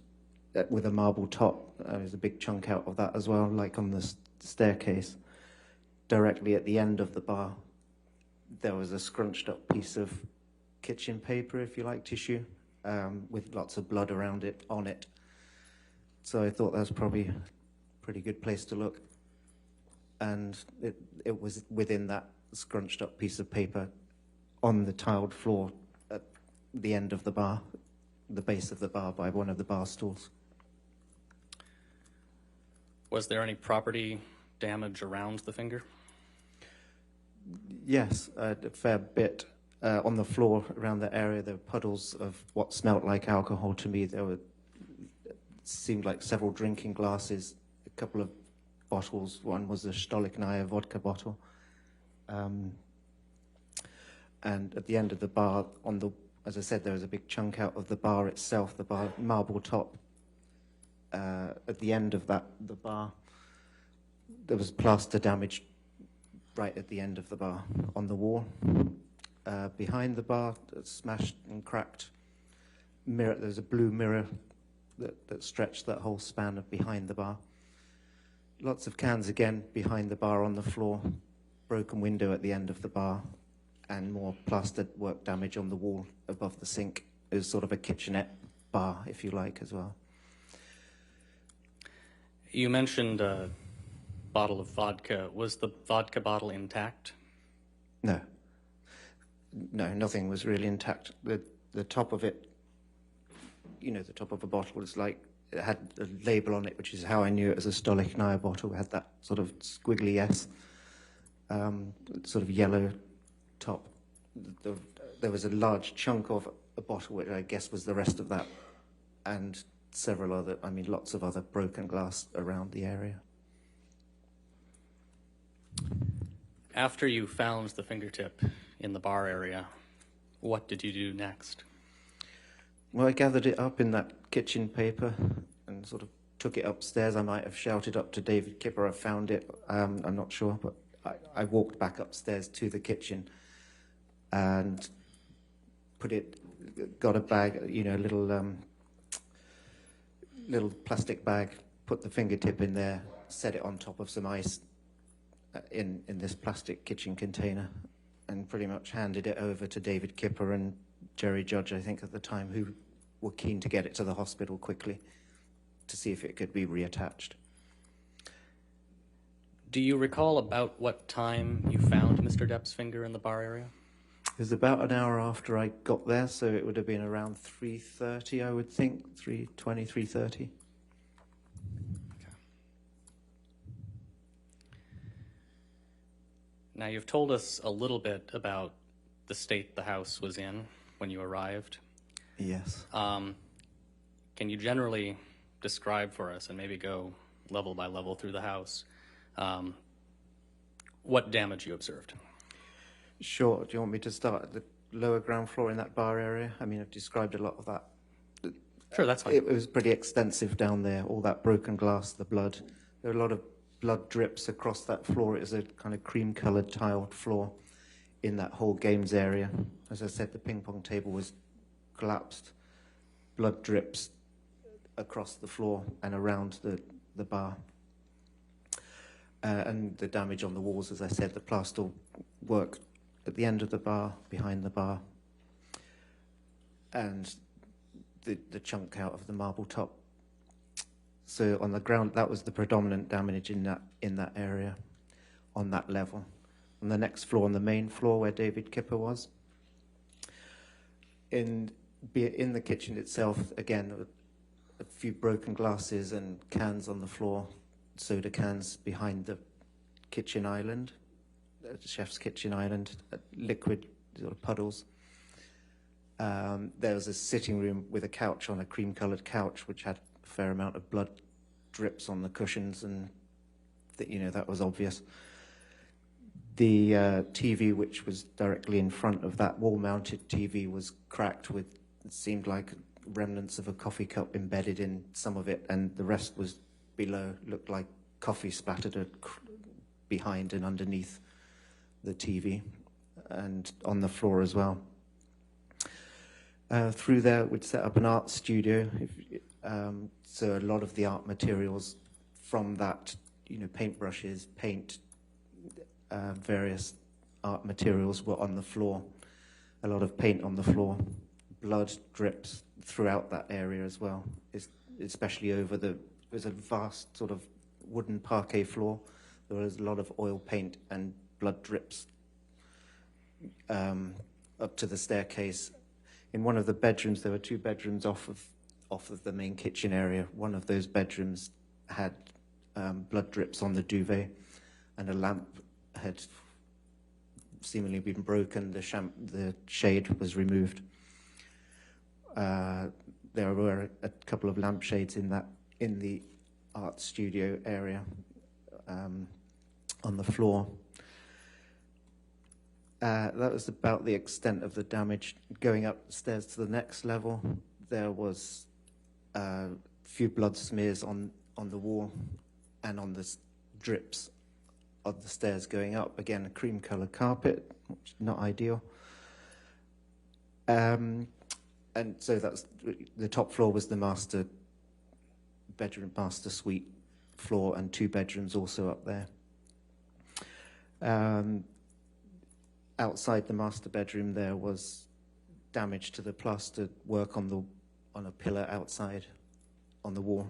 with a marble top. There's a big chunk out of that as well, like on the staircase. Directly at the end of the bar, there was a scrunched up piece of kitchen paper, if you like, tissue, with lots of blood around it, on it. So I thought that was probably a pretty good place to look. And it was within that scrunched up piece of paper on the tiled floor at the end of the bar, the base of the bar, by one of the bar stools. Was there any property damage around the finger? Yes, a fair bit. On the floor around the area, there were puddles of what smelt like alcohol to me. Seemed like several drinking glasses, a couple of bottles. One was a Stolichnaya vodka bottle. And at the end of the bar, as I said, there was a big chunk out of the bar itself, the bar marble top. At the end of the bar, there was plaster damage right at the end of the bar on the wall. Behind the bar, smashed and cracked mirror. There's a blue mirror that stretched that whole span of behind the bar. Lots of cans again behind the bar on the floor. Broken window at the end of the bar, and more plastered work damage on the wall above the sink. It was sort of a kitchenette bar, if you like, as well. You mentioned a bottle of vodka. Was the vodka bottle intact? No. No, nothing was really intact. The top of it, the top of a bottle was like, it had a label on it, which is how I knew it was a Stolichnaya bottle. It had that sort of squiggly S, sort of yellow top. There was a large chunk of a bottle, which I guess was the rest of that, and lots of other broken glass around the area. After you found the fingertip in the bar area, what did you do next? Well, I gathered it up in that kitchen paper and sort of took it upstairs. I might have shouted up to David Kipper, I found it. I'm not sure, but I walked back upstairs to the kitchen and got a bag, a little plastic bag, put the fingertip in there, set it on top of some ice in this plastic kitchen container, and pretty much handed it over to David Kipper and Jerry Judge, I think, at the time, who were keen to get it to the hospital quickly to see if it could be reattached. Do you recall about what time you found Mr. Depp's finger in the bar area? It was about an hour after I got there, so it would have been around 3:30, I would think, 3:20, 3:30. Now, you've told us a little bit about the state the house was in when you arrived. Yes. Can you generally describe for us, and maybe go level by level through the house, what damage you observed? Sure. Do you want me to start at the lower ground floor in that bar area? I mean, I've described a lot of that. Sure, that's fine. It was pretty extensive down there, all that broken glass, the blood. There were a lot of blood drips across that floor. It was a kind of cream-coloured tiled floor in that whole games area. As I said, the ping pong table was collapsed. Blood drips across the floor and around the bar. And the damage on the walls, as I said, the plaster work at the end of the bar, behind the bar, and the chunk out of the marble top. So on the ground, that was the predominant damage in that area, on that level. On the next floor, on the main floor where David Kipper was, in the kitchen itself, again, a few broken glasses and cans on the floor, soda cans behind the kitchen island, the chef's kitchen island, liquid sort of puddles. There was a sitting room with a couch on a cream-coloured couch, which had a fair amount of blood drips on the cushions, and that was obvious. The TV, which was directly in front of that wall-mounted TV, was cracked with, it seemed like remnants of a coffee cup embedded in some of it, and the rest was below, looked like coffee splattered behind and underneath the TV, and on the floor as well. Through there, we'd set up an art studio. So a lot of the art materials from that, paintbrushes, paint, various art materials were on the floor. A lot of paint on the floor. Blood drips throughout that area as well, especially over there's a vast sort of wooden parquet floor. There was a lot of oil paint and blood drips up to the staircase. In one of the bedrooms, there were two bedrooms off of the main kitchen area. One of those bedrooms had blood drips on the duvet, and a lamp had seemingly been broken. The shade was removed. There were a couple of lampshades in the art studio area on the floor. That was about the extent of the damage. Going upstairs to the next level, there was a few blood smears on the wall and on the drips of the stairs going up. Again, a cream-coloured carpet, which is not ideal. And so that's the top floor was the master bedroom, master suite floor, and two bedrooms also up there. Outside the master bedroom, there was damage to the plaster work on a pillar outside on the wall.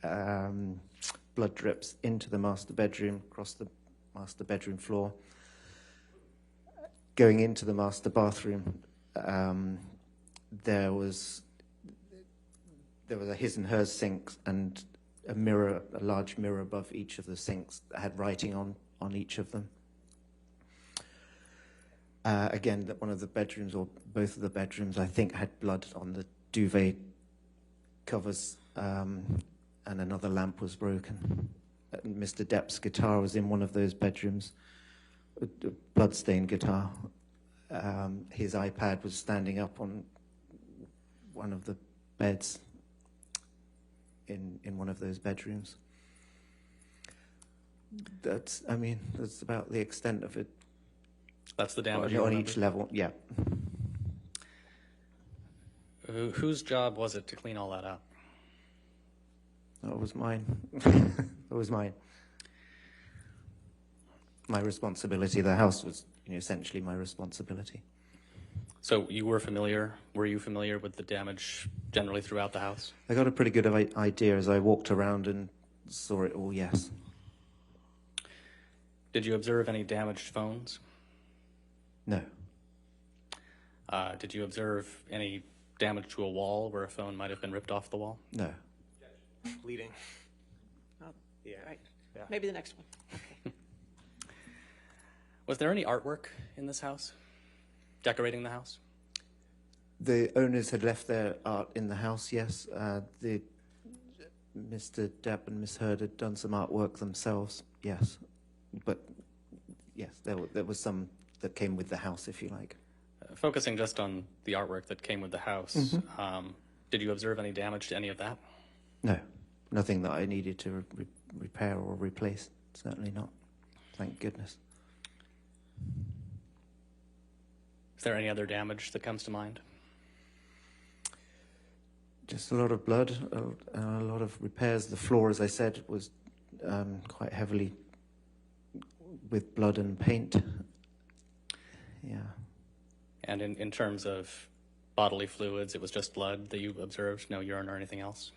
Blood drips into the master bedroom, across the master bedroom floor. going into the master bathroom, there was a his and hers sink and a mirror, a large mirror above each of the sinks that had writing on each of them. Again, that one of the bedrooms, or both of the bedrooms, I think, had blood on the duvet covers, and another lamp was broken. Mr. Depp's guitar was in one of those bedrooms, a blood-stained guitar. His iPad was standing up on one of the beds in one of those bedrooms. That's about the extent of it. That's the damage on each level, yeah. Whose job was it to clean all that up? That was mine. It was mine. My responsibility. The house was essentially my responsibility. So were you familiar with the damage generally throughout the house? I got a pretty good idea as I walked around and saw it all, yes. Did you observe any damaged phones? No. Did you observe any damage to a wall where a phone might have been ripped off the wall? No. Bleeding. Oh, Yeah. right. Yeah. Maybe the next one. Okay. Was there any artwork in this house? Decorating the house? The owners had left their art in the house, yes. Mr. Depp and Miss Heard had done some artwork themselves, yes. But, yes, there was some that came with the house, if you like. Focusing just on the artwork that came with the house, did you observe any damage to any of that? No, nothing that I needed to repair or replace, certainly not. Thank goodness. Is there any other damage that comes to mind? Just a lot of blood, a lot of repairs. The floor, as I said, was quite heavily with blood and paint. Yeah. And in terms of bodily fluids, it was just blood that you observed, no urine or anything else?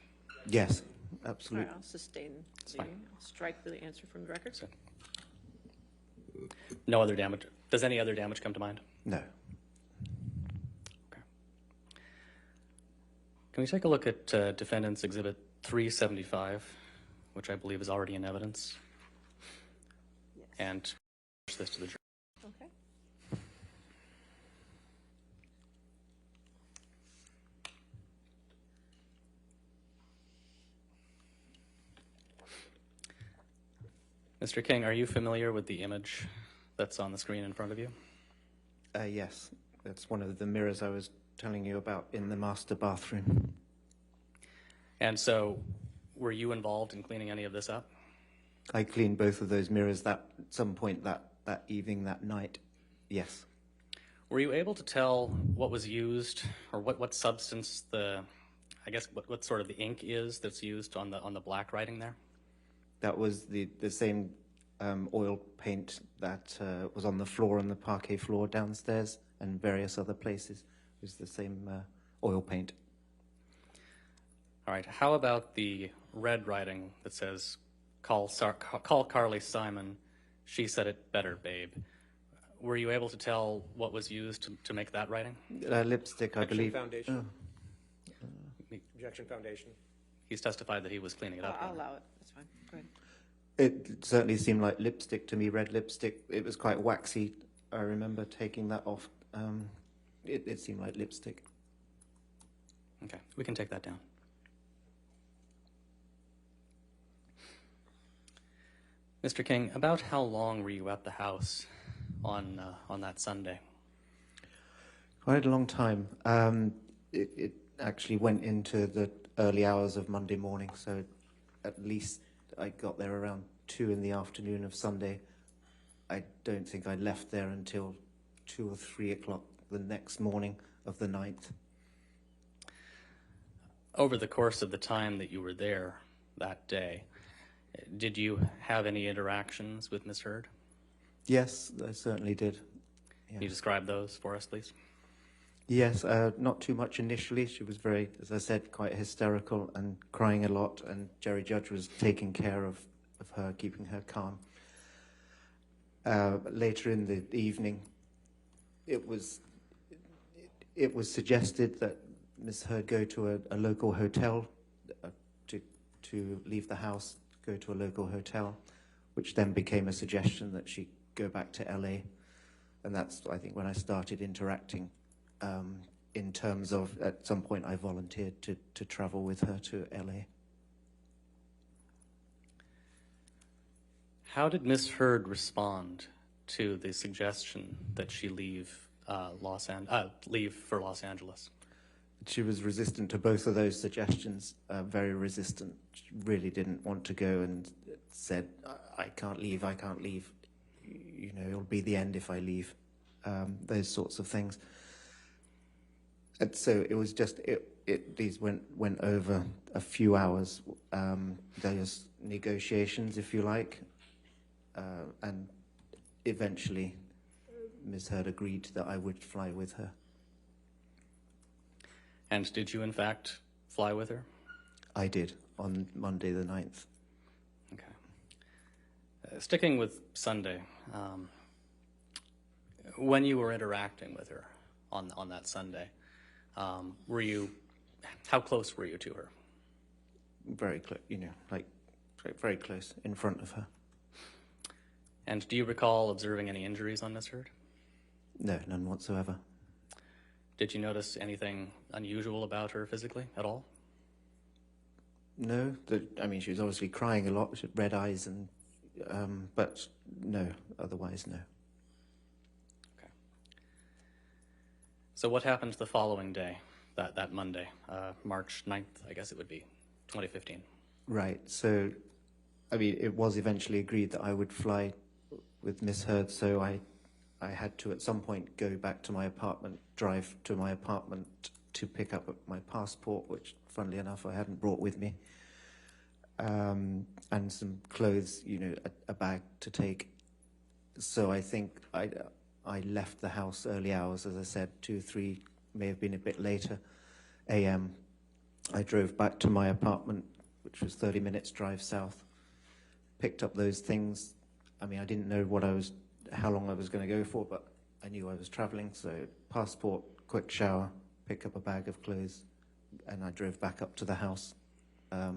Yes, All absolutely. right, I'll sustain fine. I'll strike the answer from the record. So, no other damage. Does any other damage come to mind? No. Okay. Can we take a look at Defendant's Exhibit 375, which I believe is already in evidence? Yes. And push this to the jury. Okay. Mr. King, are you familiar with the image that's on the screen in front of you? Yes, that's one of the mirrors I was telling you about in the master bathroom. And so, were you involved in cleaning any of this up? I cleaned both of those mirrors at some point that evening, that night. Yes. Were you able to tell what was used, or what substance what sort of the ink is that's used on the black writing there? That was the same oil paint that was on the floor, on the parquet floor downstairs and various other places. It was the same oil paint. All right, how about the red writing that says, call Carly Simon, she said it better, babe. Were you able to tell what was used to make that writing? Lipstick, I believe. Foundation. Objection foundation. He's testified that he was cleaning it up. I'll allow it. That's fine. Go ahead. It certainly seemed like lipstick to me, red lipstick. It was quite waxy. I remember taking that off. It seemed like lipstick. Okay, we can take that down. Mr. King, about how long were you at the house on that Sunday? Quite a long time. It actually went into the early hours of Monday morning, so at least I got there around 2 in the afternoon of Sunday. I don't think I left there until 2 or 3 o'clock the next morning of the 9th. Over the course of the time that you were there that day, did you have any interactions with Ms. Heard? Yes, I certainly did. Yeah. Can you describe those for us, please? Yes, not too much initially. She was very, as I said, quite hysterical and crying a lot, and Jerry Judge was taking care of her, keeping her calm. Later in the evening, it was suggested that Ms. Heard go to a local hotel, to leave the house, go to a local hotel, which then became a suggestion that she go back to LA. And that's, I think, when I started interacting in terms of, at some point, I volunteered to travel with her to LA. How did Miss Heard respond to the suggestion that she leave leave for Los Angeles? She was resistant to both of those suggestions, very resistant. She really didn't want to go and said, I can't leave, I can't leave. You know, it'll be the end if I leave. Those sorts of things. And so it was just, these went over a few hours. There's negotiations, if you like. And eventually, Ms. Heard agreed that I would fly with her. And did you, in fact, fly with her? I did, on Monday the 9th. Okay. Sticking with Sunday, when you were interacting with her on that Sunday, how close were you to her? Very close, you know, like very close, in front of her. And do you recall observing any injuries on Miss Heard? No, none whatsoever. Did you notice anything unusual about her physically at all? No, I mean, she was obviously crying a lot. She had red eyes, and but no, otherwise no. Okay. So what happened the following day, that Monday, March 9th, I guess it would be, 2015? Right. So, I mean, it was eventually agreed that I would fly with Miss Heard. So I had to at some point go back to my apartment, drive to my apartment to pick up my passport, which, funnily enough, I hadn't brought with me, and some clothes, you know, a bag to take. So I think I left the house early hours, as I said, 2, 3, may have been a bit later, a.m. I drove back to my apartment, which was 30 minutes drive south, picked up those things. I mean, I didn't know how long I was going to go for, but I knew I was traveling, so passport, quick shower, pick up a bag of clothes, and I drove back up to the house. I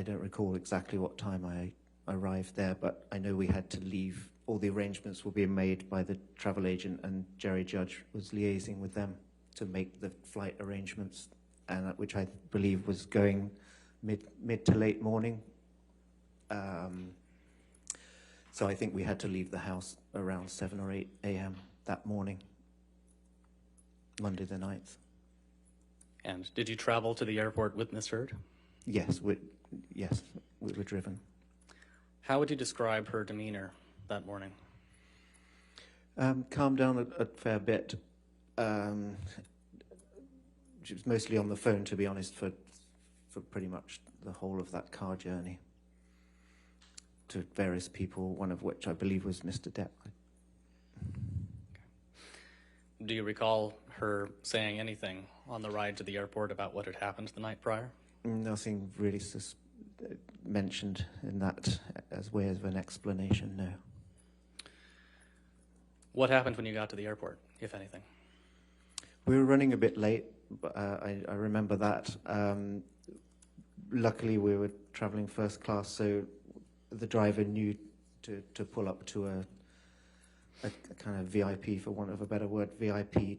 don't recall exactly what time I arrived there, but I know we had to leave. All the arrangements were being made by the travel agent, and Jerry Judge was liaising with them to make the flight arrangements, and which I believe was going mid to late morning. So I think we had to leave the house around 7 or 8 a.m. that morning, Monday the 9th. And did you travel to the airport with Miss Heard? Yes, we were driven. How would you describe her demeanor that morning? Calmed down a fair bit. She was mostly on the phone, to be honest, for pretty much the whole of that car journey, to various people, one of which I believe was Mr. Depp. Do you recall her saying anything on the ride to the airport about what had happened the night prior? Nothing really mentioned in that as way of an explanation, no. What happened when you got to the airport, if anything? We were running a bit late, but I remember that. Luckily, we were traveling first class, so the driver knew to pull up to a kind of VIP, for want of a better word, VIP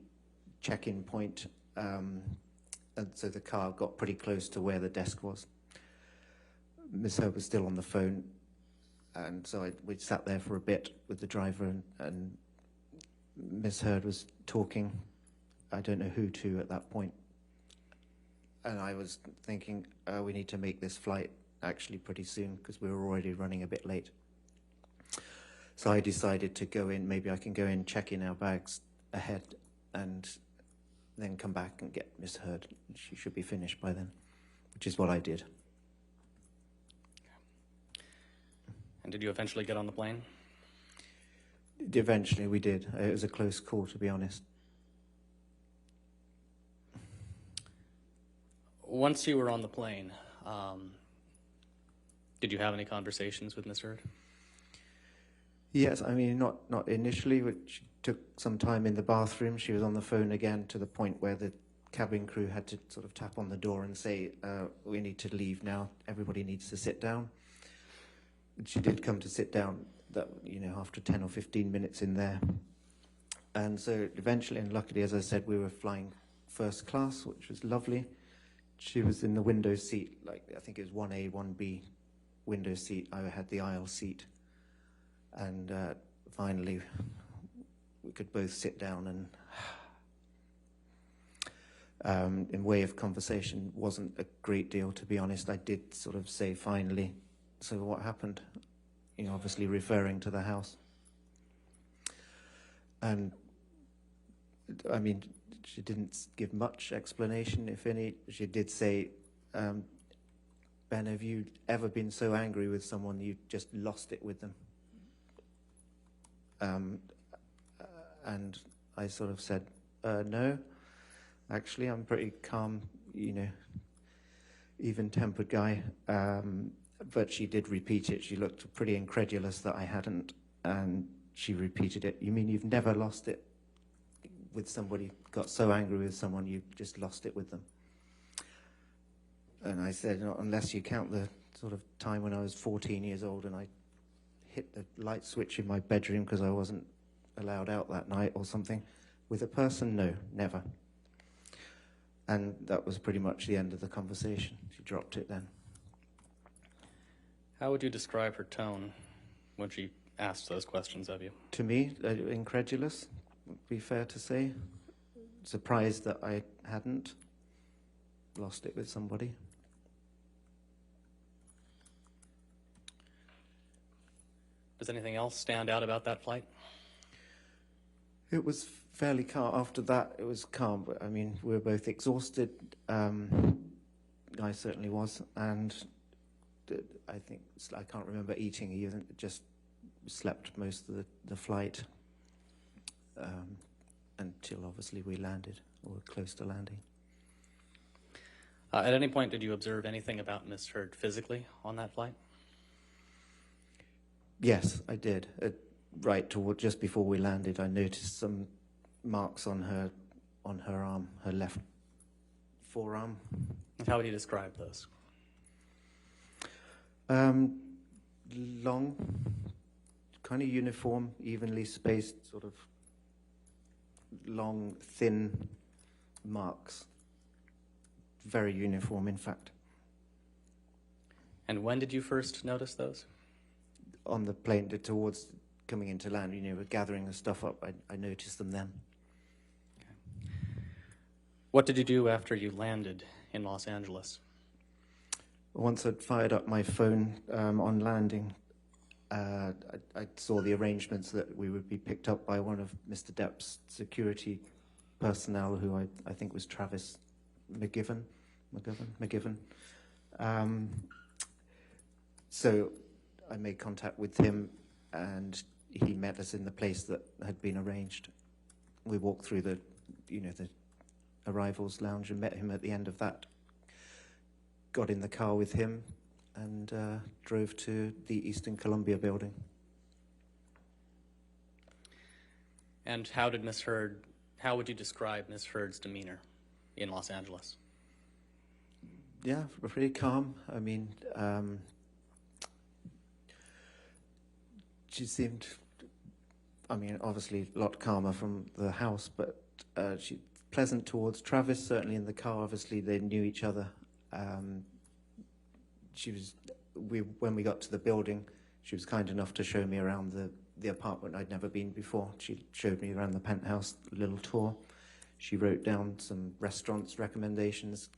check-in point. And so the car got pretty close to where the desk was. Miss Heard was still on the phone, and so we sat there for a bit with the driver, and Miss Heard was talking. I don't know who to at that point. And I was thinking, we need to make this flight actually pretty soon, because we were already running a bit late. So I decided to go in, maybe I can go in, check in our bags ahead, and then come back and get Miss Heard. She should be finished by then, which is what I did. And did you eventually get on the plane? Eventually we did. It was a close call, to be honest. Once you were on the plane, did you have any conversations with Miss Heard? Yes, I mean, not initially, which took some time in the bathroom. She was on the phone again to the point where the cabin crew had to sort of tap on the door and say, we need to leave now. Everybody needs to sit down. And she did come to sit down, after 10 or 15 minutes in there. And so eventually, and luckily, as I said, we were flying first class, which was lovely. She was in the window seat, I think it was 1A, 1B window seat. I had the aisle seat. And finally, we could both sit down and in way of conversation, wasn't a great deal, to be honest. I did sort of say, finally, so what happened? Obviously referring to the house. And, I mean, she didn't give much explanation, if any. She did say, Ben, have you ever been so angry with someone you just lost it with them? And I sort of said, no, actually, I'm pretty calm, even-tempered guy. But she did repeat it. She looked pretty incredulous that I hadn't, and she repeated it. You mean you've never lost it with somebody, got so angry with someone you just lost it with them? And I said, unless you count the sort of time when I was 14 years old and I hit the light switch in my bedroom because I wasn't allowed out that night or something. With a person, no, never. And that was pretty much the end of the conversation. She dropped it then. How would you describe her tone when she asked those questions of you? To me, incredulous, would be fair to say. Surprised that I hadn't lost it with somebody. Does anything else stand out about that flight? It was fairly calm. After that, it was calm. But I mean, we were both exhausted. I certainly was, and I think I can't remember eating even. Just slept most of the flight until obviously we landed or were close to landing. At any point, did you observe anything about Miss Heard physically on that flight? Yes, I did. Right toward just before we landed, I noticed some marks on her arm, her left forearm. And how would you describe those? Long, kind of uniform, evenly spaced, sort of long, thin marks. Very uniform, in fact. And when did you first notice those? On the plane towards coming into land, we're gathering the stuff up. I noticed them then. Okay. What did you do after you landed in Los Angeles? Once I'd fired up my phone on landing, I saw the arrangements that we would be picked up by one of Mr. Depp's security personnel, who I think was Travis McGivern. So I made contact with him, and he met us in the place that had been arranged. We walked through the arrivals lounge and met him at the end of that. Got in the car with him and drove to the Eastern Columbia building. And how would you describe Miss Heard's demeanor in Los Angeles? Yeah, pretty calm. I mean, she seemed, obviously a lot calmer from the house, but she's pleasant towards Travis, certainly in the car. Obviously, they knew each other. When we got to the building, she was kind enough to show me around the apartment. I'd never been before. She showed me around the penthouse, a little tour. She wrote down some restaurants recommendations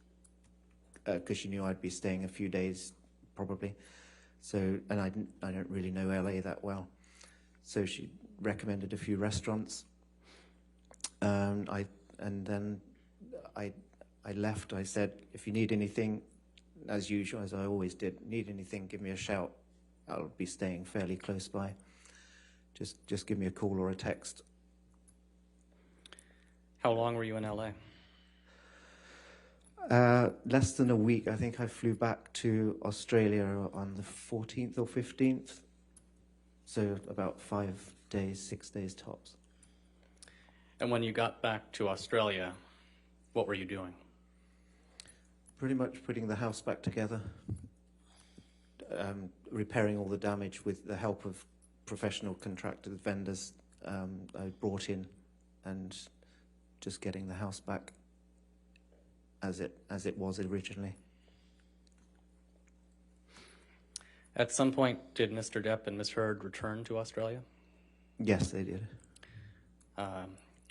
because she knew I'd be staying a few days, probably. So, and I don't really know LA that well. So she recommended a few restaurants. And then I left. I said, if you need anything, as usual, as I always did, need anything, give me a shout. I'll be staying fairly close by. Just give me a call or a text. How long were you in LA? Less than a week. I think I flew back to Australia on the 14th or 15th. So about 5 days, 6 days tops. And when you got back to Australia, what were you doing? Pretty much putting the house back together, repairing all the damage with the help of professional contracted vendors I brought in, and just getting the house back as it was originally. At some point, did Mr. Depp and Ms. Heard return to Australia? Yes, they did.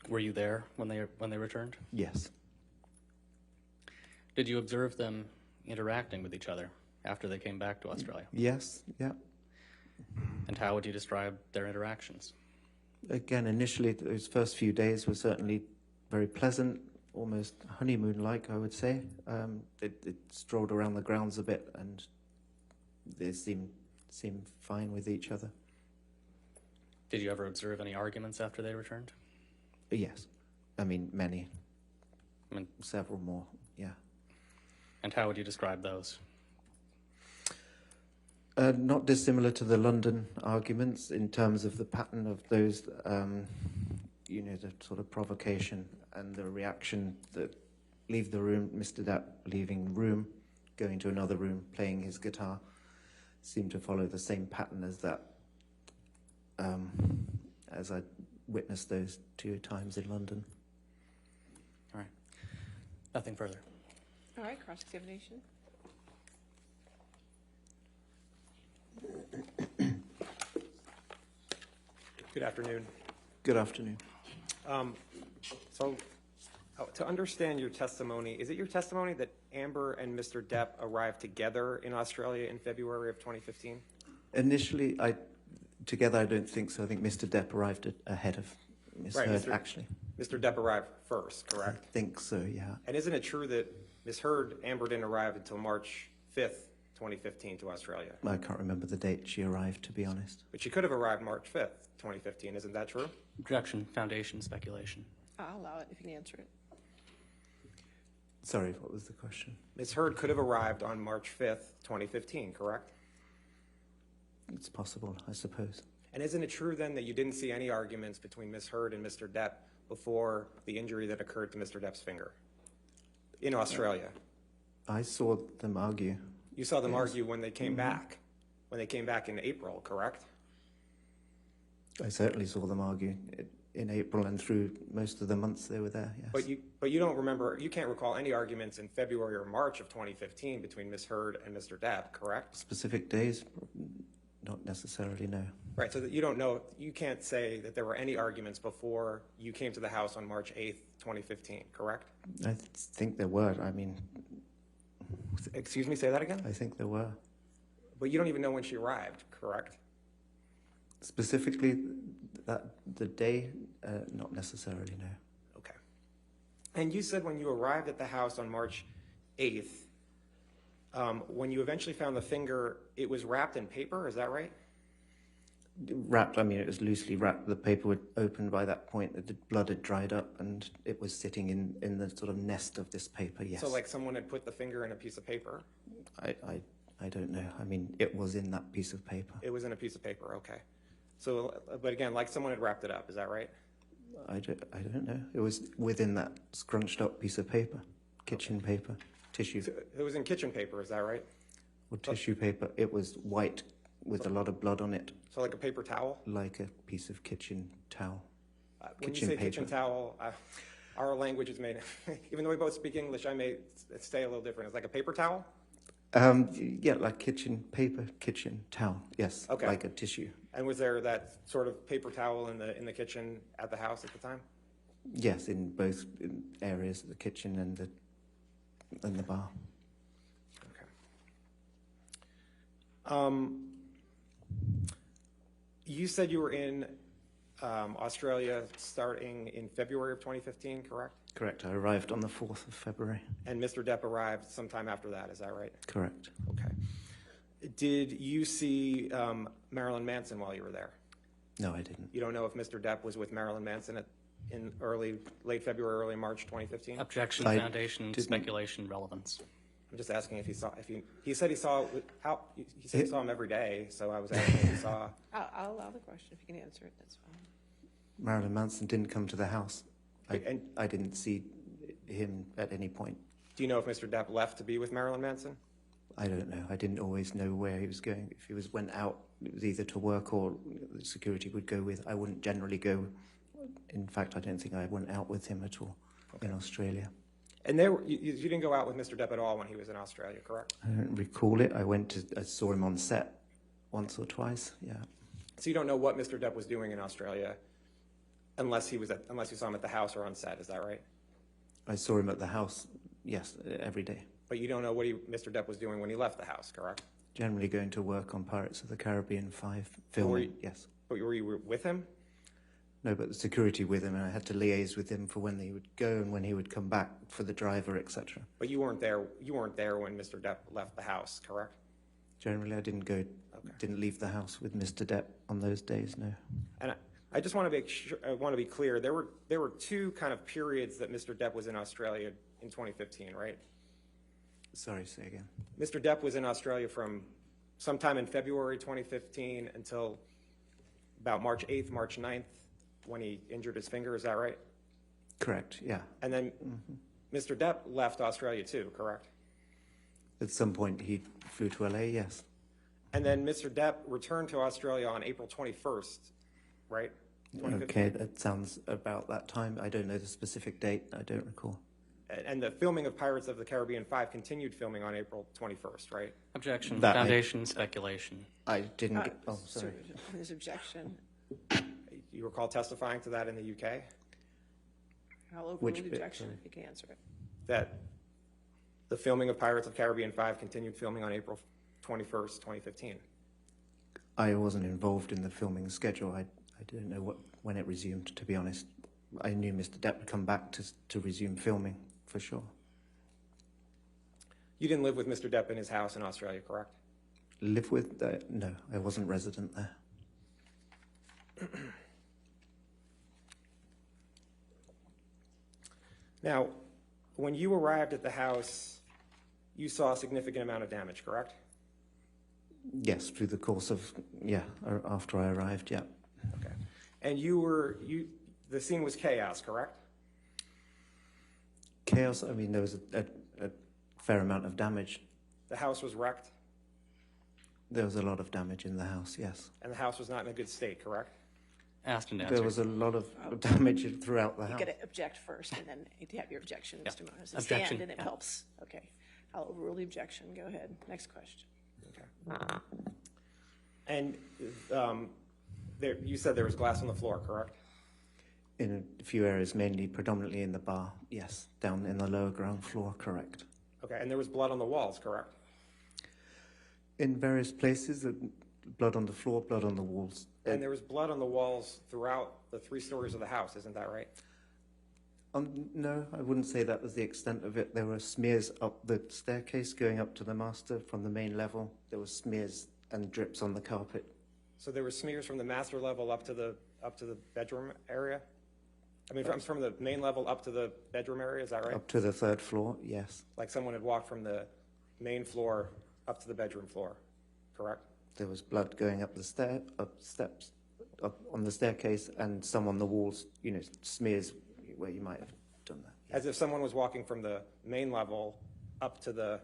Were you there when they returned? Yes. Did you observe them interacting with each other after they came back to Australia? Yes, yeah. And how would you describe their interactions? Again, initially, those first few days were certainly very pleasant, almost honeymoon-like, I would say. It strolled around the grounds a bit, and they seemed fine with each other. Did you ever observe any arguments after they returned? Yes. I mean, many. I mean, several more, yeah. And how would you describe those? Not dissimilar to the London arguments in terms of the pattern of those, the sort of provocation and the reaction that leave the room, Mr. Depp leaving the room, going to another room, playing his guitar, seemed to follow the same pattern as that, as I witnessed those 2 times in London. All right. Nothing further. All right, cross-examination. Good afternoon. Good afternoon. To understand your testimony, is it your testimony that Amber and Mr. Depp arrived together in Australia in February of 2015? Initially, together I don't think so. I think Mr. Depp arrived ahead of Ms. Heard, actually. Mr. Depp arrived first, correct? I think so, yeah. And isn't it true that Ms. Heard, Amber didn't arrive until March 5th, 2015 to Australia? I can't remember the date she arrived, to be honest. But she could have arrived March 5th, 2015. Isn't that true? Objection, foundation, speculation. I'll allow it if you can answer it. Sorry, what was the question? Ms. Heard could have arrived on March 5th, 2015, correct? It's possible, I suppose. And isn't it true then that you didn't see any arguments between Ms. Heard and Mr. Depp before the injury that occurred to Mr. Depp's finger in Australia? I saw them argue. You saw them argue when they came back, in April, correct? I certainly saw them argue in April and through most of the months they were there, yes. But you don't remember, you can't recall any arguments in February or March of 2015 between Ms. Heard and Mr. Depp, correct? Specific days? Not necessarily, no. Right, so that you don't know, you can't say that there were any arguments before you came to the house on March 8th, 2015, correct? I think there were, I mean... Excuse me, say that again? I think there were. But you don't even know when she arrived, correct? Specifically, the day, not necessarily, no. Okay. And you said when you arrived at the house on March 8th, when you eventually found the finger, it was wrapped in paper, is that right? Wrapped, I mean, it was loosely wrapped. The paper was opened by that point. The blood had dried up, and it was sitting in the sort of nest of this paper, yes. So like someone had put the finger in a piece of paper? I don't know. I mean, it was in that piece of paper. It was in a piece of paper, okay. So, but again, like someone had wrapped it up, is that right? I don't know. It was within that scrunched up piece of paper, kitchen paper, tissue. So it was in kitchen paper, is that right? Or tissue paper. It was white with a lot of blood on it. So like a paper towel? Like a piece of kitchen towel. When you say kitchen towel, our language is made, even though we both speak English, I may stay a little different. It's like a paper towel? Yeah, like kitchen paper, kitchen towel. Yes, okay. Like a tissue. And was there that sort of paper towel in the kitchen at the house at the time? Yes, in both areas, the kitchen and the bar. Okay. You said you were in Australia starting in February of 2015, correct? Correct. I arrived on the 4th of February. And Mr. Depp arrived sometime after that, is that right? Correct. Okay. Did you see Marilyn Manson while you were there? No, I didn't. You don't know if Mr. Depp was with Marilyn Manson in late February, early March 2015? Objection, foundation, speculation, relevance. I'm just asking if he saw, he said he saw, he said he saw him every day, so I was asking if he saw. I'll allow the question. If you can answer it, that's fine. Marilyn Manson didn't come to the house. And I didn't see him at any point. do you know if Mr. Depp left to be with Marilyn Manson? I don't know. I didn't always know where he was going. If he went out, it was either to work or the security would go with. I wouldn't generally go. In fact, I don't think I went out with him at all in Australia. And you didn't go out with Mr. Depp at all when he was in Australia, correct? I don't recall it. I saw him on set once or twice. Yeah. So you don't know what Mr. Depp was doing in Australia unless you saw him at the house or on set, is that right? I saw him at the house, yes, every day. But you don't know what Mr. Depp was doing when he left the house, correct? Generally going to work on Pirates of the Caribbean 5 filming, yes. But were you with him? No, but the security with him, and I had to liaise with him for when he would go and when he would come back for the driver, etc. But you weren't there when Mr. Depp left the house, correct? Generally, I didn't leave the house with Mr. Depp on those days, no. And I just want to make sure, I want to be clear, there were two kind of periods that Mr. Depp was in Australia in 2015, right? Sorry, say again. Mr. Depp was in Australia from sometime in February 2015 until about March 8th, March 9th, when he injured his finger, is that right? Correct, yeah. And then Mr. Depp left Australia too, correct? At some point, he flew to LA, yes. And then Mr. Depp returned to Australia on April 21st, right? Okay, that sounds about that time. I don't know the specific date. I don't recall. And the filming of Pirates of the Caribbean 5 continued filming on April 21st, right? Objection. That Foundation speculation. I didn't get... Oh, sorry. There's objection. You recall testifying to that in the UK? I'll overrule Which the bit, objection sorry? if you can answer it. That the filming of Pirates of the Caribbean 5 continued filming on April 21st, 2015. I wasn't involved in the filming schedule. I didn't know when it resumed, to be honest. I knew Mr. Depp would come back to resume filming, for sure. You didn't live with Mr. Depp in his house in Australia, correct? Live with? No, I wasn't resident there. Now, when you arrived at the house, you saw a significant amount of damage, correct? Yes, through the course of, after I arrived, yeah. Okay. And the scene was chaos, correct? Chaos, I mean, there was a fair amount of damage. The house was wrecked? There was a lot of damage in the house, yes. And the house was not in a good state, correct? Asked and answered. There was a lot of damage throughout the You house. got to object first, and then you have your objection, Mr. Moses. Objection, Stand, and it yeah. helps. Okay. I'll overrule the objection. Go ahead. Next question. Okay. And you said there was glass on the floor, correct? In a few areas, mainly predominantly in the bar, yes. Down in the lower ground floor, correct. Okay, and there was blood on the walls, correct? In various places, blood on the floor, blood on the walls. And there was blood on the walls throughout the 3 stories of the house, isn't that right? No, I wouldn't say that was the extent of it. There were smears up the staircase going up to the master from the main level. There were smears and drips on the carpet. So there were smears from the master level up to the bedroom area? I mean, from the main level up to the bedroom area, is that right? Up to the 3rd floor, yes. Like someone had walked from the main floor up to the bedroom floor, correct? There was blood going up the steps, up on the staircase, and some on the walls, smears where you might have done that. As if someone was walking from the main level up to the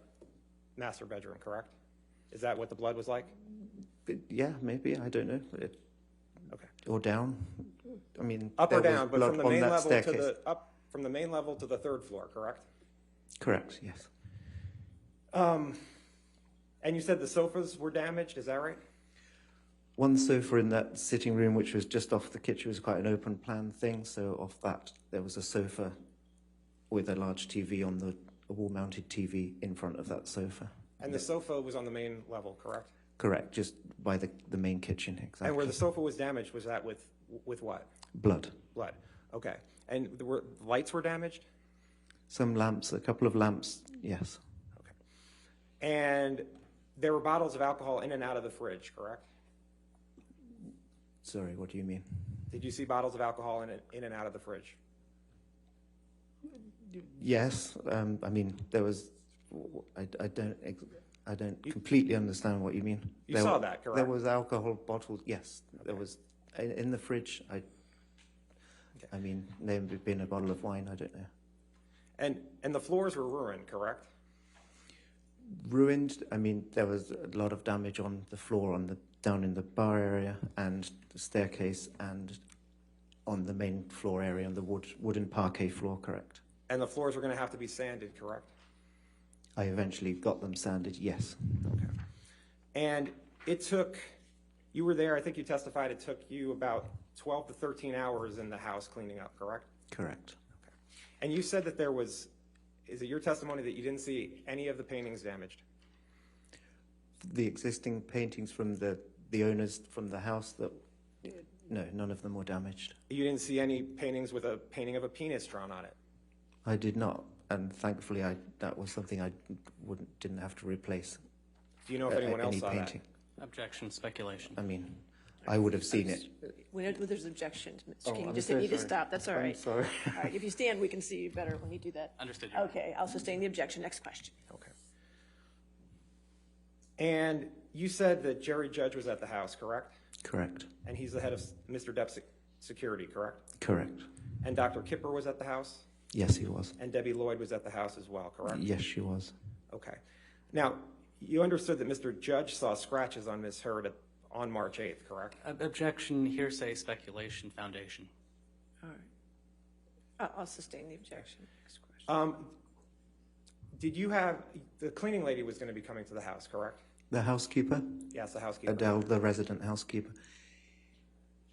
master bedroom, correct? Is that what the blood was like? Yeah, maybe, I don't know. Okay. Or down. I mean, Up or there was down, but blood from the on main that level staircase. from the main level to the 3rd floor, correct? Correct, yes. And you said the sofas were damaged, is that right? One sofa in that sitting room, which was just off the kitchen, was quite an open plan thing. So off that, there was a sofa with a large TV on a wall-mounted TV in front of that sofa. And the sofa was on the main level, correct? Correct, just by the main kitchen, exactly. And where the sofa was damaged, was that with what? Blood. Blood, okay. And the lights were damaged? Some lamps, a couple of lamps, yes. Okay. And there were bottles of alcohol in and out of the fridge, correct? Sorry, what do you mean? Did you see bottles of alcohol in and out of the fridge? Yes, I mean, there was I don't completely understand what you mean. You saw that, correct? There was alcohol bottles. Yes, there was in the fridge. I mean, there may have been a bottle of wine. I don't know. And the floors were ruined, correct? Ruined. I mean, there was a lot of damage on the floor, down in the bar area and the staircase, and on the main floor area, on the wooden parquet floor. Correct. And the floors were going to have to be sanded, correct? I eventually got them sanded. Yes. Okay. And it took. You were there. I think you testified. It took you about 12 to 13 hours in the house cleaning up, correct? Correct. Okay. And you said that there was. Is it your testimony that you didn't see any of the paintings damaged? The existing paintings from the owners from the house no, none of them were damaged. You didn't see any paintings with a painting of a penis drawn on it? I did not, and thankfully that was something I didn't have to replace. Do you know if anyone else saw painting. that? Objection, speculation. I mean, I would have seen it. When there's objection, Mr. King, you I'm just so need to sorry. stop. That's all right. I'm sorry. All right, if you stand, we can see you better when you do that. Understood. Your Honor. Okay, I'll sustain the objection. Next question. Okay. And you said that Jerry Judge was at the house, correct? Correct. And he's the head of Mr. Depp's security, correct? Correct. And Dr. Kipper was at the house? Yes, he was. And Debbie Lloyd was at the house as well, correct? Yes, she was. Okay. Now, you understood that Mr. Judge saw scratches on Ms. Hurd on March 8th, correct? Objection, hearsay, speculation, foundation. All right. I'll sustain the objection. Next question. Did you have, the cleaning lady was going to be coming to the house, correct? The housekeeper? Yes, the housekeeper. Adele, the resident housekeeper.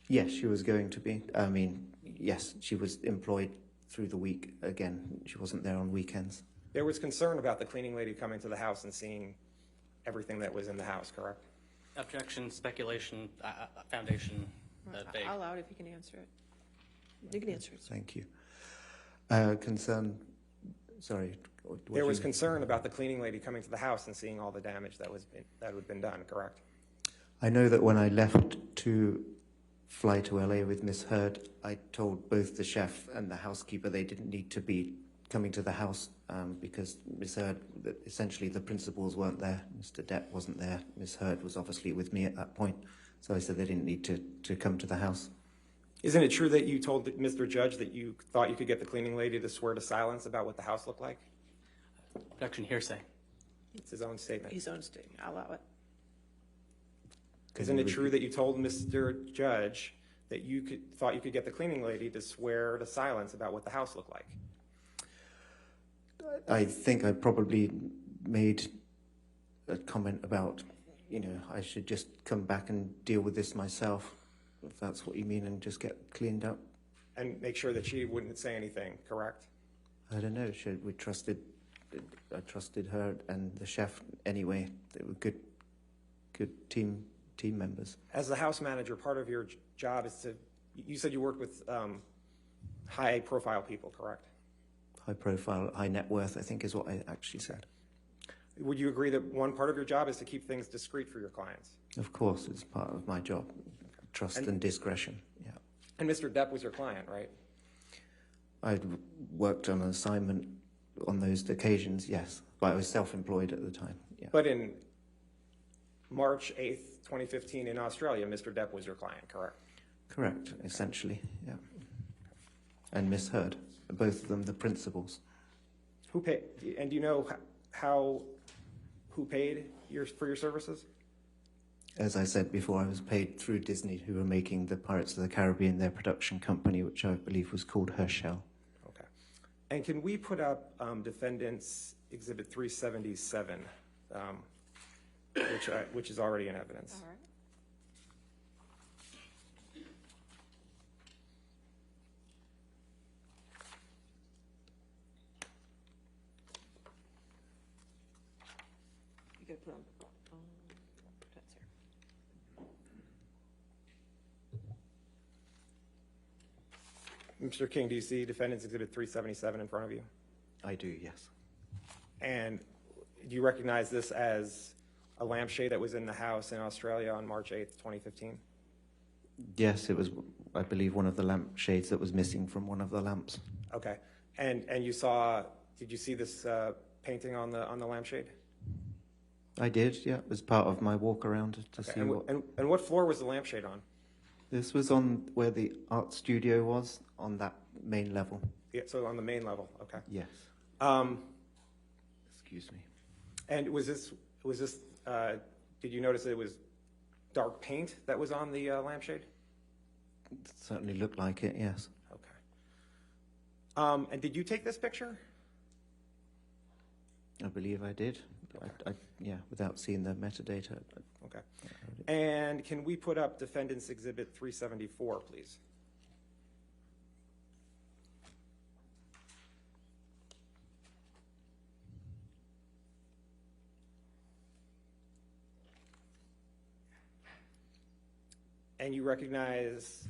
Yes, she was going to be. I mean, yes, she was employed through the week. Again, she wasn't there on weekends. There was concern about the cleaning lady coming to the house and seeing everything that was in the house, correct? Objection, speculation, foundation, vague. I'll allow it if you can answer it. You can answer it. Thank you. Concern, sorry. There was concern about the cleaning lady coming to the house and seeing all the damage that had been done, correct? I know that when I left to fly to LA with Miss Hurd, I told both the chef and the housekeeper they didn't need to be coming to the house because Miss Hurd, essentially the principals weren't there. Mr. Depp wasn't there. Miss Hurd was obviously with me at that point. So I said they didn't need to come to the house. Isn't it true that you told Mr. Judge that you thought you could get the cleaning lady to swear to silence about what the house looked like? Objection, hearsay. It's his own statement. His own statement. I'll allow it. Isn't it true that you told Mr. Judge that you thought you could get the cleaning lady to swear to silence about what the house looked like? I think I probably made a comment about, I should just come back and deal with this myself, if that's what you mean, and just get cleaned up. And make sure that she wouldn't say anything, correct? I don't know. I trusted her and the chef anyway. They were good team members. As the house manager, part of your job is you said you worked with high-profile people, correct? High profile, high net worth, I think is what I actually said. Would you agree that one part of your job is to keep things discreet for your clients? Of course, it's part of my job. Trust and discretion, yeah. And Mr. Depp was your client, right? I'd worked on an assignment on those occasions, yes. But I was self-employed at the time, yeah. But in March 8th, 2015 in Australia, Mr. Depp was your client, correct? Correct, essentially, yeah. And Miss Hurd, both of them the principals. Who paid? And do you know who paid for your services? As I said before, I was paid through Disney, who were making the Pirates of the Caribbean, their production company, which I believe was called Herschel. Okay. And can we put up Defendant's Exhibit 377, which is already in evidence? All right. You gotta put on, that's here. Mr. King, do you see Defendant's Exhibit 377 in front of you? I do, yes. And do you recognize this as a lampshade that was in the house in Australia on March 8th, 2015? Yes, it was, I believe, one of the lampshades that was missing from one of the lamps. Okay. And you saw, did you see this painting on the lampshade? I did, yeah. It was part of my walk around to see what... And what floor was the lampshade on? This was on where the art studio was, on that main level. Yeah, so on the main level, okay. Yes. Excuse me. And did you notice that it was dark paint that was on the lampshade? It certainly looked like it, yes. Okay. And did you take this picture? I believe I did. Okay. Yeah, without seeing the metadata. Okay. And can we put up Defendant's Exhibit 374, please? And you recognize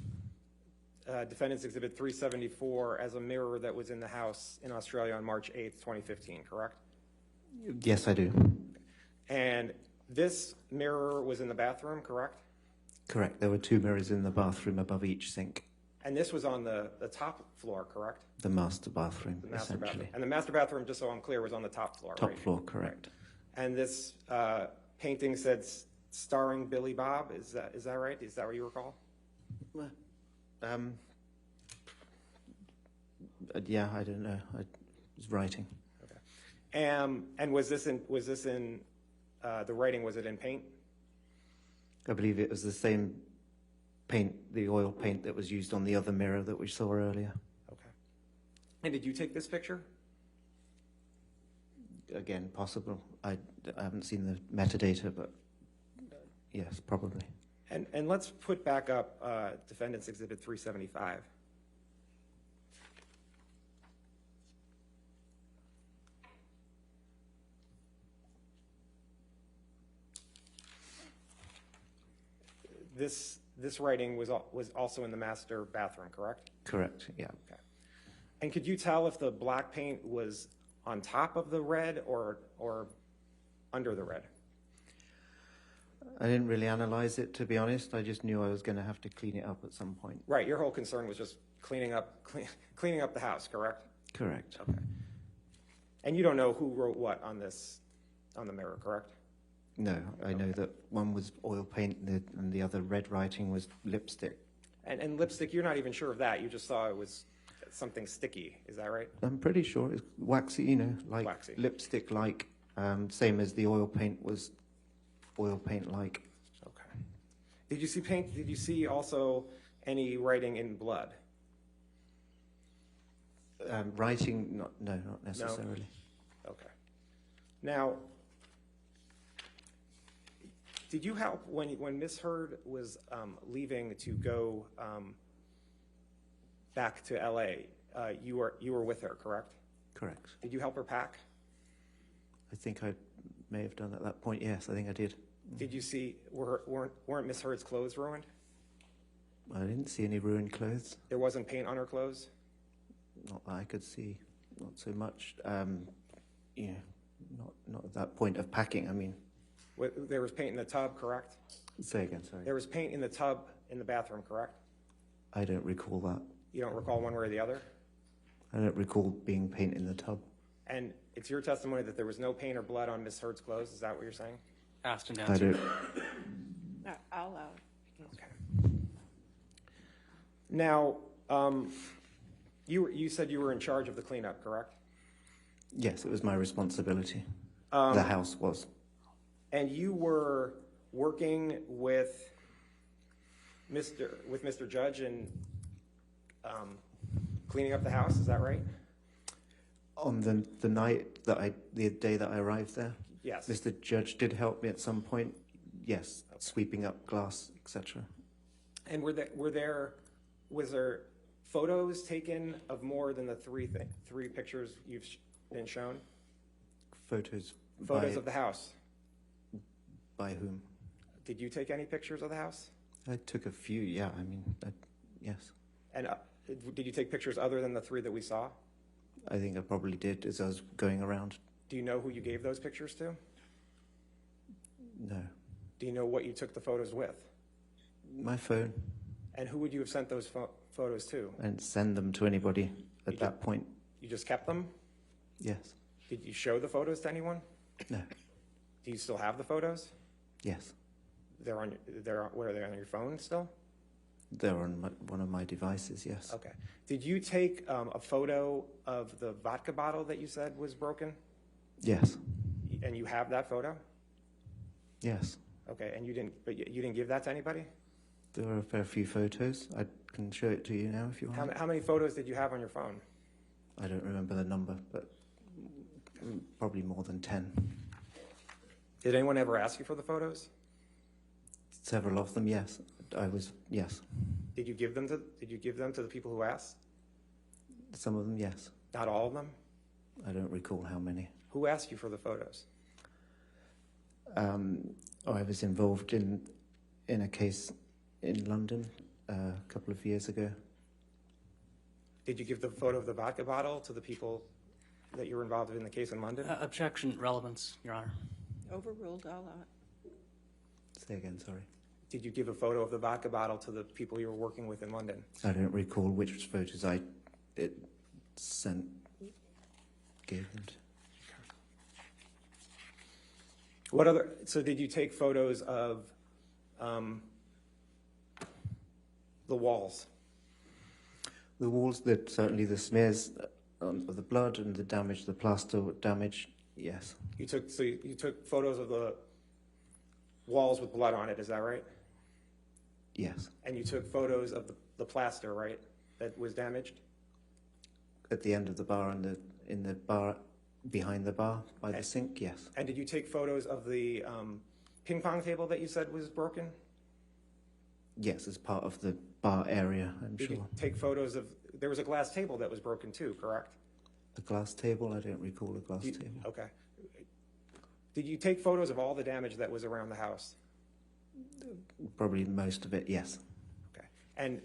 Defendant's Exhibit 374 as a mirror that was in the house in Australia on March 8th, 2015, correct? Yes, I do. And this mirror was in the bathroom, correct? Correct. There were 2 mirrors in the bathroom above each sink. And this was on the top floor, correct? The master bathroom, The master essentially. bathroom. And the master bathroom, just so I'm clear, was on the top floor, Top right? floor, correct. And this painting said starring Billy Bob. Is that right? Is that what you recall? Yeah, I don't know. I was writing. Okay. And was this in the writing? Was it in paint? I believe it was the same paint, the oil paint that was used on the other mirror that we saw earlier. Okay. And did you take this picture? Again, possible. I haven't seen the metadata, but yes, probably. And let's put back up Defendant's Exhibit 375. This writing was also in the master bathroom, correct? Correct, yeah. Okay. And could you tell if the black paint was on top of the red or under the red? I didn't really analyze it, to be honest. I just knew I was going to have to clean it up at some point. Right. Your whole concern was just cleaning up the house, correct? Correct. Okay. And you don't know who wrote what on the mirror, correct? No, I know that one was oil paint and the other red writing was lipstick. And lipstick, you're not even sure of that. You just saw it was something sticky. Is that right? I'm pretty sure it's waxy, like Waxy. lipstick-like, same as the oil paint was oil paint-like. Okay. Did you see paint? Did you see also any writing in blood? Writing, no, not necessarily. No? Okay. Now, did you help when Miss Heard was leaving to go back to L.A.? You were with her, correct? Correct. Did you help her pack? I think I may have done at that point. Yes, I think I did. Did you see weren't Miss Heard's clothes ruined? I didn't see any ruined clothes. There wasn't paint on her clothes? Not that I could see. Not so much. Yeah, not at that point of packing. I mean. There was paint in the tub, correct? Say again, sorry. There was paint in the tub in the bathroom, correct? I don't recall that. You don't recall one way or the other? I don't recall being paint in the tub. And it's your testimony that there was no paint or blood on Miss Heard's clothes? Is that what you're saying? Asked and I answered. don't. I'll allow it. Okay. Now, you said you were in charge of the cleanup, correct? Yes, it was my responsibility. The house was. And you were working with Mr. Judge and cleaning up the house, is that right? On the day that I arrived there? Yes. Mr. Judge did help me at some point. Yes, okay. Sweeping up glass, etc. And was there photos taken of more than the three pictures you've been shown? Photos of the house. By whom? Did you take any pictures of the house? I took a few, yeah. I mean, yes. And did you take pictures other than the 3 that we saw? I think I probably did as I was going around. Do you know who you gave those pictures to? No. Do you know what you took the photos with? My phone. And who would you have sent those photos to? I didn't send them to anybody at that point. You just kept them? Yes. Did you show the photos to anyone? No. Do you still have the photos? Yes. Where are they, on your phone still? They're on one of my devices, yes. Okay. Did you take a photo of the vodka bottle that you said was broken? Yes. And you have that photo? Yes. Okay, and you didn't give that to anybody? There are a fair few photos. I can show it to you now if you want. How many photos did you have on your phone? I don't remember the number, but probably more than 10. Did anyone ever ask you for the photos? Several of them, yes. Yes. Did you give them to the people who asked? Some of them, yes. Not all of them? I don't recall how many. Who asked you for the photos? I was involved in a case in London a couple of years ago. Did you give the photo of the vodka bottle to the people that you were involved in the case in London? Objection, relevance, Your Honor. Overruled, I'll allow it. Say again, sorry. Did you give a photo of the vodka bottle to the people you were working with in London? I don't recall which photos I gave them to. So did you take photos of the walls? The walls, certainly the smears of the blood and the damage, the plaster damage, yes. You took photos of the walls with blood on it, is that right? Yes. And you took photos of the plaster, right, that was damaged? At the end of the bar and in the bar, behind the bar, by the sink, yes. And did you take photos of the ping pong table that you said was broken? Yes, as part of the bar area, I'm Did sure. you take photos of, there was a glass table that was broken too, correct? A glass table? I don't recall a glass table. Okay. Did you take photos of all the damage that was around the house? Probably most of it, yes. Okay. And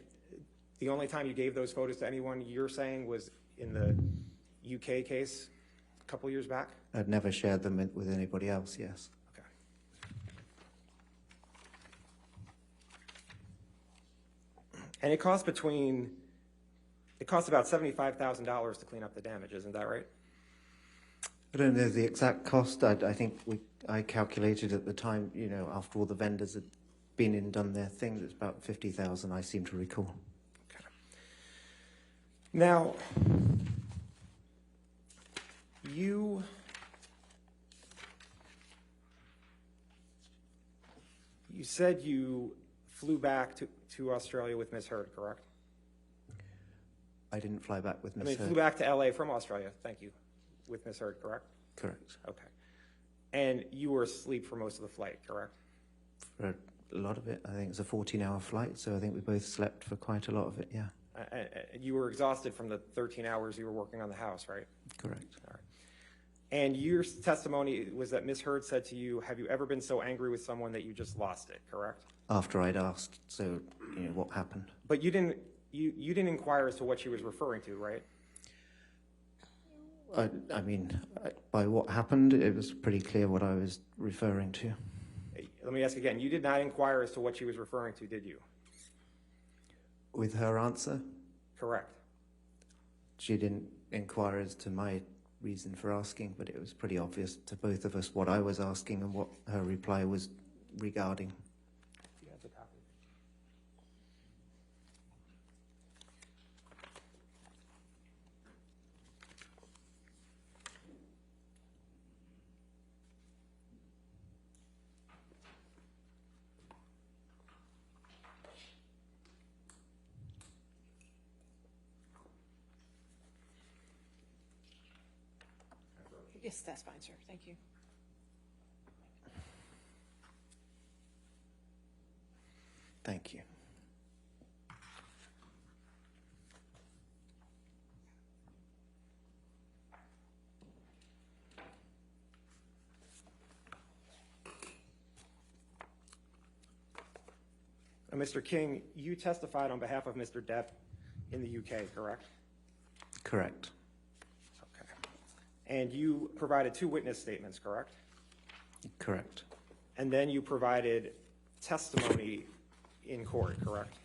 the only time you gave those photos to anyone, you're saying, was in the UK case a couple years back? I'd never shared them with anybody else, yes. Okay. And it costs about $75,000 to clean up the damage, isn't that right? I don't know the exact cost. I think I calculated at the time, after all the vendors had been and done their thing, it's about 50,000, I seem to recall. Okay. Now, you said you flew back to Australia with Ms. Heard, correct? I didn't fly back with Ms. I mean, Heard. flew back to LA from Australia, thank you, with Ms. Heard, correct? Correct. Okay. And you were asleep for most of the flight, correct? For a lot of it. I think it's a 14-hour flight, so I think we both slept for quite a lot of it, yeah. You were exhausted from the 13 hours you were working on the house, right? Correct. All right. And your testimony was that Ms. Heard said to you, have you ever been so angry with someone that you just lost it, correct? After I'd asked, so, what happened? But you didn't inquire as to what she was referring to, right? I mean, by what happened, it was pretty clear what I was referring to. Let me ask again. You did not inquire as to what she was referring to, did you? With her answer, Correct. she didn't inquire as to my reason for asking, but it was pretty obvious to both of us what I was asking and what her reply was regarding. You have the copy. Yes, that's fine, sir. Thank you. Thank you. Mr. King, you testified on behalf of Mr. Depp in the UK, correct? Correct. Okay. And you provided 2 witness statements, correct? Correct. And then you provided testimony in court, correct?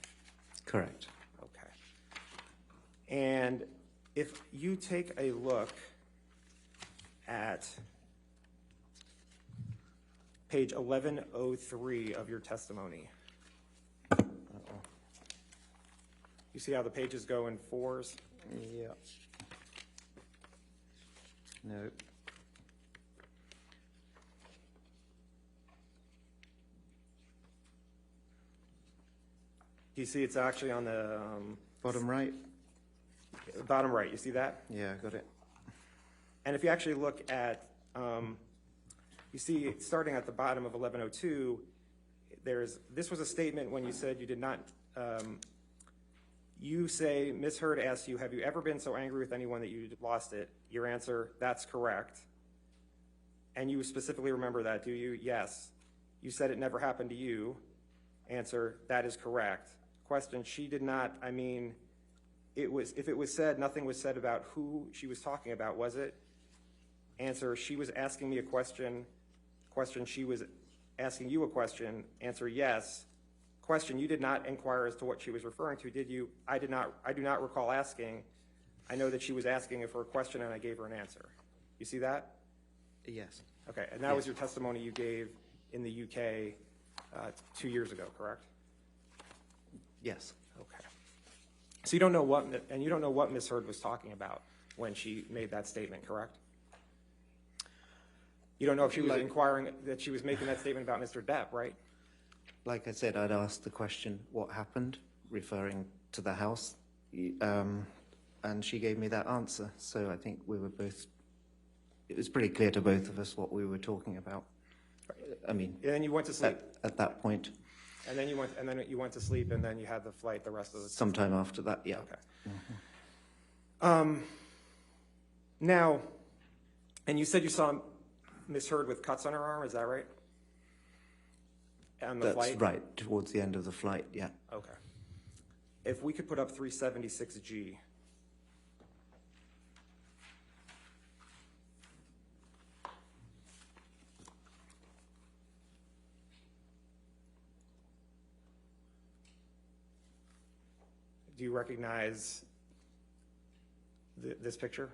Correct. Okay. And if you take a look at page 1103 of your testimony. You see how the pages go in fours? Yeah. No. You see it's actually on the Bottom right? bottom right. You see that? Yeah, got it. And if you actually look at, you see starting at the bottom of 1102, this was a statement when you said you did not, you say, Ms. Heard asked you, have you ever been so angry with anyone that you lost it? Your answer, that's correct. And you specifically remember that, do you? Yes. You said it never happened to you. Answer, that is correct. Question, she did not, I mean, if it was said, nothing was said about who she was talking about, was it? Answer, she was asking me a question. Question, she was asking you a question. Answer, yes. Question, you did not inquire as to what she was referring to, did you? I do not recall asking. I know that she was asking for a question and I gave her an answer. You see that? Yes. Okay, and that was your testimony you gave in the UK 2 years ago, correct? Yes. Okay. So you don't know what Ms. Heard was talking about when she made that statement, correct? You don't know if she was inquiring, that she was making that statement about Mr. Depp, right? Like I said, I'd asked the question, what happened, referring to the house, and she gave me that answer. So I think we were both, it was pretty clear to both of us what we were talking about. I mean, and then you went to sleep at that point. And then you went to sleep, and then you had the flight the rest of the time. Sometime after that, yeah. Okay. Mm-hmm. Now, and you said you saw Ms. Heard with cuts on her arm, is that right? On the flight? That's right, towards the end of the flight, yeah. Okay. If we could put up 376G. Do you recognize this picture?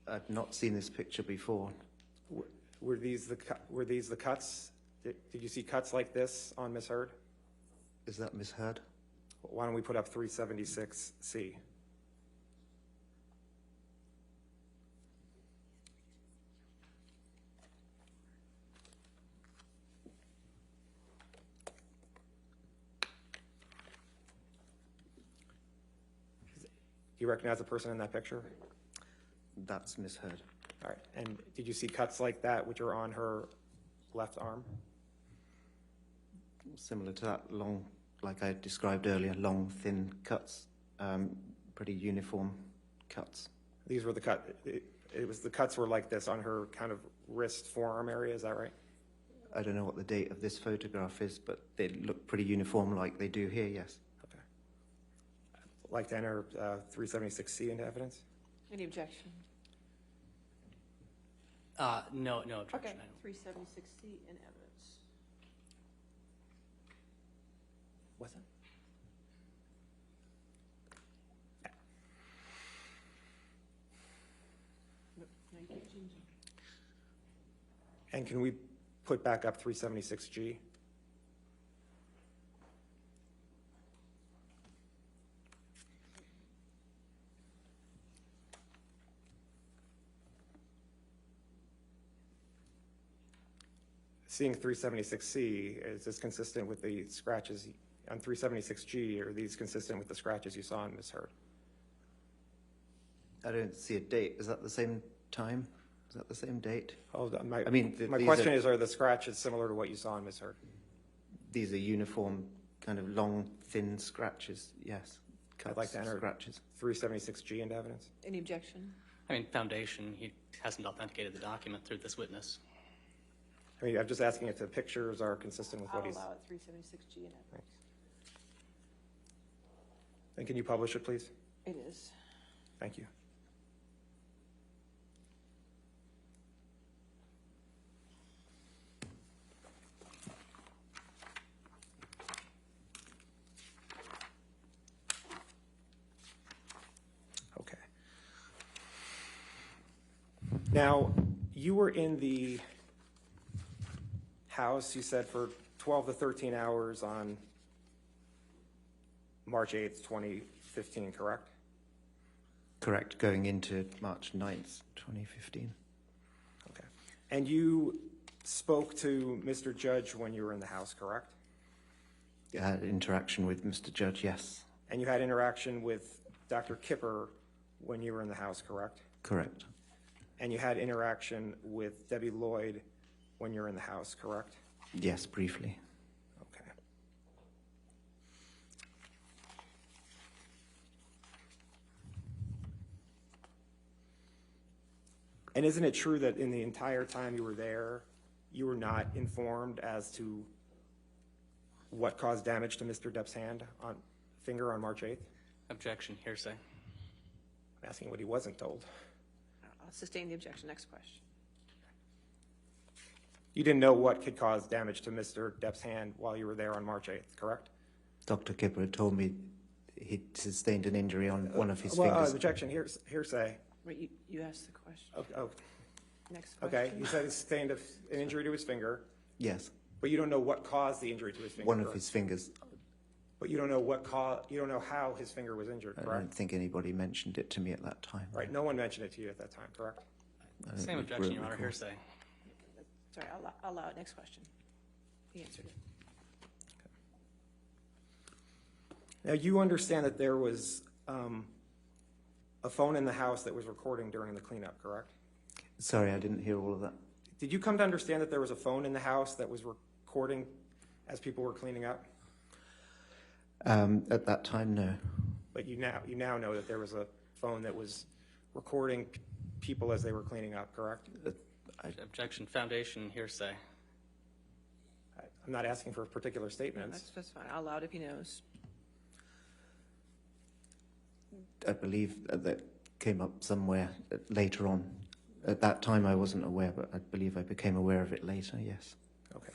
I've not seen this picture before. Were these the cuts? Did you see cuts like this on Ms. Heard? Is that Ms. Heard? Why don't we put up 376C? Do you recognize the person in that picture? That's Ms. Heard. All right. And did you see cuts like that, which are on her left arm? Similar to that, long, like I described earlier, long, thin cuts, pretty uniform cuts. These were the the cuts were like this on her kind of wrist, forearm area, is that right? I don't know what the date of this photograph is, but they look pretty uniform like they do here, yes. Okay. I'd like to enter 376C into evidence. Any objection? No objection. Okay, 376C in evidence. What's that? And can we put back up 376G? Seeing 376C, is this consistent with the scratches on 376G, or are these consistent with the scratches you saw on Ms. Heard? I don't see a date. Is that the same time? Is that the same date? Hold on. I mean, my question is, are the scratches similar to what you saw on Ms. Heard? These are uniform, kind of long, thin scratches, yes. I'd like to enter scratches. 376G into evidence. Any objection? I mean, foundation, he hasn't authenticated the document through this witness. I mean, I'm just asking if the pictures are consistent with I'll what he's... allow it 376G in evidence. And can you publish it, please? It is. Thank you. Okay. Now, you were in the house, you said, for 12 to 13 hours on March 8th, 2015, correct? Correct, going into March 9th, 2015. Okay. And you spoke to Mr. Judge when you were in the house, correct? Interaction with Mr. Judge, yes. And you had interaction with Dr. Kipper when you were in the house, correct? Correct. And you had interaction with Debbie Lloyd when you were in the house, correct? Yes, briefly. Okay. And isn't it true that in the entire time you were there, you were not informed as to what caused damage to Mr. Depp's finger on March 8th? Objection, hearsay. I'm asking what he wasn't told. I'll sustain the objection. Next question. You didn't know what could cause damage to Mr. Depp's hand while you were there on March 8th, correct? Dr. Kipper told me he sustained an injury on one of his fingers. Objection, hearsay. Wait, you asked the question. Oh, Next question. okay. You said he sustained an injury to his finger, Yes, but you don't know what caused the injury to his finger. one of correct? his fingers. But you don't know you don't know how his finger was injured, I correct? don't think anybody mentioned it to me at that time. Right, no one mentioned it to you at that time, correct? I don't Same recall. objection, Your Honor, hearsay. Sorry, I'll allow it. Next question. He answered it. Now, you understand that there was a phone in the house that was recording during the cleanup, correct? Sorry, I didn't hear all of that. Did you come to understand that there was a phone in the house that was recording as people were cleaning up? At that time, no. But you now know that there was a phone that was recording people as they were cleaning up, correct? Objection, foundation, hearsay. I'm not asking for particular statements. That's fine. I'll allow it if he knows. I believe that came up somewhere later on. At that time, I wasn't aware, but I believe I became aware of it later, yes. Okay.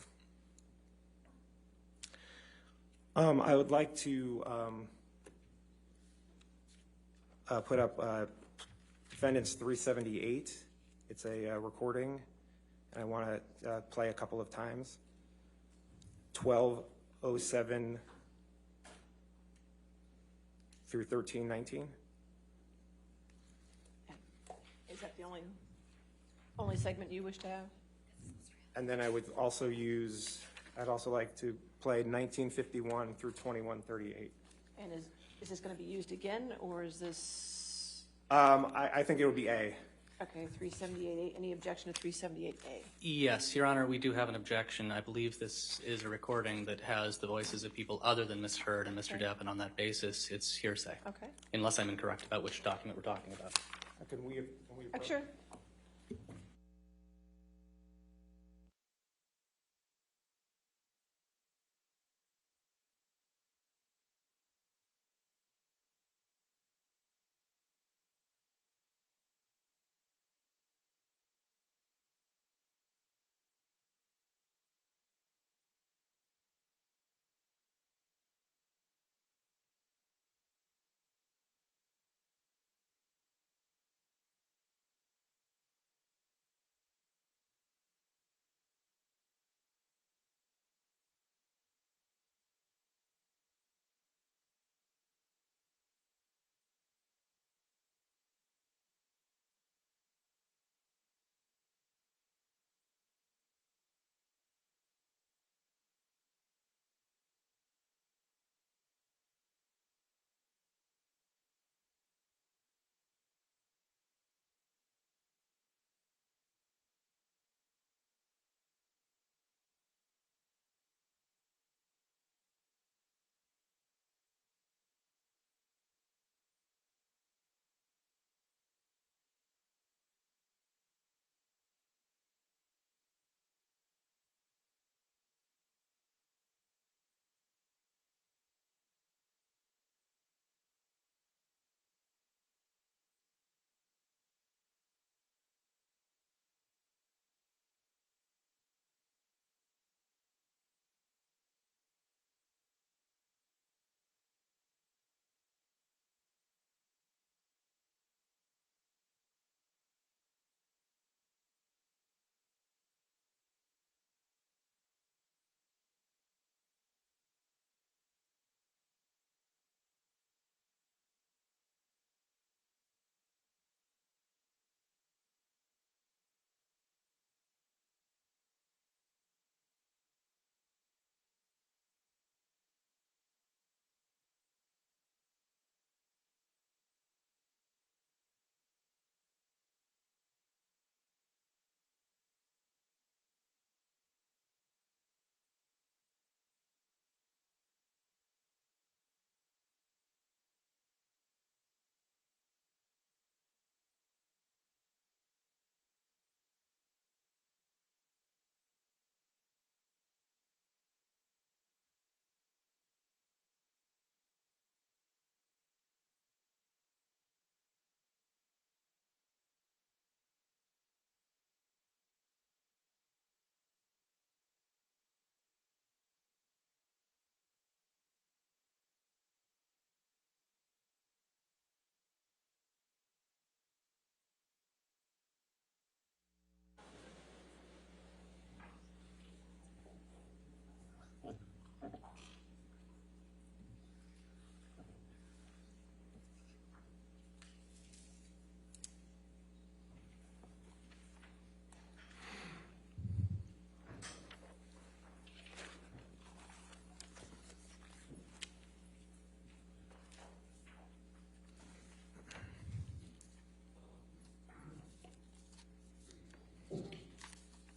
I would like to put up Defendant's 378. It's a recording, and I want to play a couple of times. 12:07 through 13:19. Is that the only segment you wish to have? And then I would also I'd also like to play 1951 through 21:38. And is this going to be used again, or is this? I think it would be A. Okay, 378A. Any objection to 378A? Yes, Your Honor, we do have an objection. I believe this is a recording that has the voices of people other than Ms. Hurd and Mr. Depp, and on that basis, it's hearsay. Okay. Unless I'm incorrect about which document we're talking about. Can we Sure.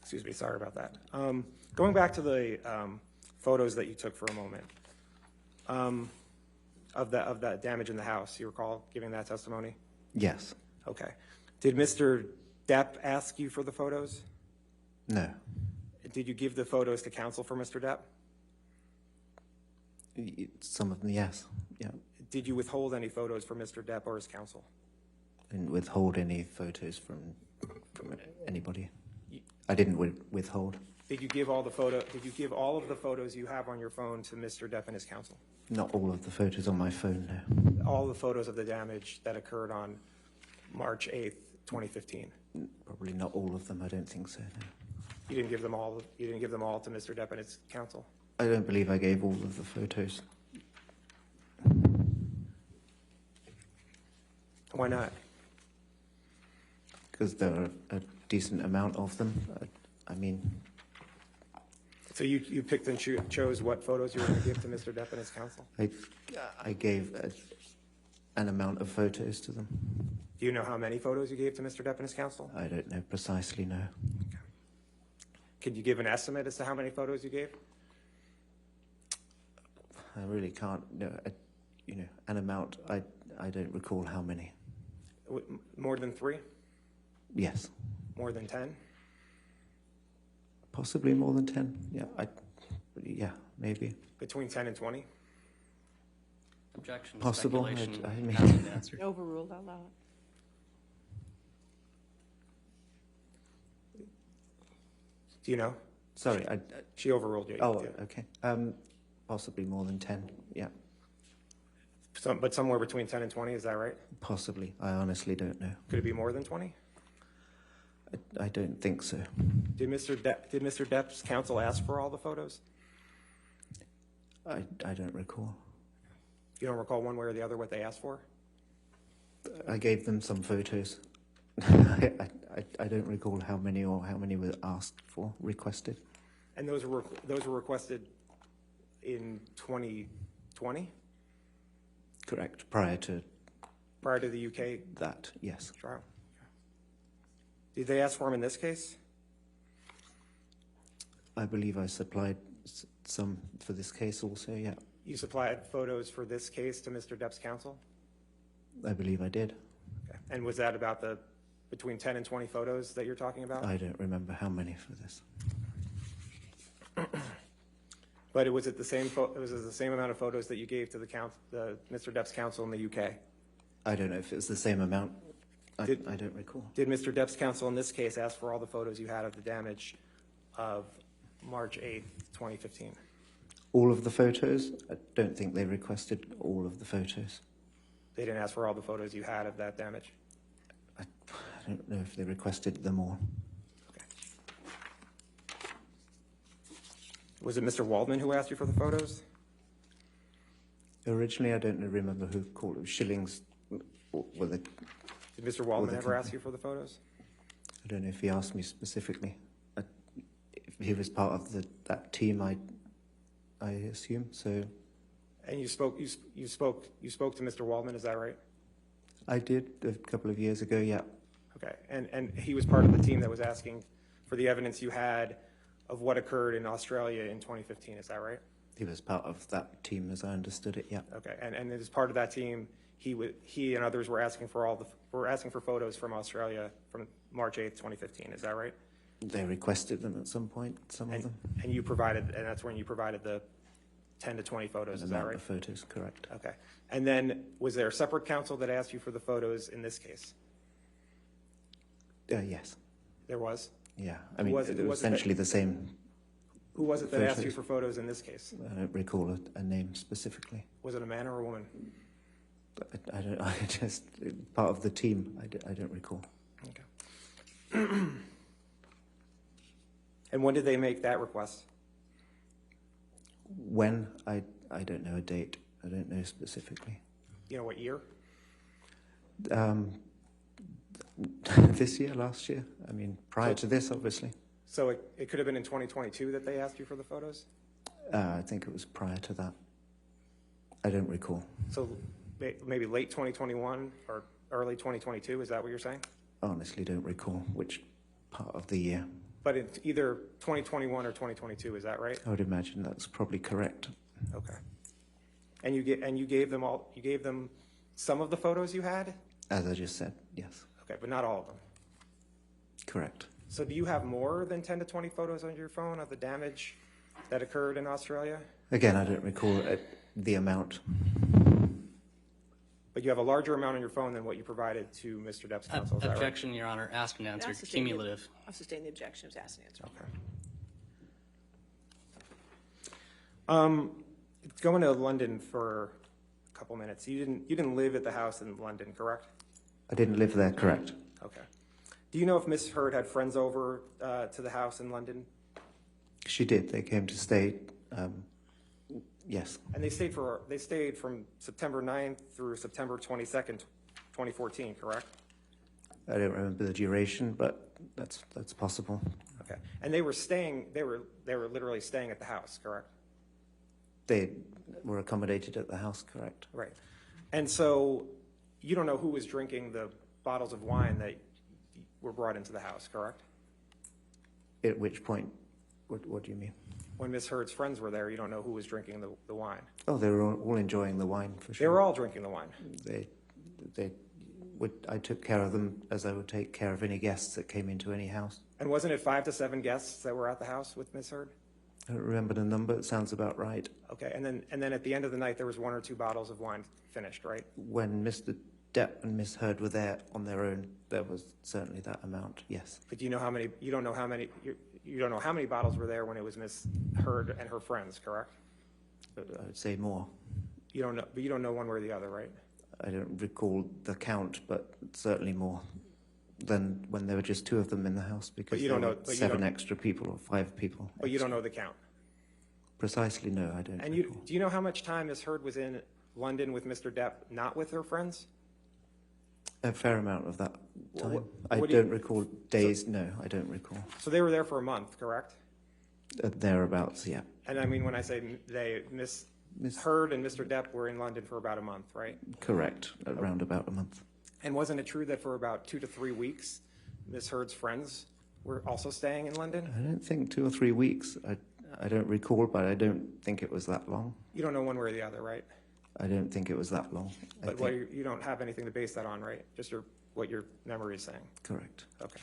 Excuse me, sorry about that. Going back to the photos that you took for a moment, of that damage in the house, you recall giving that testimony? Yes. Okay. Did Mr. Depp ask you for the photos? No. Did you give the photos to counsel for Mr. Depp? Some of them, yes. Yeah. Did you withhold any photos for Mr. Depp or his counsel? Didn't withhold any photos from anybody. I didn't withhold. Did you give all the photo? Did you give all of the photos you have on your phone to Mr. Depp and his counsel? Not all of the photos on my phone, no. All the photos of the damage that occurred on March 8th, 2015. Probably not all of them. I don't think so, no. You didn't give them all. You didn't give them all to Mr. Depp and his counsel. I don't believe I gave all of the photos. Why not? Because there are a decent amount of them. I mean... So you picked and chose what photos you were going to give to Mr. Depp and his counsel? I gave an amount of photos to them. Do you know how many photos you gave to Mr. Depp and his counsel? I don't know precisely, no. Okay. Could you give an estimate as to how many photos you gave? I really can't. No, an amount. I don't recall how many. More than 3? Yes. More than 10? Possibly more than 10. Yeah, maybe. Between 10 and 20? Objection. Possible. Speculation. I mean, Hasn't been answered. Overruled, I'll allow it. Do you know? Sorry, She overruled you. Oh, okay. Possibly more than 10. Yeah. But somewhere between 10 and 20, is that right? Possibly. I honestly don't know. Could it be more than 20? I don't think so. Did Mr. Depp's counsel ask for all the photos? I don't recall. You don't recall one way or the other what they asked for? I gave them some photos. I don't recall how many or how many were asked for, requested. And those were requested in 2020? Correct. Prior to the UK that, yes. trial. Did they ask for them in this case? I believe I supplied some for this case also, yeah. You supplied photos for this case to Mr. Depp's counsel? I believe I did. Okay. And was that about the between 10 and 20 photos that you're talking about? I don't remember how many for this. But it was the same amount of photos that you gave to the Mr. Depp's counsel in the UK? I don't know if it was the same amount. I don't recall. Did Mr. Depp's counsel in this case ask for all the photos you had of the damage of March 8th, 2015? All of the photos? I don't think they requested all of the photos. They didn't ask for all the photos you had of that damage? I don't know if they requested them all. Okay. Was it Mr. Waldman who asked you for the photos? Originally, I don't remember who called it. Shillings. Did Mr. Waldman ever ask you for the photos? I don't know if he asked me specifically. If he was part of that team, I assume so. And you spoke to Mr. Waldman, is that right? I did a couple of years ago, yeah. Okay, and he was part of the team that was asking for the evidence you had of what occurred in Australia in 2015, is that right? He was part of that team, as I understood it, yeah. Okay, and as part of that team, he and others were asking for photos from Australia from March 8th, 2015, is that right? They requested them at some point, some of them. And that's when you provided the 10 to 20 photos, is that right? The photos, correct. Okay, and then was there a separate counsel that asked you for the photos in this case? Yes. There was? Yeah, I mean, it was essentially the same. Who was it that asked you for photos in this case? I don't recall a name specifically. Was it a man or a woman? I just, part of the team, I don't recall. Okay. And when did they make that request? When? I don't know a date. I don't know specifically. You know what year? This year, last year? I mean, prior to this, obviously. So it could have been in 2022 that they asked you for the photos? I think it was prior to that. I don't recall. So maybe late 2021 or early 2022, is that what you're saying? Honestly, don't recall which part of the year. But it's either 2021 or 2022, is that right? I would imagine that's probably correct. Okay. And you gave them some of the photos you had? As I just said, yes. Okay, but not all of them. Correct. So do you have more than 10 to 20 photos on your phone of the damage that occurred in Australia? Again, I don't recall the amount. But you have a larger amount on your phone than what you provided to Mr. Depp's counsel, is that right? Objection, Your Honor. Asked and answered. Cumulative. I'll sustain the objection. It was asked and answered. Okay. Going to London for a couple minutes. You didn't live at the house in London, correct? I didn't live there, correct. Okay. Do you know if Miss Heard had friends over to the house in London? She did. They came to stay. Yes. And they stayed from September 9th through September 22nd, 2014, correct? I don't remember the duration, but that's possible. Okay. And they were literally staying at the house, correct? They were accommodated at the house, correct. Right. And so you don't know who was drinking the bottles of wine that were brought into the house, correct? At which point, what do you mean? When Miss Heard's friends were there, you don't know who was drinking the wine. Oh, they were all enjoying the wine, for sure. They were all drinking the wine. I took care of them as I would take care of any guests that came into any house. And wasn't it 5 to 7 guests that were at the house with Miss Heard? I don't remember the number. It sounds about right. Okay, and then at the end of the night, there was 1 or 2 bottles of wine finished, right? When Mr. Depp and Miss Heard were there on their own, there was certainly that amount, yes. But do you know how many, you don't know how many bottles were there when it was Miss Heard and her friends, correct? I would say more. You don't know, but you don't know one way or the other, right? I don't recall the count, but certainly more than when there were just 2 of them in the house, because there were 7 extra people or 5 people. But you don't know the count? Precisely, no, I don't. And do you know how much time Miss Heard was in London with Mr. Depp, not with her friends? A fair amount of that time. I don't recall days, no, I don't recall. So they were there for a month, correct? Thereabouts, yeah. And I mean, when I say they, Miss Heard and Mr. Depp were in London for about a month, right? Correct, around about a month. And wasn't it true that for about 2 to 3 weeks, Miss Heard's friends were also staying in London? I don't think 2 or 3 weeks. I don't recall, but I don't think it was that long. You don't know one way or the other, right? I don't think it was that long. But you don't have anything to base that on, right? Just what your memory is saying. Correct. Okay.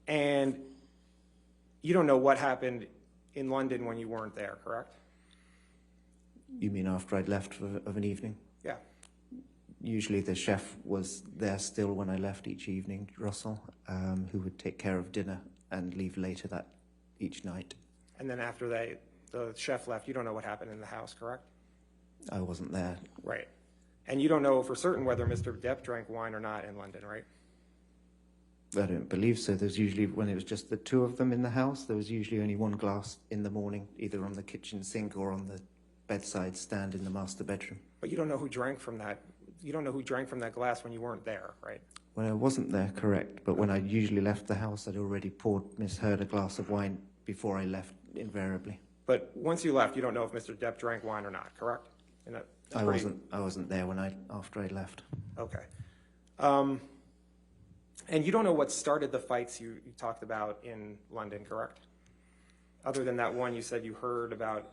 And you don't know what happened in London when you weren't there, correct? You mean after I'd left of an evening? Yeah. Usually the chef was there still when I left each evening, Russell, who would take care of dinner and leave later each night. And then after the chef left, you don't know what happened in the house, correct? I wasn't there. Right. And you don't know for certain whether Mr. Depp drank wine or not in London, right? I don't believe so. There's usually, when it was just the 2 of them in the house, there was usually only 1 glass in the morning, either on the kitchen sink or on the bedside stand in the master bedroom. But you don't know who drank from that. You don't know who drank from that glass when you weren't there, right? When I wasn't there, correct. But when I usually left the house, I'd already poured Miss Heard a glass of wine before I left, invariably. But once you left, you don't know if Mr. Depp drank wine or not, correct? I wasn't there after I left. Okay. And you don't know what started the fights you talked about in London, correct? Other than that one you said you heard about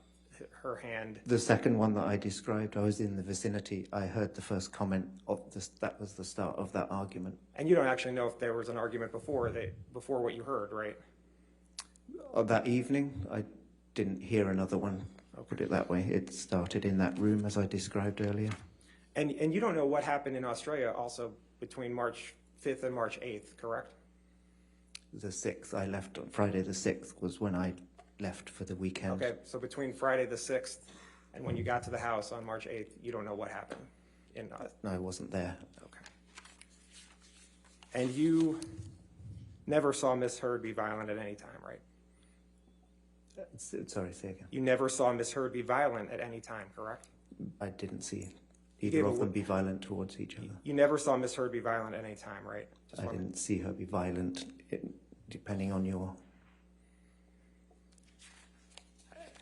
her hand. The second one that I described, I was in the vicinity. I heard the first comment of this. That was the start of that argument. And you don't actually know if there was an argument before what you heard, right? That evening, I didn't hear another one. I'll put it that way. It started in that room as I described earlier. And you don't know what happened in Australia also between March 5th and March 8th, correct? The 6th, I left on Friday the 6th was when I left for the weekend. Okay, so between Friday the 6th and when you got to the house on March 8th, you don't know what happened? No, I wasn't there. Okay. And you never saw Miss Heard be violent at any time, right? Sorry, say again. You never saw Miss Heard be violent at any time, correct? I didn't see either of them be violent towards each other. You never saw Miss Heard be violent at any time, right? I didn't see her be violent, depending on your...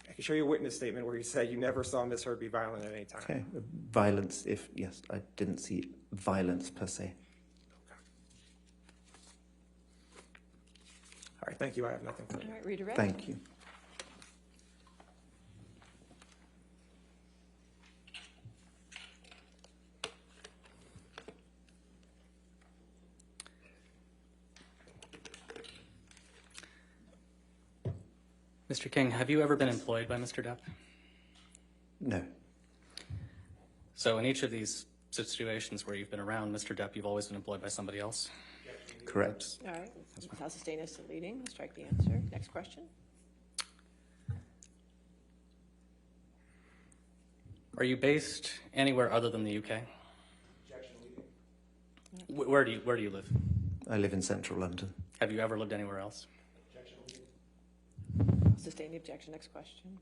I can show you a witness statement where you said you never saw Miss Heard be violent at any time. Okay, violence, yes, I didn't see violence per se. right, thank you. I have nothing further. All right, redirect. Thank you. Mr. King, have you ever been employed by Mr. Depp? No. So in each of these situations where you've been around Mr. Depp, you've always been employed by somebody else? Correct. All right, I'll sustain as to leading. We'll strike the answer. Next question. Are you based anywhere other than the UK? Where do you live? I live in central London. Have you ever lived anywhere else? I'll sustain the objection. Next question.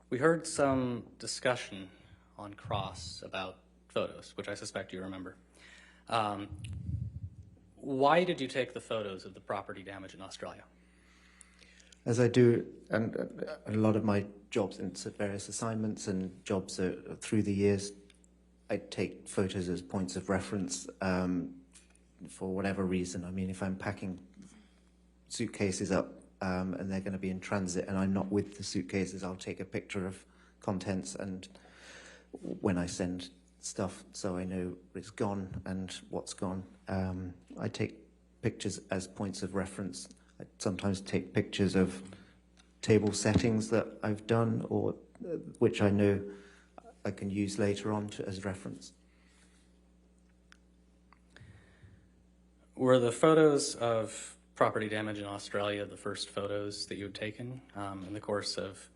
We heard some discussion on Cross about photos, which I suspect you remember. Why did you take the photos of the property damage in Australia? As I do, and a lot of my jobs in various assignments and jobs through the years, I take photos as points of reference for whatever reason. I mean, if I'm packing suitcases up and they're going to be in transit and I'm not with the suitcases, I'll take a picture of contents and when I send stuff so I know it's gone and what's gone. I take pictures as points of reference. I sometimes take pictures of table settings that I've done or which I know I can use later on as reference. Were the photos of property damage in Australia the first photos that you had taken in the course of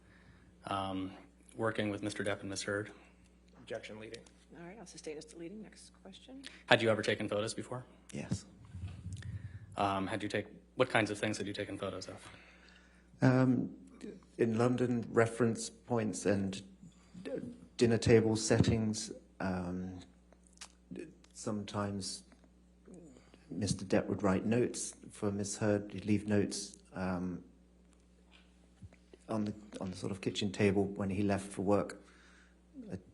working with Mr. Depp and Ms. Heard? Objection leading. All right, I'll sustain as to leading. Next question. Had you ever taken photos before? Yes. What kinds of things had you taken photos of? In London, reference points and dinner table settings. Sometimes Mr. Depp would write notes for Miss Heard. He'd leave notes on the sort of kitchen table when he left for work.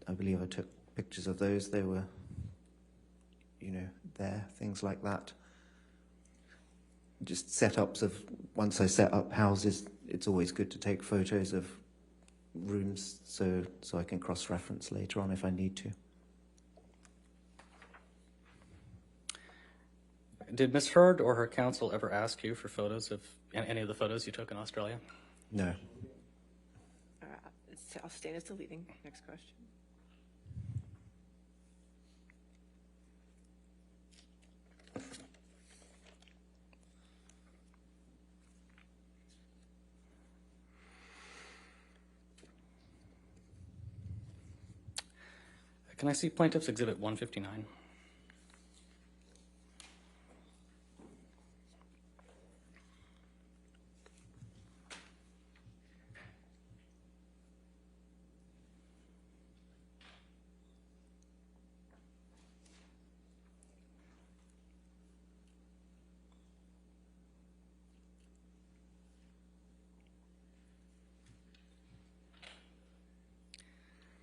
I believe I took pictures of those. They were, there, things like that. Just setups of, once I set up houses, it's always good to take photos of rooms so I can cross-reference later on if I need to. Did Ms. Heard or her counsel ever ask you for photos of any of the photos you took in Australia? No. I'll sustain as to leading. Next question. Can I see Plaintiff's Exhibit 159?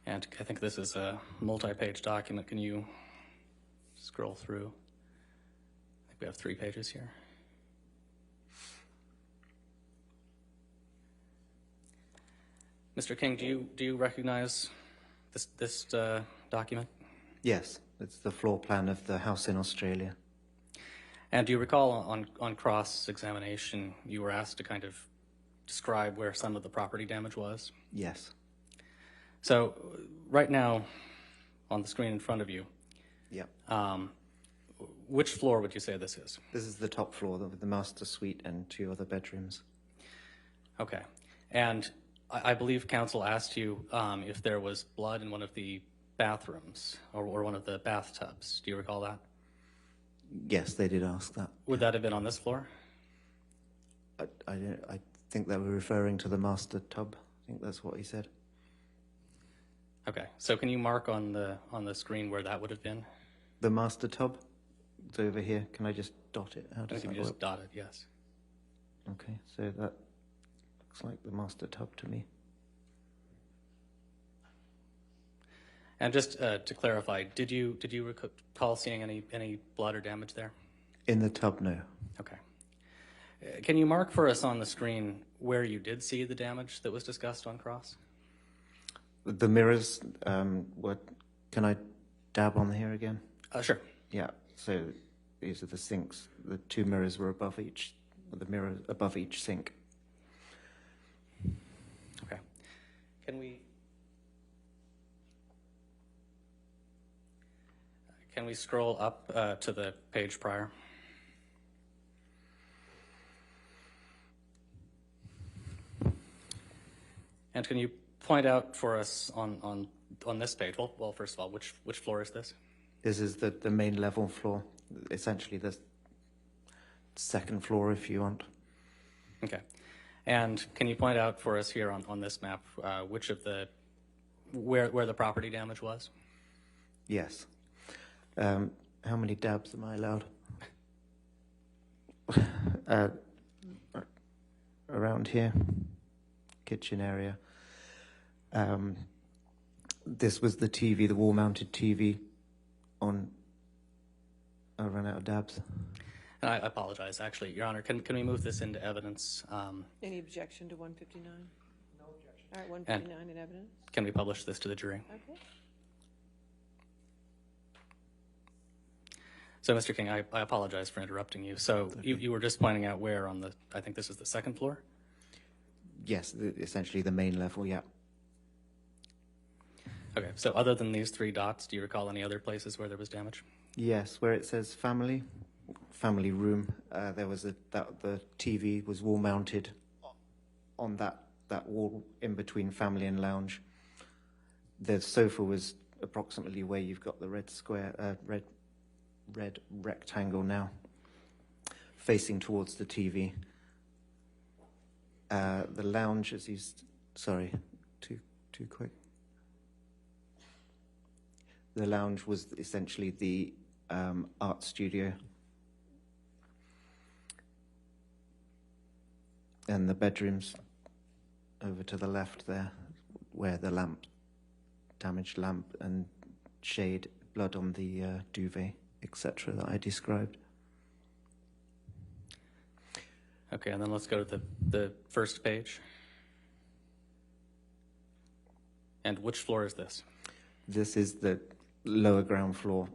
And I think this is a multi-page document. Can you scroll through? I think we have 3 pages here. Mr. King, do you recognize this document? Yes, it's the floor plan of the house in Australia. And do you recall on cross-examination you were asked to kind of describe where some of the property damage was? Yes. So right now on the screen in front of you, Yep. Which floor would you say this is? This is the top floor with the master suite and 2 other bedrooms. Okay. And I believe counsel asked you if there was blood in one of the bathrooms or one of the bathtubs. Do you recall that? Yes, they did ask that. Would that have been on this floor? I think they were referring to the master tub. I think that's what he said. Okay. So can you mark on the screen where that would have been? The master tub? It's over here. Can I just dot it? How I does think that you just work? dot it, yes. Okay, so that looks like the master tub to me. And just to clarify, did you recall seeing any blood or damage there? In the tub, no. Okay. Can you mark for us on the screen where you did see the damage that was discussed on cross? The mirrors, can I dab on here again? Sure. Yeah, so these are the sinks. The two mirrors were above each, the mirror above each sink. Okay. Can we scroll up to the page prior? And can you point out for us on this page, well, first of all, which floor is this? This is the main level floor, essentially the second floor if you want. Okay. And can you point out for us here on this map which of where the property damage was? Yes. How many dabs am I allowed? Around here, kitchen area. This was the TV, the wall-mounted TV on... I ran out of dabs. And I apologize, actually, Your Honor. Can we move this into evidence? Any objection to 159? No objection. All right, 159 in evidence. Can we publish this to the jury? Okay. So, Mr. King, I apologize for interrupting you. So you were just pointing out where on I think this is the second floor? Yes, essentially the main level, yeah. Okay, so other than these three dots, do you recall any other places where there was damage? Yes, where it says family room, there was the TV was wall mounted on that wall in between family and lounge. The sofa was approximately where you've got the red square, red rectangle now, facing towards the TV. The lounge, sorry, too quick. The lounge was essentially the art studio. And the bedrooms over to the left there, where the damaged lamp and shade, blood on the duvet, etc. that I described. Okay, and then let's go to the first page. And which floor is this? This is the lower ground floor.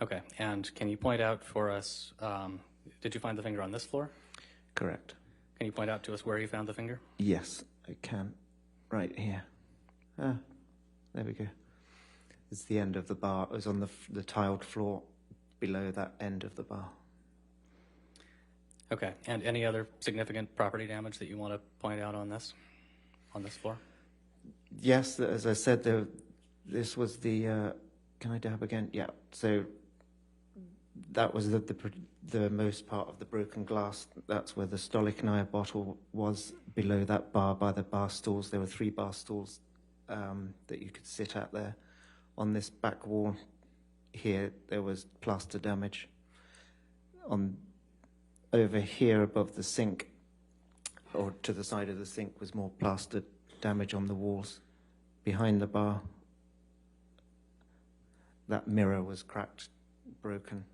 Okay, and can you point out for us, did you find the finger on this floor? Correct. Can you point out to us where you found the finger? Yes, I can. Right here. There we go. It's the end of the bar. It was on the tiled floor below that end of the bar. Okay, and any other significant property damage that you want to point out on this floor? Yes, as I said, this was the... can I dab again? Yeah, so that was the most part of the broken glass. That's where the Stolichnaya bottle was, below that bar by the bar stools. There were 3 bar stools that you could sit at there. On this back wall here, there was plaster damage. Over here above the sink, or to the side of the sink, was more plaster damage on the walls. Behind the bar, that mirror was cracked, broken.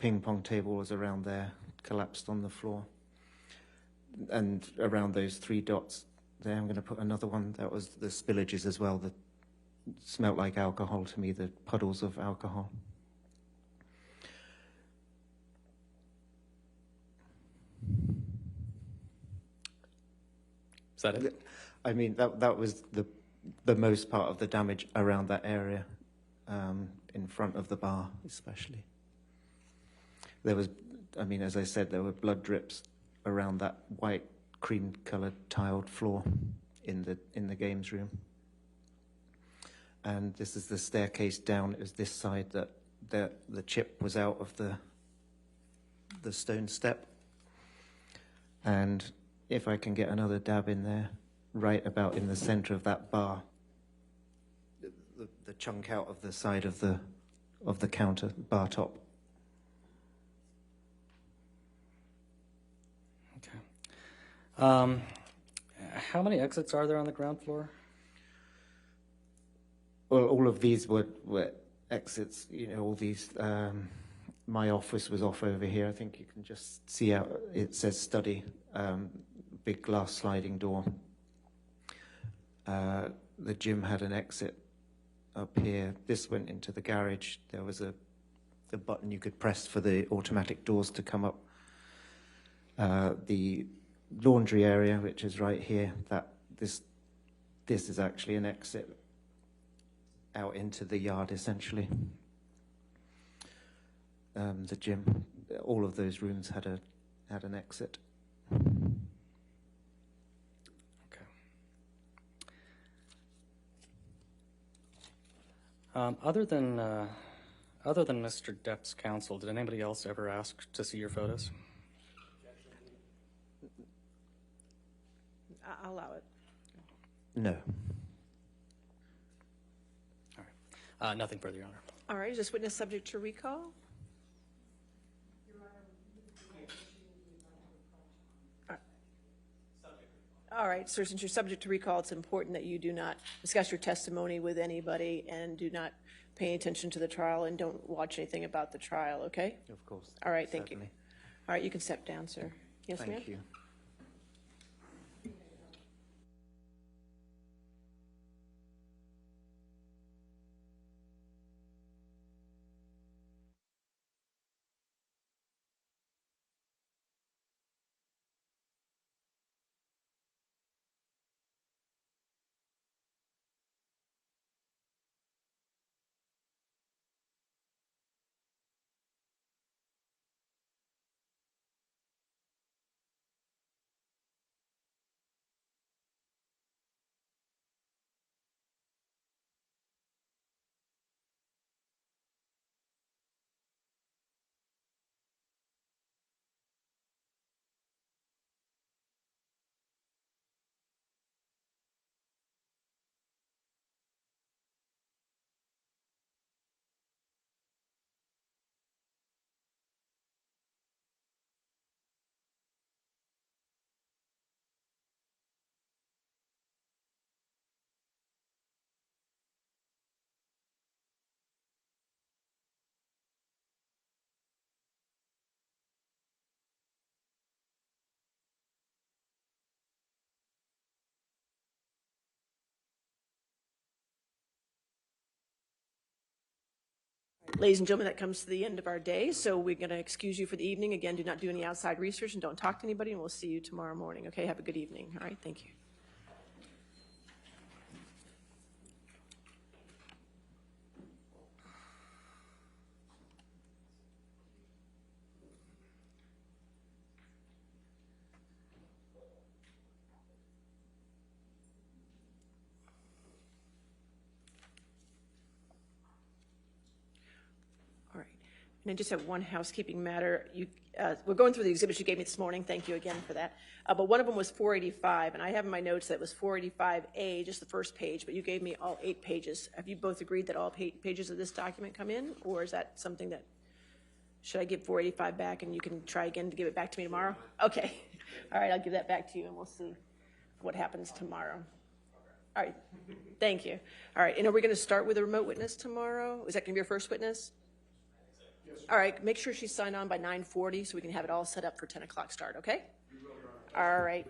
Ping pong table was around there, collapsed on the floor. And around those 3 dots there, I'm going to put another one. That was the spillages as well, that smelt like alcohol to me, the puddles of alcohol. Is that it? I mean, that was the most part of the damage around that area, in front of the bar especially. There was, I mean, as I said, there were blood drips around that white cream-coloured tiled floor in the games room. And this is the staircase down. It was this side that the chip was out of the stone step. And if I can get another dab in there, right about in the center of that bar, the chunk out of the side of the counter, bar top. Okay. How many exits are there on the ground floor? Well, all of these were exits, all these, my office was off over here. I think you can just see how it says study, big glass sliding door. The gym had an exit up here. This went into the garage. There was a button you could press for the automatic doors to come up. The laundry area, which is right here, this is actually an exit out into the yard, essentially. The gym, all of those rooms had an exit. Okay. Other than Mr. Depp's counsel, did anybody else ever ask to see your photos? I'll allow it. No. All right. Nothing further, Your Honor. All right, is this witness subject to recall? All right, sir, since you're subject to recall, it's important that you do not discuss your testimony with anybody and do not pay any attention to the trial and don't watch anything about the trial, okay? Of course. All right, thank you. Certainly. All right, you can step down, sir. Yes, ma'am? Thank you. Ladies and gentlemen, that comes to the end of our day, so we're going to excuse you for the evening. Again, do not do any outside research and don't talk to anybody, and we'll see you tomorrow morning. Okay, have a good evening. All right, thank you. All right. And I just have one housekeeping matter. We're going through the exhibits you gave me this morning. Thank you again for that. But one of them was 485, and I have in my notes that it was 485A, just the first page, but you gave me all 8 pages. Have you both agreed that all pages of this document come in, or is that something that, should I give 485 back and you can try again to give it back to me tomorrow? Okay. All right, I'll give that back to you, and we'll see what happens tomorrow. All right. Thank you. All right, and are we going to start with a remote witness tomorrow? Is that going to be your first witness? All right, make sure she's signed on by 9:40 so we can have it all set up for 10 o'clock start, okay? All right.